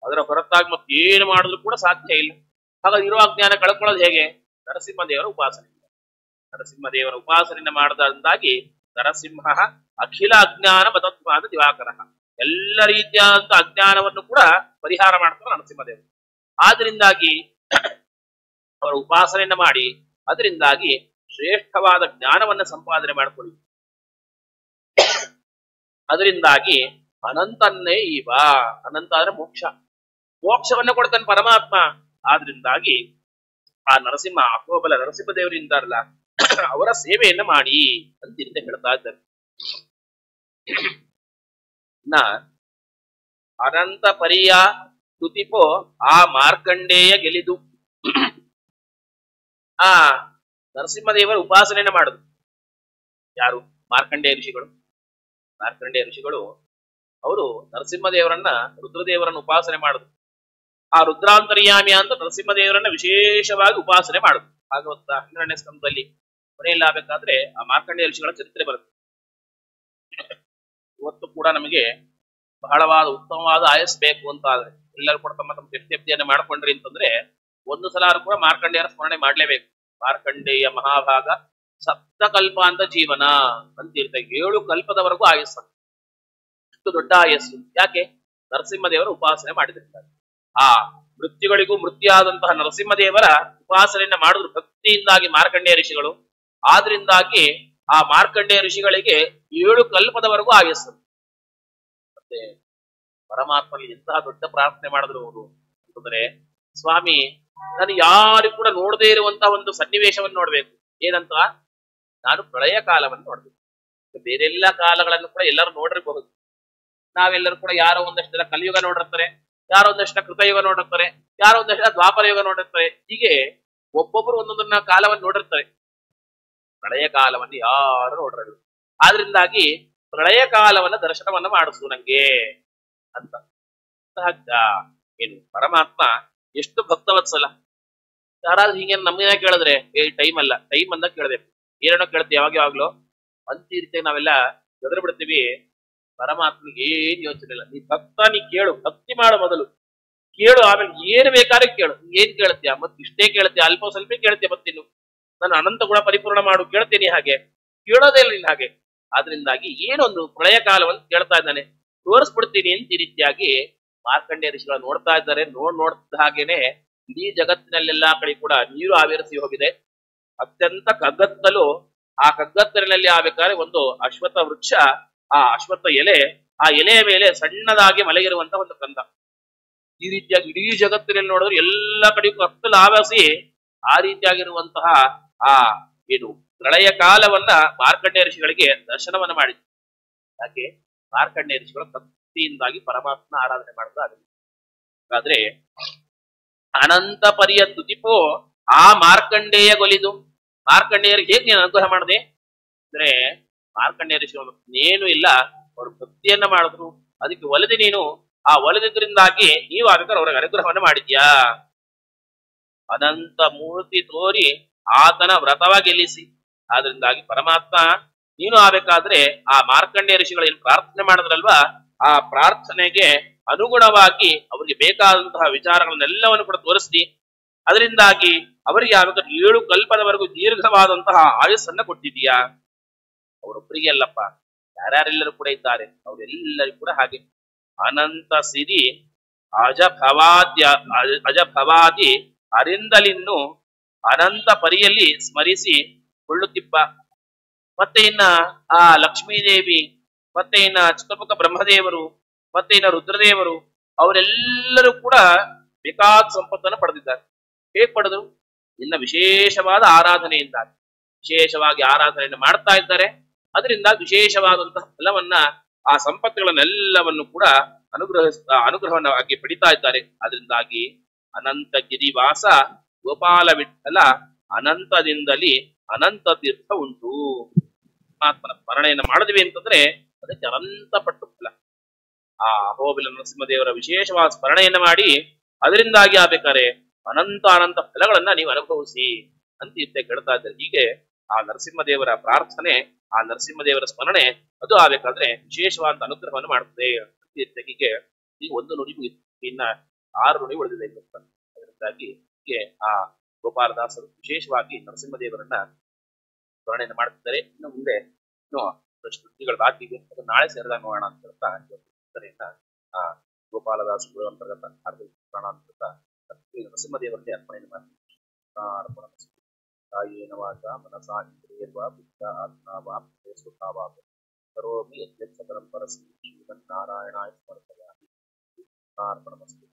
ಅದರ ಹೊರತಾಗಿ ಮತ್ತೆ ಏನು ಮಾಡಿದ್ರು ಕೂಡ ಸಾಧ್ಯ ಇಲ್ಲ. ಹಾಗಾಗಿ ಇರುವ ಅಜ್ಞಾನ ಕಳ್ಕೊಳ್ಳೋದು ಹೇಗೆ? ನರಸಿಂಹದೇವರ ಉಪಾಸನೆಯನ್ನು ಮಾಡದಂದಾಗಿ ನರಸಿಂಹ ಅಖಿಲ ಅಜ್ಞಾನ ಮತತ್ವಾದ ದಿವಾಕರ. ಎಲ್ಲ ರೀತಿಯಾದಂತಹ ಅಜ್ಞಾನವನ್ನು ಕೂಡ ಪರಿಹಾರ ಮಾಡ್ತಾರೆ ನರಸಿಂಹದೇವರು. ಆದ್ರಿಂದಾಗಿ ಅವರ ಉಪಾಸನೆಯನ್ನ ಮಾಡಿ ಅದರಿಂದಾಗಿ ಶ್ರೇಷ್ಠವಾದ ಜ್ಞಾನವನ್ನ ಸಂಪಾದನೆ ಮಾಡಿಕೊಳ್ಳಿ. ಅದರಿಂದಾಗಿ ಅನಂತನ್ನೇ ಅನಂತ ಅಂದ್ರೆ ಮೋಕ್ಷವನ್ನ ಕೊಡ್ತಾನೆ ಪರಮಾತ್ಮ. ಆದ್ರಿಂದಾಗಿ ಆ ನರಸಿಂಹ ಅಹೋಬಲ ನರಸಿಂಹ ದೇವರಿಂದಾರಲ್ಲ ಅವರ ಸೇವೆಯನ್ನ ಮಾಡಿ ಅಂತ ಹೇಳ್ತಾ ಇದ್ದಾರೆ. ಅನಂತ ಪರಿಯ ತುತಿಪೋ ಆ ಮಾರ್ಕಂಡೇಯ ಗೆಲಿದು. ಆ ನರಸಿಂಹದೇವರ ಉಪಾಸನೆಯನ್ನ ಮಾಡುದು ಯಾರು? ಮಾರ್ಕಂಡೇಯ ಋಷಿಗಳು ಅವರು ನರಸಿಂಹದೇವರನ್ನ ರುದ್ರದೇವರನ್ನ ಉಪಾಸನೆ ಮಾಡುದು. ಆ ರುದ್ರಾಂತರ್ಯಾಮಿ ಅಂತ ನರಸಿಂಹದೇವರನ್ನ ವಿಶೇಷವಾಗಿ ಉಪಾಸನೆ ಮಾಡುದು. ಭಾಗವತ 12ನೇ ಸ್ಕಂದದಲ್ಲಿ ಕೊನೆಯಲ್ಲಾಗಬೇಕಾದ್ರೆ ಆ ಮಾರ್ಕಂಡೇಯ ಋಷಿಗಳ ಚರಿತ್ರೆ ಬರುತ್ತೆ. ಇವತ್ತು ಕೂಡ ನಮಗೆ ಬಹಳವಾದ ಉತ್ತಮವಾದ ಆಯಸ್ ಬೇಕು ಅಂತ ಆದ್ರೆ ಎಲ್ಲರೂ ಕೂಡ ತಮ್ಮ ತೃಪ್ತಿಯನ್ನು ಮಾಡ್ಕೊಂಡ್ರಿ ಅಂತಂದ್ರೆ ಒಂದು ಸಲ ಕೂಡ ಮಾರ್ಕಂಡೇಯರ ಸ್ಮರಣೆ ಮಾಡ್ಲೇಬೇಕು. ಮಾರ್ಕಂಡೇಯ ಮಹಾಭಾಗ ಸಪ್ತಕಲ್ಪ ಅಂತ ಜೀವನ ಅಂತಿರ್ತಾರೆ. 7 ಕಲ್ಪದವರೆಗೂ ಆಯಸ್ಸು. ಇಷ್ಟು ದೊಡ್ಡ ಆಯಸ್ಸು ಯಾಕೆ? ನರಸಿಂಹದೇವರ ಉಪಾಸನೆ ಮಾಡಿದಿರ್ತಾರೆ. ಆ ಮೃತ್ಯುಗಳಿಗೂ ಮೃತ್ಯಾದಂತಹ ನರಸಿಂಹದೇವರ ಉಪಾಸನೆಯನ್ನ ಮಾಡಿದ್ರು ಭಕ್ತಿಯಿಂದಾಗಿ ಮಾರ್ಕಂಡೇಯ ಋಷಿಗಳು. ಆದ್ರಿಂದಾಗಿ ಆ ಮಾರ್ಕಂಡೇಯ ಋಷಿಗಳಿಗೆ 7 ಕಲ್ಪದವರೆಗೂ ಆಯಸ್ಸು. ಮತ್ತೆ ಪರಮಾತ್ಮನಲ್ಲಿ ಎಂತಹ ದೊಡ್ಡ ಪ್ರಾರ್ಥನೆ ಮಾಡಿದ್ರು ಅವರು ಅಂತಂದ್ರೆ, ಸ್ವಾಮಿ ನಾನು ಯಾರು ಕೂಡ ನೋಡದೇ ಇರುವಂತಹ ಒಂದು ಸನ್ನಿವೇಶವನ್ನು ನೋಡ್ಬೇಕು. ಏನಂತ? ನಾನು ಪ್ರಳಯ ಕಾಲವನ್ನು ನೋಡ್ಬೇಕು. ಬೇರೆಲ್ಲ ಕಾಲಗಳನ್ನು ಕೂಡ ಎಲ್ಲರೂ ನೋಡಿರಬಹುದು. ನಾವೆಲ್ಲರೂ ಕೂಡ ಯಾರೋ ಒಂದಷ್ಟು ಜನ ಕಲಿಯುಗ ನೋಡಿರ್ತಾರೆ, ಯಾರೋ ಒಂದಷ್ಟು ಕೃತಯುಗ ನೋಡಿರ್ತಾರೆ, ಯಾರೋ ಒಂದಷ್ಟು ದ್ವಾಪರ ಯುಗ ನೋಡಿರ್ತಾರೆ. ಹೀಗೆ ಒಬ್ಬೊಬ್ಬರು ಒಂದೊಂದನ್ನ ಕಾಲವನ್ನು ನೋಡಿರ್ತಾರೆ. ಪ್ರಳಯ ಕಾಲವನ್ನು ಯಾರು ನೋಡ್ರಲ್ಲ. ಆದ್ರಿಂದಾಗಿ ಪ್ರಳಯ ಕಾಲವನ್ನ ದರ್ಶನವನ್ನ ಮಾಡಿಸು ನಂಗೆ ಅಂತ ಏನು ಪರಮಾತ್ಮ ಎಷ್ಟು ಭಕ್ತವತ್ಸಲ. ಯಾರಾದ್ರೂ ಹೀಗೆ ನಮ್ಮನ್ನ ಕೇಳಿದ್ರೆ ಟೈಮ್ ಅಲ್ಲ, ಟೈಮ್ ಅಂದಾಗ ಕೇಳಬೇಕು. ಏನೇನೋ ಕೇಳ್ತೀವಿ ಯಾವಾಗ್ಲೋ ಅಂತ ರೀತಿಯಾಗಿ ನಾವೆಲ್ಲ ಗದರ್ ಬಿಡ್ತೀವಿ. ಪರಮಾತ್ಮನಿಗೆ ಏನ್ ಯೋಚನೆ ಇಲ್ಲ. ನೀ ಭಕ್ತ, ನೀ ಕೇಳು, ಭಕ್ತಿ ಮಾಡು, ಮೊದಲು ಕೇಳು, ಆಮೇಲೆ ಏನ್ ಬೇಕಾದ್ರೆ ಕೇಳು. ಏನ್ ಕೇಳ್ತೀಯ? ಮತ್ ಇಷ್ಟೇ ಕೇಳ್ತೀಯ? ಅಲ್ಪ ಸ್ವಲ್ಪ ಕೇಳ್ತೀಯ? ಮತ್ತಿನ್ನು ನಾನು ಅನಂತ ಗುಣ ಪರಿಪೂರ್ಣ ಮಾಡು ಕೇಳ್ತೀನಿ. ಹಾಗೆ ಕೇಳೋದೇ ಇಲ್ಲ ನೀನ್ ಹಾಗೆ. ಆದ್ರಿಂದಾಗಿ ಏನೊಂದು ಪ್ರಳಯ ಕಾಲವನ್ನು ಕೇಳ್ತಾ ಇದ್ದಾನೆ, ತೋರಿಸ್ಬಿಡ್ತೀನಿ ಅಂತ ಈ ರೀತಿಯಾಗಿ ಮಾರ್ಕಂಡೇಯ ಋಷಿಗಳು ನೋಡ್ತಾ ಇದ್ದಾರೆ. ನೋಡ್ತಿದ್ದ ಹಾಗೇನೆ ಇಡೀ ಜಗತ್ತಿನಲ್ಲೆಲ್ಲಾ ಕಡೆ ಕೂಡ ನೀರು ಆವಿರಿಸಿ ಹೋಗಿದೆ. ಅತ್ಯಂತ ಕಗ್ಗತ್ತಲು, ಆ ಕಗ್ಗತ್ತಲಿನಲ್ಲಿ ಆಗ್ಬೇಕಾದ್ರೆ ಒಂದು ಅಶ್ವತ್ಥ ವೃಕ್ಷ, ಆ ಅಶ್ವತ್ಥ ಎಲೆ, ಆ ಎಲೆಯ ಮೇಲೆ ಸಣ್ಣದಾಗಿ ಮಲಗಿರುವಂತ ಒಂದು ಕಂದ. ಈ ರೀತಿಯಾಗಿ ಇಡೀ ಜಗತ್ತಿನಲ್ಲಿ ನೋಡಿದ್ರೆ ಎಲ್ಲ ಕಡೆಗೂ ಕತ್ತಲು ಆವರಿಸಿ ಆ ರೀತಿಯಾಗಿರುವಂತಹ ಆ ಏನು ಪ್ರಳಯ ಕಾಲವನ್ನ ಮಾರ್ಕಂಡೇಯ ಋಷಿಗಳಿಗೆ ದರ್ಶನವನ್ನ ಮಾಡಿದ್ರು. ಯಾಕೆ ಮಾರ್ಕಂಡೇಯ ಋಷಿಗಳು ಭಕ್ತಿಯಿಂದಾಗಿ ಪರಮಾತ್ಮನ ಆರಾಧನೆ ಮಾಡ್ತಾ ಇದ್ರು. ಹಾಗಾದ್ರೆ ಅನಂತ ಪರಿಯ ತುತಿಪೋ ಆ ಮಾರ್ಕಂಡೇಯ ಗೊಲಿದು, ಮಾರ್ಕಂಡೇಯರಿಗೆ ಹೇಗೆ ನೀನು ಅನುಗ್ರಹ ಮಾಡಿದೆ ಅಂದ್ರೆ, ಮಾರ್ಕಂಡೇಯ ಋಷಿಗಳು ಏನು ಇಲ್ಲ, ಅವರು ಭಕ್ತಿಯನ್ನ ಮಾಡಿದ್ರು, ಅದಕ್ಕೆ ಒಲಿದೆ ನೀನು. ಆ ಒಲಿದ್ರಿಂದಾಗಿ ನೀವು ಆಗ್ಬೇಕಾದ್ರೆ ಅವ್ರಿಗೆ ಅನುಗ್ರಹವನ್ನ ಮಾಡಿದ್ಯಾ. ಅನಂತ ಮೂರ್ತಿ ತೋರಿ ಆತನ ವ್ರತವ ಗೆಲ್ಲಿಸಿ, ಆದ್ರಿಂದಾಗಿ ಪರಮಾತ್ಮ ನೀನು ಆಗ್ಬೇಕಾದ್ರೆ ಆ ಮಾರ್ಕಂಡೇಯ ಋಷಿಗಳು ಏನು ಪ್ರಾರ್ಥನೆ ಮಾಡಿದ್ರಲ್ವಾ, ಆ ಪ್ರಾರ್ಥನೆಗೆ ಅನುಗುಣವಾಗಿ ಅವರಿಗೆ ಬೇಕಾದಂತಹ ವಿಚಾರಗಳನ್ನೆಲ್ಲವನ್ನು ಕೂಡ ತೋರಿಸಿ, ಅದರಿಂದಾಗಿ ಅವರಿಗೆ ಆಗ್ಬೇಕಾದ್ರೆ 7 ಕಲ್ಪದವರೆಗೂ ದೀರ್ಘವಾದಂತಹ ಆಯುಸ್ಸನ್ನ ಕೊಟ್ಟಿದೀಯಾ. ಅವರೊಬ್ಬರಿಗೆ ಅಲ್ಲಪ್ಪ, ಯಾರ್ಯಾರೆಲ್ಲರೂ ಕೂಡ ಇದ್ದಾರೆ ಅವರೆಲ್ಲರಿಗೂ ಕೂಡ ಹಾಗೆ. ಅನಂತ ಸಿರಿ ಅಜಭವಾದಿ ಅರಿಂದಲಿನ್ನು ಅನಂತ ಪರಿಯಲ್ಲಿ ಸ್ಮರಿಸಿ ಕೊಳ್ಳುತ್ತಿಪ್ಪ. ಮತ್ತೆ ಇನ್ನ ಆ ಲಕ್ಷ್ಮೀದೇವಿ, ಮತ್ತೆ ಇನ್ನ ಚತುರ್ಮುಖ ಬ್ರಹ್ಮದೇವರು, ಮತ್ತೆ ಇನ್ನ ರುದ್ರದೇವರು, ಅವರೆಲ್ಲರೂ ಕೂಡ ಬೇಕಾದ ಸಂಪತ್ತನ್ನು ಪಡೆದಿದ್ದಾರೆ. ಹೇಗೆ ಪಡೆದು? ಇನ್ನ ವಿಶೇಷವಾದ ಆರಾಧನೆಯಿಂದಾಗಿ ವಿಶೇಷವಾಗಿ ಆರಾಧನೆಯನ್ನು ಮಾಡ್ತಾ ಇದ್ದಾರೆ. ಅದರಿಂದ ವಿಶೇಷವಾದಂತಹ ಫಲವನ್ನ, ಆ ಸಂಪತ್ತುಗಳನ್ನೆಲ್ಲವನ್ನು ಕೂಡ ಅನುಗ್ರಹವಾಗಿ ಪಡಿತಾ ಇದ್ದಾರೆ. ಅದರಿಂದಾಗಿ ಅನಂತ ಗಿರಿವಾಸ ಗೋಪಾಲ ವಿಠಲ ಅನಂತದಿಂದಲೇ ಅನಂತ ತೀರ್ಥ ಉಂಟು. ಪರಮಾತ್ಮನ ಸ್ಮರಣೆಯನ್ನು ಮಾಡಿದ್ವಿ ಅಂತಂದ್ರೆ ಅದಕ್ಕೆ ಅನಂತ ಪಟ್ಟು ಫಲ. ಆ ಅಹೋಬಿಲ ನರಸಿಂಹದೇವರ ವಿಶೇಷವಾದ ಸ್ಮರಣೆಯನ್ನ ಮಾಡಿ ಅದರಿಂದಾಗಿ ಆಗ್ಬೇಕಾರೆ ಅನಂತ ಫಲಗಳನ್ನ ನೀವು ಅನುಭವಿಸಿ ಅಂತ ಇತ್ತೆ ಕೇಳ್ತಾ ಇದ್ದಾರೆ. ಹೀಗೆ ಆ ನರಸಿಂಹದೇವರ ಪ್ರಾರ್ಥನೆ, ಆ ನರಸಿಂಹದೇವರ ಸ್ಮರಣೆ ಅದು ಆಗ್ಬೇಕಾದ್ರೆ ವಿಶೇಷವಾದ ಅನುಗ್ರಹವನ್ನು ಮಾಡುತ್ತದೆ. ಹೀಗೆ ಈಗ 1 ನುಡಿ ಮುಗಿತು, ಇನ್ನ 6 ನುಡಿ ಉಳಿದಿದೆ. ಅದರಿಂದಾಗಿ ಹೀಗೆ ಆ ಗೋಪಾಲದಾಸರು ವಿಶೇಷವಾಗಿ ನರಸಿಂಹದೇವರನ್ನ ಸ್ಮರಣೆಯನ್ನು ಮಾಡ್ತಿದ್ದಾರೆ. ಇನ್ನು ಮುಂದೆ ಇನ್ನು ನುಡಿಗಳು ಬಾಕಿ ಇದೆ, ಅದು ನಾಳೆ ಸೇರಿದಾಗ ನೋಡೋಣ ಅಂತ ಹೇಳ್ತಾ ಆ ಗೋಪಾಲದಾಸರು ಅಂತರ್ಗತ ಪ್ರಾಣಾಂತರ್ಗತ ನರಸಿಂಹದೇವರಲ್ಲಿ ಅರ್ಪಣೆಯನ್ನು ಮಾಡ್ತೀವಿ. ಅರ್ಪಣ ಕಾಯೇನ ವಾಚಾ ಮನಸಾ ಇಂದ್ರಿಯರ್ವಾ ಬುದ್ಧ್ಯಾ ಆತ್ಮನಾ ವಾ ಸ್ವಭಾವಾ ಕರೋಮಿ ಯದ್ಯತ್ ಸಕಲಂ ಪರಸ್ಮೈ ಶ್ರೀಮನ್ನಾರಾಯಣಾಯ ಸಮರ್ಪಯಾಮಿ. ಅರ್ಪಣಮಸ್ತು.